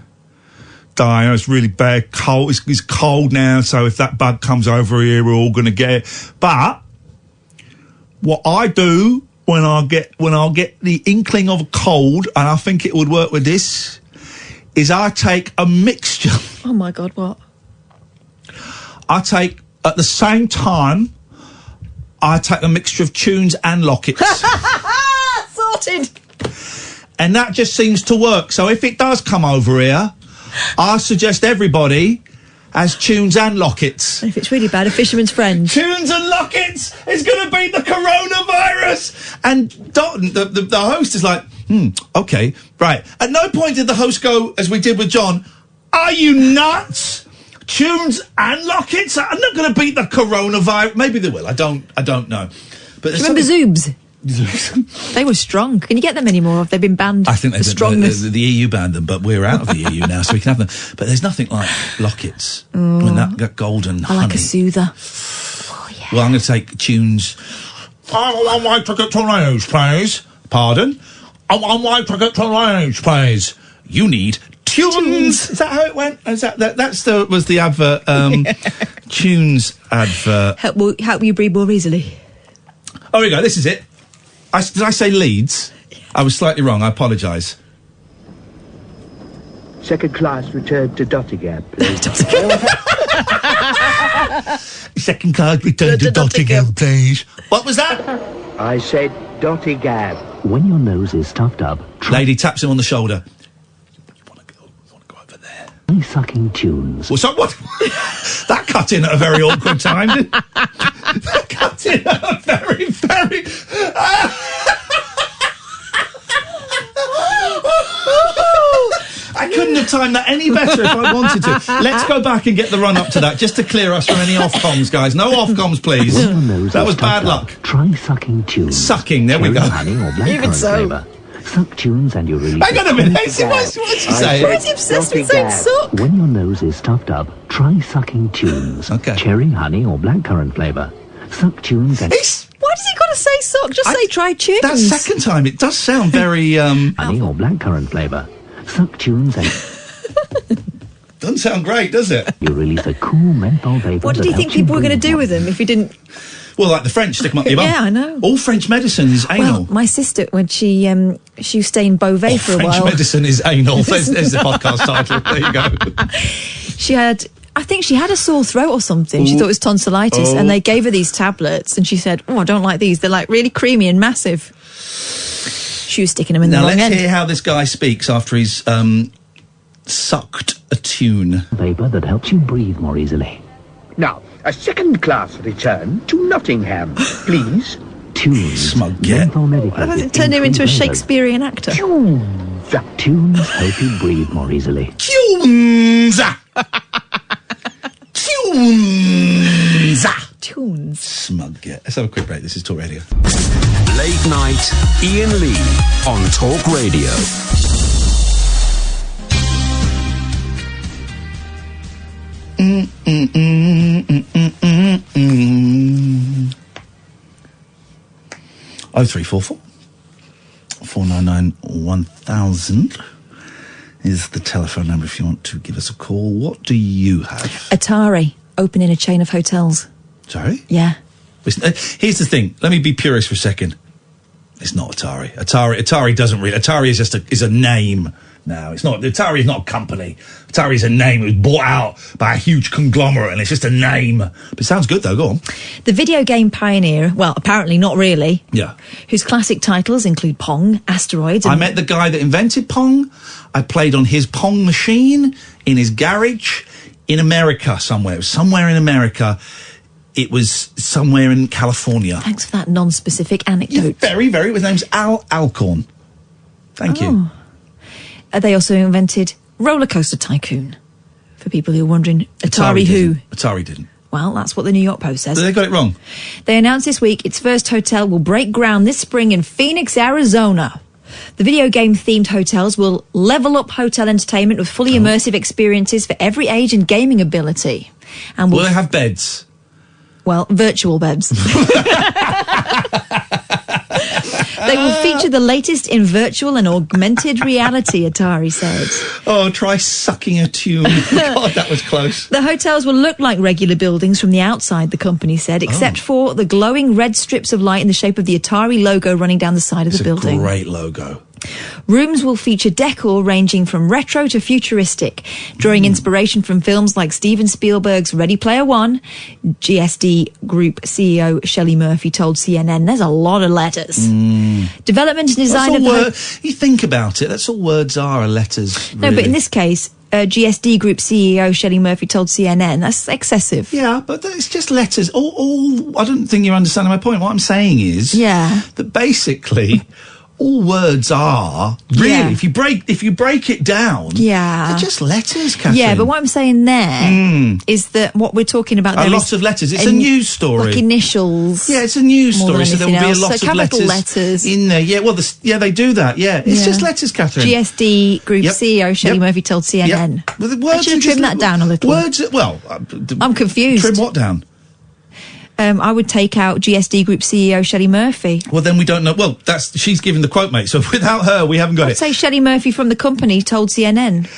die. You know, it's really bad. Cold. It's cold now, so if that bug comes over here, we're all going to get it. But what I do when I get the inkling of a cold, and I think it would work with this, is I take a mixture. Oh my God, what? I take, at the same time, I take a mixture of tunes and lockets. Sorted. And that just seems to work. So if it does come over here, I suggest everybody has tunes and lockets. If it's really bad, a fisherman's friend. Tunes and lockets is going to beat the coronavirus. And the host is like, okay, right. At no point did the host go, as we did with John, are you nuts? Tunes and lockets? I'm not going to beat the coronavirus. Maybe they will. I don't know. But remember Zoobs? They were strong. Can you get them anymore? Have they been banned? I think the EU banned them, but we're out of the EU now, so we can have them. But there's nothing like lockets. When that golden honey. I like a soother. Well, I'm going to take tunes. I want my ticket to range, please. Pardon? I want my ticket to range, please. You need tunes. Is that how it went? Was the advert? Tunes advert. Help you breathe more easily. Oh, here we go. This is it. Did I say Leeds? I was slightly wrong. I apologise. Second class return to Nottingham, please. Second class return to Nottingham, please. What was that? I said Nottingham. When your nose is stuffed up, lady taps him on the shoulder. You want to go over there? Try sucking tunes. Well, so what? That cut in at a very awkward time. That cut in at a very, very. I couldn't have timed that any better if I wanted to. Let's go back and get the run up to that, just to clear us from any Ofcoms, guys. No Ofcoms, please. That was bad luck. Try sucking tunes. Sucking, there we go. Honey or blackcurrant flavor. Suck tunes and you release. Hang on a minute. What's he saying? Why is he obsessed with saying suck? When your nose is stuffed up, try sucking tunes. Okay. Cherry, honey or blackcurrant flavor. Suck tunes and. Why does he got to say suck? Just say try tunes. That second time, it does sound very. Honey or blackcurrant flavor. Suck tunes and. Doesn't sound great, does it? You release a cool menthol vapor. What did he think people were going to do with him if he didn't? Well, like the French, stick them up your bum. Yeah, I know. All French medicine is anal. Well, my sister, when she stayed in Beauvais for a while. French medicine is anal. There's the podcast title. There you go. I think she had a sore throat or something. She thought it was tonsillitis, and they gave her these tablets, and she said, "Oh, I don't like these. They're like really creamy and massive." She was sticking them in the wrong end. Now let's hear how this guy speaks after he's sucked a tune. Vapor that helps you breathe more easily. Now, a second-class return to Nottingham, please. Tunes. Smug get. Has it turned him into a Shakespearean actor? Tunes. Tunes help you breathe more easily. Tunes. Tunes. Tunes. Smug get. Let's have a quick break. This is Talk Radio. Late night, Ian Lee on Talk Radio. Oh 0344 499 1000 is the telephone number if you want to give us a call. What do you have? Atari opening a chain of hotels. Sorry? Yeah. Here's the thing. Let me be purist for a second. It's not Atari. Atari doesn't really. Atari is just a name. No, it's not. Atari is not a company. Atari is a name. It was bought out by a huge conglomerate, and it's just a name. But it sounds good, though. Go on. The video game pioneer, well, apparently not really, Yeah. whose classic titles include Pong, Asteroids... I met the guy that invented Pong. I played on his Pong machine in his garage in America somewhere. It was somewhere in America. It was somewhere in California. Thanks for that non-specific anecdote. Very, very. His name's Al Alcorn. Thank you. They also invented Roller Coaster Tycoon. For people who are wondering, Atari who? Atari didn't. Well, that's what the New York Post says. They got it wrong. They announced this week its first hotel will break ground this spring in Phoenix, Arizona. The video game-themed hotels will level up hotel entertainment with fully immersive experiences for every age and gaming ability. And Will they have beds? Well, virtual beds. They will feature the latest in virtual and augmented reality, Atari said. Oh, try sucking a tune. God, that was close. The hotels will look like regular buildings from the outside, the company said, except for the glowing red strips of light in the shape of the Atari logo running down the side of the building. Great logo. Rooms will feature decor ranging from retro to futuristic, drawing inspiration from films like Steven Spielberg's Ready Player One. GSD Group CEO Shelley Murphy told CNN, there's a lot of letters. Development and design of You think about it, that's all words are letters. No, but in this case, GSD Group CEO Shelley Murphy told CNN, that's excessive. Yeah, but it's just letters. I don't think you're understanding my point. What I'm saying is that basically all words are really, if you break it down, they're just letters, Catherine. Yeah, but what I'm saying there is that what we're talking about there a lot of letters. It's a news story. Like initials. Yeah, it's a news more story, than so there will be a anything lot else. So of capital letters in there. Yeah, well, they do that. Yeah, it's just letters, Catherine. GSD Group CEO Shelley Murphy told CNN. Well, the words I should have trimmed that down a little. Words, well, I'm confused. Trim what down? I would take out GSD Group CEO Shelley Murphy. Well, then we don't know. Well, she's giving the quote, mate. So without her, we haven't got I'd say Shelley Murphy from the company told CNN.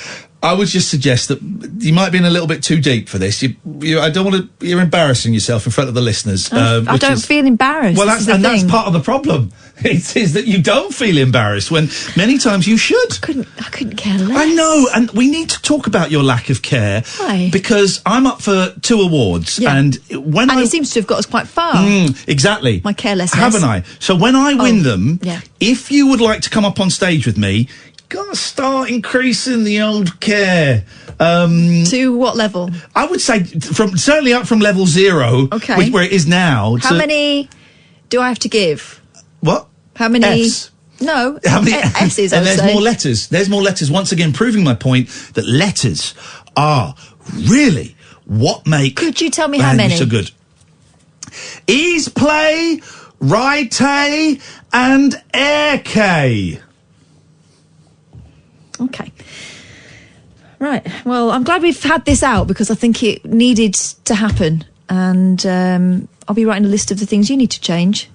I would just suggest that you might be in a little bit too deep for this. I don't want to. You're embarrassing yourself in front of the listeners. I don't feel embarrassed. Well, that's part of the problem. It is that you don't feel embarrassed when many times you should. I couldn't care less. I know, and we need to talk about your lack of care. Why? Because I'm up for 2 awards, and it seems to have got us quite far. Exactly. My carelessness. Haven't I? So when I win them, if you would like to come up on stage with me, gotta start increasing the old care. To what level? I would say certainly up from level 0, where it is now. How many do I have to give? What? How many? F's. No, how many S's? And there's more letters. There's more letters. Once again, proving my point that letters are really what make. Could you tell me how many? So good. Ease, play, rite, and air-K. Okay. Right. Well, I'm glad we've had this out because I think it needed to happen. And I'll be writing a list of the things you need to change.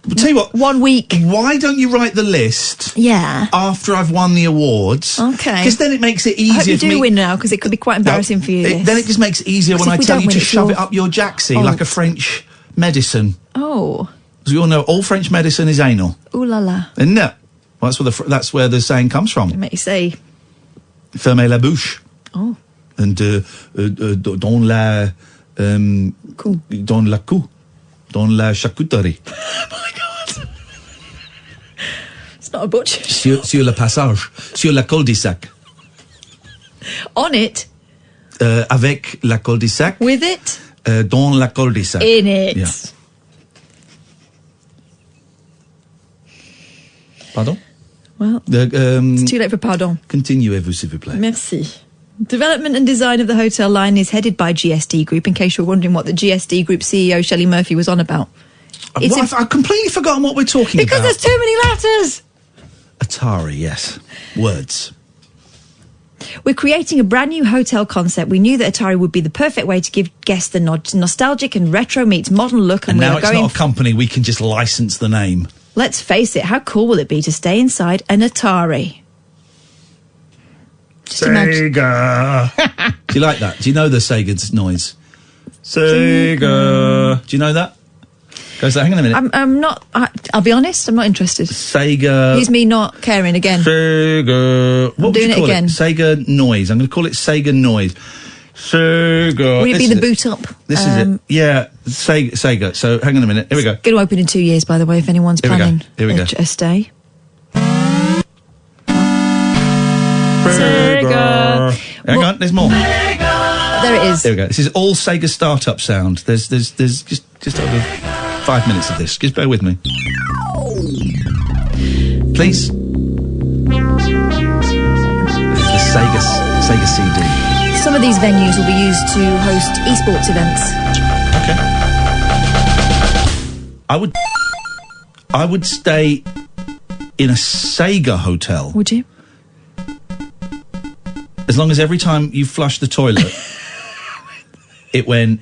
I'll tell you what. 1 week. Why don't you write the list? Yeah. After I've won the awards. Okay. Because then it makes it easier I hope you for do me. win now because it could be quite embarrassing for you. Then it just makes it easier when I tell you to shove it up your jacksie Oh. like a French medicine. Oh. As we all know, all French medicine is anal. Ooh la la. Isn't it? Well, that's where the saying comes from. It makes you say. Fermez la bouche. Oh. And dans la queue, dans la charcuterie. Oh my God. It's not a butcher. Sur le passage, sur la cul-de-sac. On it. Avec la cul-de-sac. With it. Dans la cul-de-sac. In it. Yeah. Pardon? Well, it's too late for pardon. Continuez-vous, s'il vous plaît. Merci. Development and design of the hotel line is headed by GSD Group, in case you're wondering what the GSD Group CEO Shelley Murphy was on about. I've completely forgotten what we're talking because about. There's too many letters. Atari, yes. Words. We're creating a brand new hotel concept. We knew that Atari would be the perfect way to give guests the nostalgic and retro meets modern look. And now it's not a company, we can just license the name. Let's face it, how cool will it be to stay inside an Atari? Sega. Do you like that? Do you know the Sega noise? Sega. Do you know that? Goes there. Hang on a minute. I'm not. I'll be honest. I'm not interested. Sega. Here's me not caring again. Sega. What would doing you it call again. it? Sega Noise. I'm going to call it Sega Noise. Sega. Will it be This the is boot up? This is it. Yeah, Sega. So hang on a minute. Here we go. Going to open in 2 years, by the way, if anyone's Here we go. planning Here we go. a stay. Sega. Hang on, there's more. There it is. There we go. This is all Sega startup sound. There's just over 5 minutes of this. Just bear with me. Please. This is the Sega CD. Some of these venues will be used to host esports events. Okay. I would stay in a Sega hotel. Would you? As long as every time you flush the toilet, it went.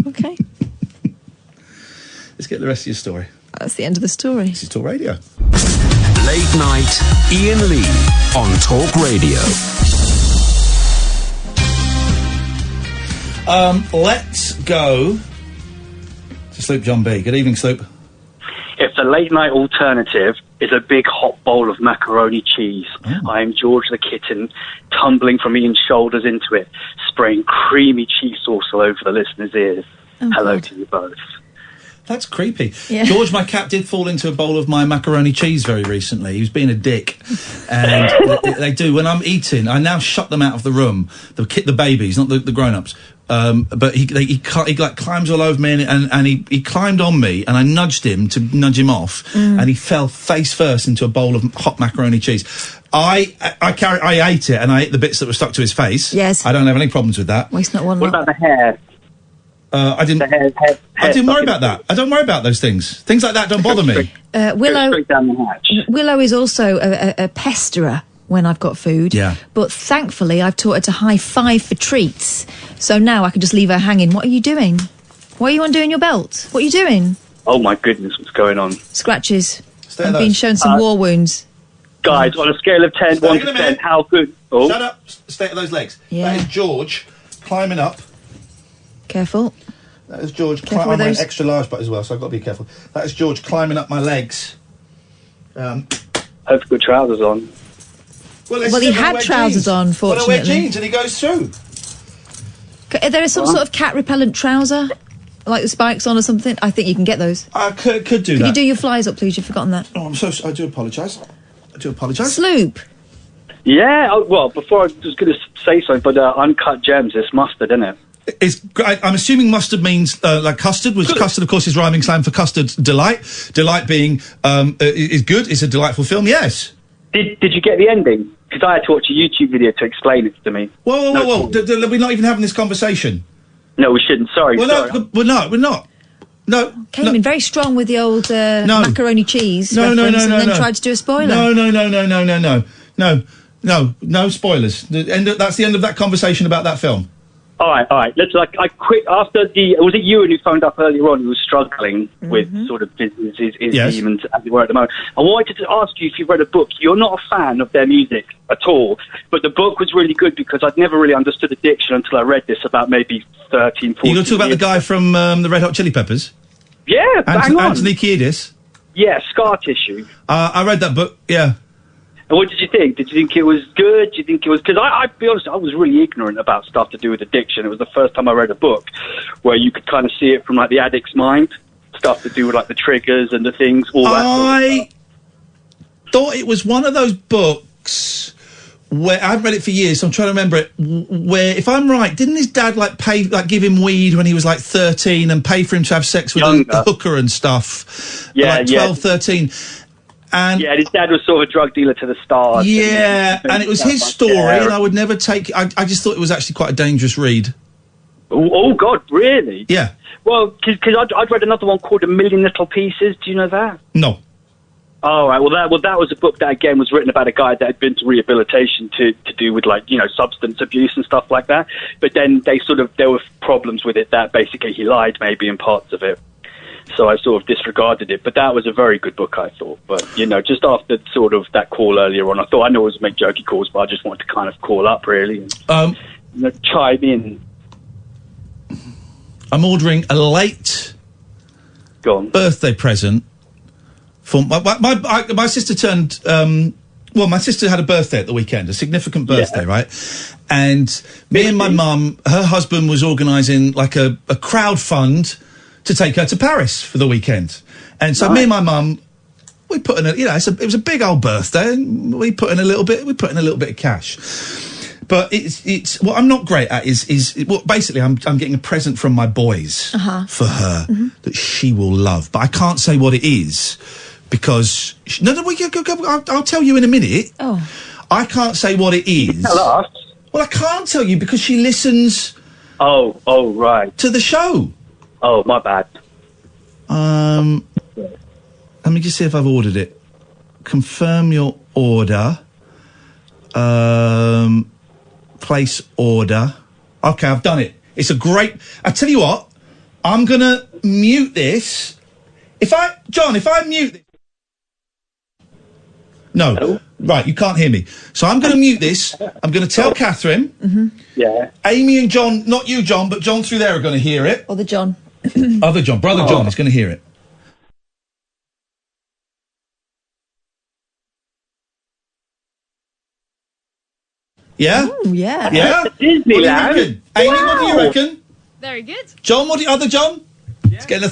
Okay. Let's get the rest of your story. That's the end of the story. This is Talk Radio. Late night, Ian Lee on Talk Radio. Let's go to Sloop John B. Good evening, Sloop. If the late night alternative is a big hot bowl of macaroni cheese, I am George the kitten, tumbling from Ian's shoulders into it, spraying creamy cheese sauce all over the listeners' ears. Hello to you both. That's creepy. Yeah. George, my cat, did fall into a bowl of my macaroni cheese very recently. He was being a dick. And they do. When I'm eating, I now shut them out of the room. The babies, not the grown-ups. But he like climbs all over me and he climbed on me and I nudged him to nudge him off and he fell face first into a bowl of hot macaroni cheese. I ate it and I ate the bits that were stuck to his face. Yes. I don't have any problems with that. Well, it's not one. What about the hair? I didn't worry about that. I don't worry about those things. Things like that don't bother me. Willow. Straight down the hatch. Willow is also a pesterer when I've got food. Yeah. But thankfully, I've taught her to high five for treats. So now I can just leave her hanging. What are you doing? What are you undoing your belt? What are you doing? Oh my goodness, what's going on? Scratches. Stay I've at been those. shown some war wounds. Guys, on a scale of 10, 1 to 10, how good? Oh. Shut up. Stay at those legs. Yeah. That is George climbing up. Careful. That is George Careful climbing. with I'm an those. extra large butt as well, so I've got to be careful. That is George climbing up my legs. Have good trousers on. Well, he had trousers on, Well, I fortunately. wear jeans and he goes through. There is some sort of cat repellent trouser, like the spikes on or something. I think you can get those. I could do Can that. you do your flies up, please? You've forgotten that. Oh, I do apologise. Sloop. Yeah, well, before I was going to say something, but Uncut Gems, it's mustard, isn't it? I'm assuming mustard means like custard, which custard, of course, is rhyming slang for custard delight. Delight being is good. It's a delightful film. Yes. Did you get the ending? Because I had to watch a YouTube video to explain it to me. Whoa! We're not even having this conversation. No, we shouldn't. Sorry. We're not. No. Came in very strong with the old macaroni cheese No, reference no, and then no. tried to do a spoiler. No spoilers. That's the end of that conversation about that film. All right. Let's I quit after was it Ewan who phoned up earlier on who was struggling with sort of his Yes. demons as it were at the moment. I wanted to ask you if you've read a book. You're not a fan of their music at all, but the book was really good because I'd never really understood addiction until I read this about maybe 13, 14 You going to talk about the years guy from the Red Hot Chili Peppers? Yeah, bang on. Anthony Kiedis. Yeah, Scar Tissue. I read that book. Yeah. And what did you think? Did you think it was good? Did you think it was... Because I'll be honest, I was really ignorant about stuff to do with addiction. It was the first time I read a book where you could kind of see it from, like, the addict's mind. Stuff to do with, like, the triggers and the things, all that I thought it was one of those books where... I haven't read it for years, so I'm trying to remember it. Where, if I'm right, didn't his dad, give him weed when he was, 13 and pay for him to have sex with a hooker and stuff? Yeah, 12, 13... And yeah, his dad was sort of a drug dealer to the stars. Yeah, and it was his story, and I would never take... I just thought it was actually quite a dangerous read. Oh God, really? Yeah. Well, because I'd read another one called A Million Little Pieces. Do you know that? No. Oh, right. Well, that was a book that, again, was written about a guy that had been to rehabilitation to do with, substance abuse and stuff like that. But then there were problems with it that basically he lied maybe in parts of it. So I sort of disregarded it. But that was a very good book, I thought. But, just after sort of that call earlier on, I thought I know I was make jokey calls, but I just wanted to kind of call up, really. chime in. I'm ordering a late birthday present for my sister turned. My sister had a birthday at the weekend, a significant birthday, right? And me and my mum, her husband was organising like a crowd fund to take her to Paris for the weekend. And so me and my mum, we put in it was a big old birthday, and we put in a little bit of cash. But it's what I'm not great at is basically I'm getting a present from my boys for her that she will love, but I can't say what it is because I'll tell you in a minute. Oh, I can't say what it is. Tell us. Well, I can't tell you because she listens. Oh, right. To the show. Oh, my bad. Let me just see if I've ordered it. Confirm your order. Place order. Okay, I've done it. It's a great... I tell you what, I'm going to mute this. If I mute this... No. Right, you can't hear me. So I'm going to mute this. I'm going to tell Catherine. Yeah. Amy and John, not you, John, but John through there are going to hear it. Other John. Other John. Brother John is going to hear it. Yeah? Ooh, yeah. Yeah? What do you reckon? Amy, what do you reckon? Very good. John, other John? It's getting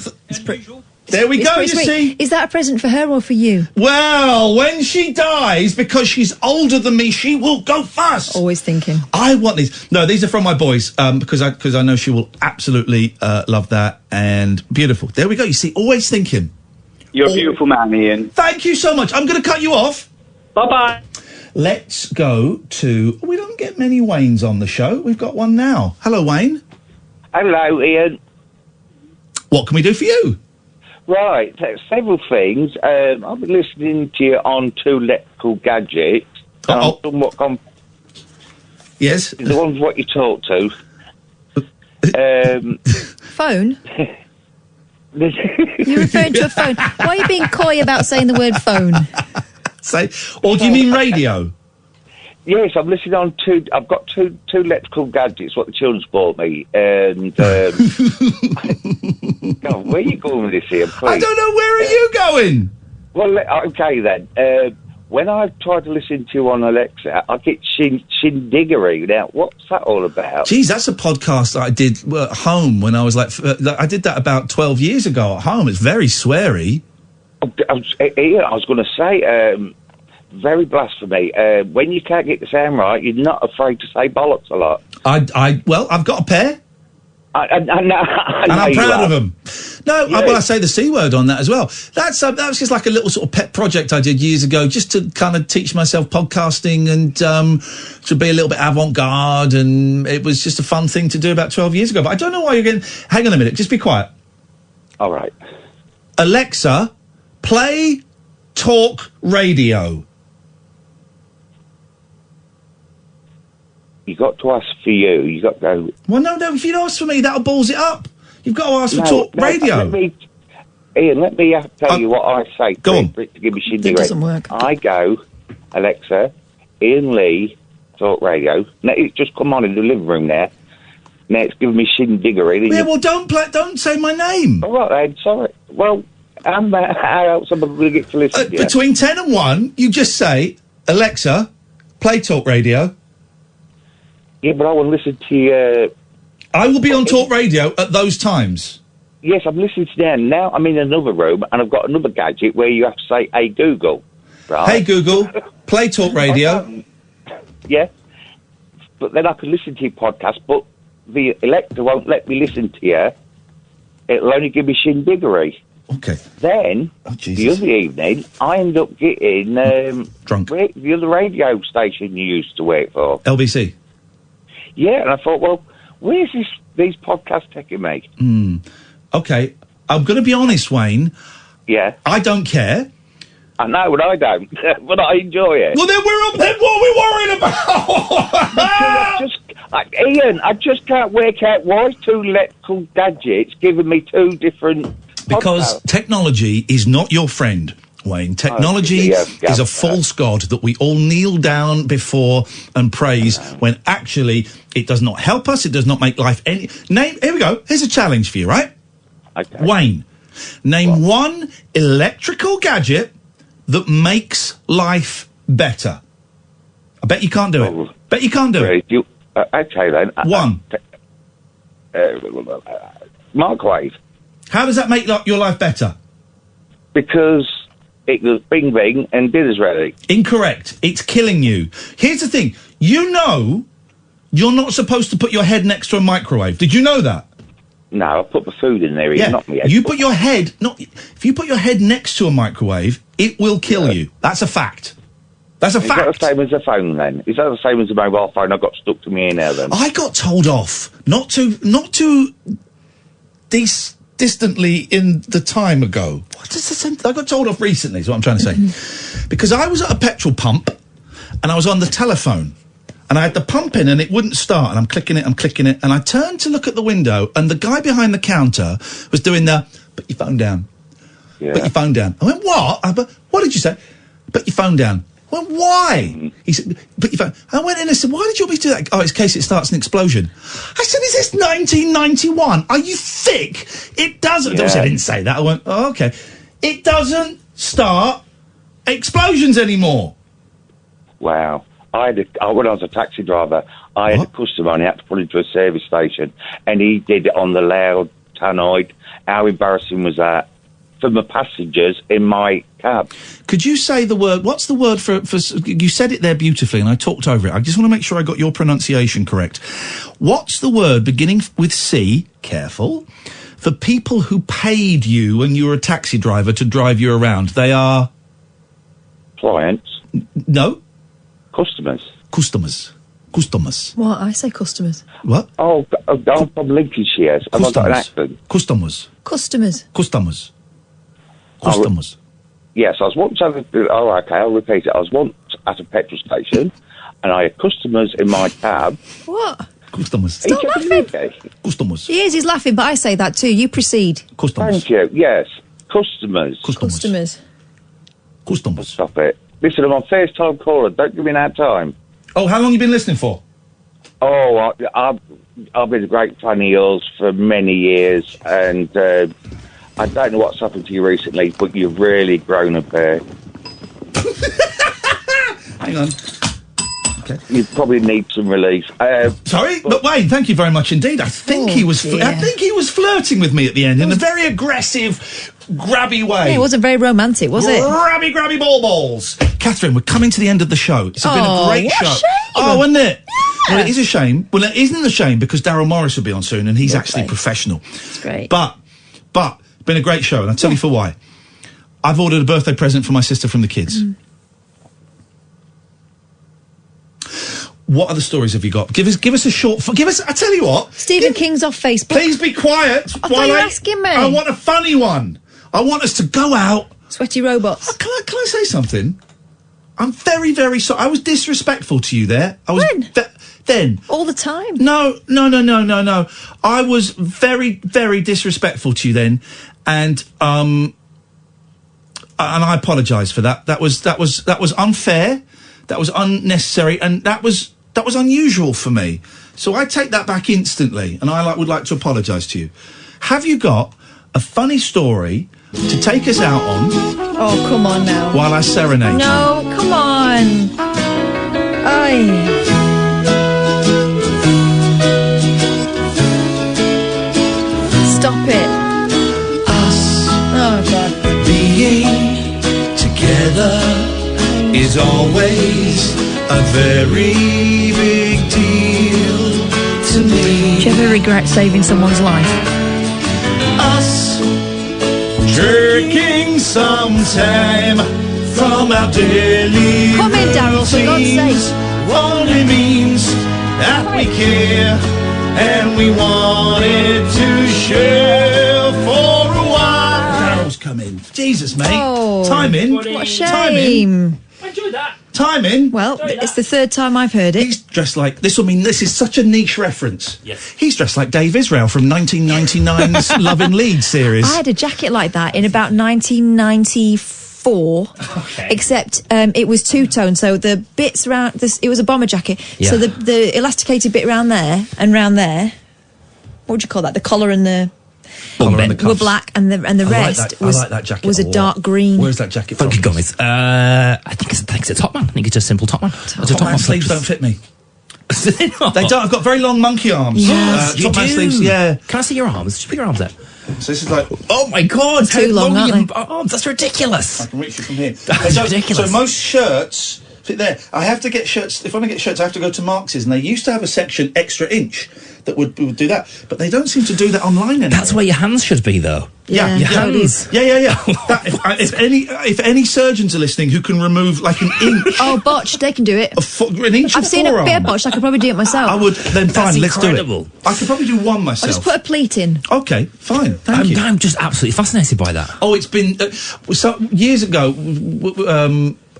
there we go, you see. Is that a present for her or for you? Well, when she dies, because she's older than me, she will go first. Always thinking. I want these. No, these are from my boys, because I know she will absolutely love that. And beautiful. There we go. You see, always thinking. You're a beautiful man, Ian. Thank you so much. I'm going to cut you off. Bye-bye. Let's go to... We don't get many Waynes on the show. We've got one now. Hello, Wayne. Hello, Ian. What can we do for you? Right, several things. I've been listening to you on Two Electrical Gadgets. I'm somewhat Yes? The ones what you talk to. Phone? You're referring to a phone. Why are you being coy about saying the word phone? Or do you mean radio? Yes, I'm listening on two. I've got two electrical gadgets. What the children's bought me, and God, where are you going with this here? Please? I don't know. Where are you going? Well, okay then. When I try to listen to you on Alexa, I get shindiggery. Now, what's that all about? Geez, that's a podcast that I did at home when I was I did that about 12 years ago at home. It's very sweary. I was going to say, very blasphemy. When you can't get the sound right, you're not afraid to say bollocks a lot. Well, I've got a pair. I know, and I'm proud of them. No, I say the C word on that as well. That was just like a little sort of pet project I did years ago, just to kind of teach myself podcasting and to be a little bit avant-garde, and it was just a fun thing to do about 12 years ago. But I don't know why you're getting... Hang on a minute, just be quiet. All right. Alexa, play Talk Radio. You got to ask for you. You got to go. Well, no. If you ask for me, that'll balls it up. You've got to ask for Talk Radio. Ian, let me tell you what I say. Go on. For it to give me shindig. It doesn't work. I go, Alexa, Ian Lee, Talk Radio. Now it's just come on in the living room there. Now it's giving me shindiggery. Yeah, well, don't say my name. All right, then. Sorry. Well, how else am I going to get to listen to you? Between 10 and 1, you just say, Alexa, play Talk Radio. Yeah, but I want to listen to you. I will be on Talk Radio at those times. Yes, I'm listening to them. Now I'm in another room and I've got another gadget where you have to say, hey, Google. Right? Hey, Google, play Talk Radio. Yeah. But then I can listen to your podcast, but the Alexa won't let me listen to you. It'll only give me shindiggery. Okay. Then, the other evening, I end up getting... drunk. The other radio station you used to work for. LBC. Yeah, and I thought, well, where's these podcasts taking me? Okay, I'm going to be honest, Wayne. Yeah. I don't care. I know, but I don't. But I enjoy it. Well, then what are we worrying about? Ian, I just can't work out why two electrical gadgets giving me two different Because technology is not your friend. Wayne. Technology is a false god that we all kneel down before and praise when actually it does not help us. It does not make life any... Here we go. Here's a challenge for you, right? Okay. Wayne, name one electrical gadget that makes life better. I bet you can't do it. Bet you can't do it. Okay, then. One. Microwave. How does that make your life better? Because it goes bing bing and dinner's ready. Incorrect. It's killing you. Here's the thing. You know you're not supposed to put your head next to a microwave. Did you know that? No, I put the food in there. Not me. You put your head... If you put your head next to a microwave, it will kill you. That's a fact. That's a fact. Is that the same as a phone, then? Is that the same as a mobile phone I got stuck to me in there, then? I got told off. Not too distantly in the time ago. What is the sense? I got told off recently, is what I'm trying to say. Because I was at a petrol pump, and I was on the telephone. And I had the pump in and it wouldn't start. And I'm clicking it. And I turned to look at the window and the guy behind the counter was doing the, put your phone down. Put your phone down. I went, what? What did you say? Put your phone down. I went, why? He said, put your phone. I went in and said, why did you want me to do that? Oh, it's in case it starts an explosion. I said, is this 1991? Are you thick? It doesn't. Obviously, I didn't say that. I went, oh, okay. It doesn't start explosions anymore. Wow. when I was a taxi driver, I had a customer and he had to put him to a service station, and he did it on the loud tannoy. How embarrassing was that for the passengers in my cab? Could you say the word? What's the word for? You said it there beautifully, and I talked over it. I just want to make sure I got your pronunciation correct. What's the word beginning with C? Careful. For people who paid you when you were a taxi driver to drive you around, they are clients. No. Customers. Customers. What? I say customers. What? Oh, I'm from Lincolnshire. Have I got an accent? Customers. Yes, I was once at I'll repeat it. I was once at a petrol station, and I had customers in my cab. What? Customers. Stop laughing. Customers. He's laughing, but I say that too. You proceed. Customers. Thank you. Yes, customers. Customers. Stop it. Listen, I'm a first-time caller. Don't give me that time. Oh, how long you been listening for? Oh, I've been a great fan of yours for many years, and I don't know what's happened to you recently, but you've really grown a pair. Hang on. Okay. You probably need some release. Sorry, but Wayne, thank you very much indeed. I think he was flirting with me at the end in a very aggressive, grabby way. Yeah, it wasn't very romantic, was it? Grabby balls. Catherine, we're coming to the end of the show. It's been a great what show. a shame. Oh, wasn't it? Yeah. Well, it is a shame. Well, it isn't a shame because Daryl Morris will be on soon, and he's actually professional. It's great. But been a great show, and I'll tell you for why. I've ordered a birthday present for my sister from the kids. What other stories have you got? Give us a short... I tell you what. Stephen King's off Facebook. Please be quiet. I thought you were asking me. I want a funny one. I want us to go out. Sweaty robots. Can I say something? I'm very, very sorry. I was disrespectful to you there. I was when? Then. All the time. No. I was very, very disrespectful to you then, and I apologise for that. That was unfair. That was unnecessary, and that was unusual for me. So I take that back instantly, and I would like to apologise to you. Have you got a funny story to take us out on? Oh, come on now. While I serenade you? No, come on. Aye. Stop it. Us. Oh, God. Being together is always a very big deal to me. Do you ever regret saving someone's life? Us jerking some time from our daily Come in, Daryl, for God's routines sake. only means that we care and we wanted to share for a while. Daryl's come in. Jesus, mate. Oh, Time in. what a Time in. shame. I enjoyed that. Time in. Well, it's the third time I've heard it. He's dressed like... This is such a niche reference. Yes. He's dressed like Dave Israel from 1999's Love in Leeds series. I had a jacket like that in about 1994 4, except it was two-tone. So the bits around this, it was a bomber jacket. Yeah. So the elasticated bit around there and round there, what would you call that? The collar and the were black, and the rest I like that jacket was a dark green. Where's that jacket Funky from? Gomez. I think it's a top man. I think it's just simple top man. It's a Top man sleeves don't fit me. They don't. I've got very long monkey arms. Yes, you top man do. sleeves, yeah. Can I see your arms? Just put your arms out. So this is like, oh my God, Too how long, are aren't your arms? That's ridiculous. I can reach you from here. That's ridiculous. So most shirts fit there. I have to get shirts. If I want to get shirts, I have to go to Marx's, and they used to have a section extra inch that would do that, but they don't seem to do that online anymore. That's where your hands should be, though. Yeah, your hands. Yeah. That, if any surgeons are listening who can remove like an inch, Botched, they can do it. an inch. I've of seen a forearm. bit of botched. I could probably do it myself. I would. Then fine, let's incredible. do it. I could probably do one I'll myself. just put a pleat in. Okay, fine. Thank you. I'm just absolutely fascinated by that. Oh, it's been so years ago.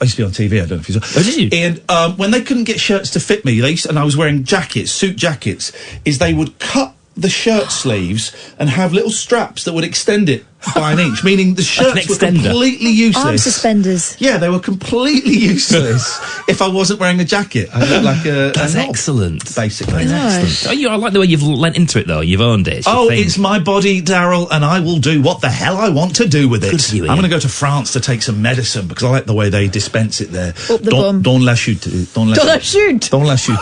I used to be on TV. I don't know if you saw. Oh, did you? And when they couldn't get shirts to fit me, and I was wearing suit jackets, they would cut the shirt sleeves and have little straps that would extend it by an inch, meaning the shirts were completely useless. Arm suspenders. Yeah, they were completely useless if I wasn't wearing a jacket. I looked like a That's knob, excellent. basically. Excellent. I like the way you've lent into it, though. You've owned it. It's my body, Daryl, and I will do what the hell I want to do with it. Good for you, I'm going to go to France to take some medicine because I like the way they dispense it there. Up the bum. Don't la chute. Don't la chute. Don't la chute.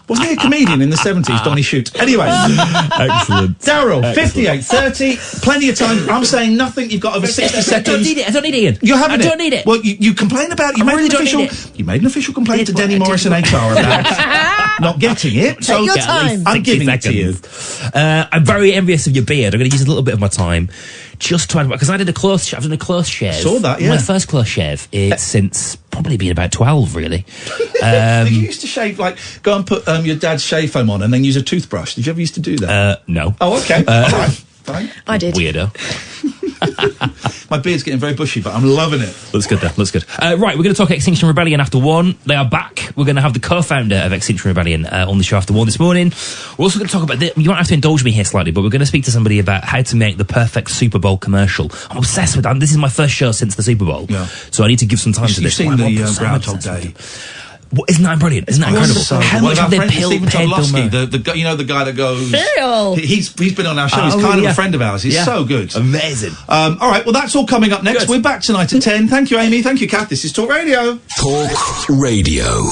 Wasn't he a comedian in the 70s, Donny Shoot? Anyway. Excellent. Daryl, 58:30, plenty of time. I'm saying nothing. You've got over 60 seconds. I don't need Ian. You haven't I don't need it. Well, you complain about it. You made an official complaint to Denny Morrison HR about not getting it. Take your time. I'm giving it to you. I'm very envious of your beard. I'm going to use a little bit of my time just to because I did a close. I've done a close shave. Saw that, yeah. My first close shave. It's since probably been about 12, really. You used to shave go and put your dad's shave foam on and then use a toothbrush. Did you ever used to do that? No. Oh, okay. All right. Fine. I did. Weirdo. My beard's getting very bushy, but I'm loving it. Looks good, though. Looks good. Right, we're going to talk Extinction Rebellion after 1. They are back. We're going to have the co-founder of Extinction Rebellion on the show after 1 this morning. We're also going to talk about you might have to indulge me here slightly, but we're going to speak to somebody about how to make the perfect Super Bowl commercial. I'm obsessed with that. This is my first show since the Super Bowl, so I need to give some time to this. You've seen the Groundhog Day. Isn't that brilliant? Isn't that incredible? So How much have they paid Bill Murray? The guy that goes... Bill! He's been on our show. He's kind of a friend of ours. He's so good. Amazing. All right, well, that's all coming up next. Good. We're back tonight at 10. Thank you, Amy. Thank you, Kath. This is Talk Radio. Talk Radio.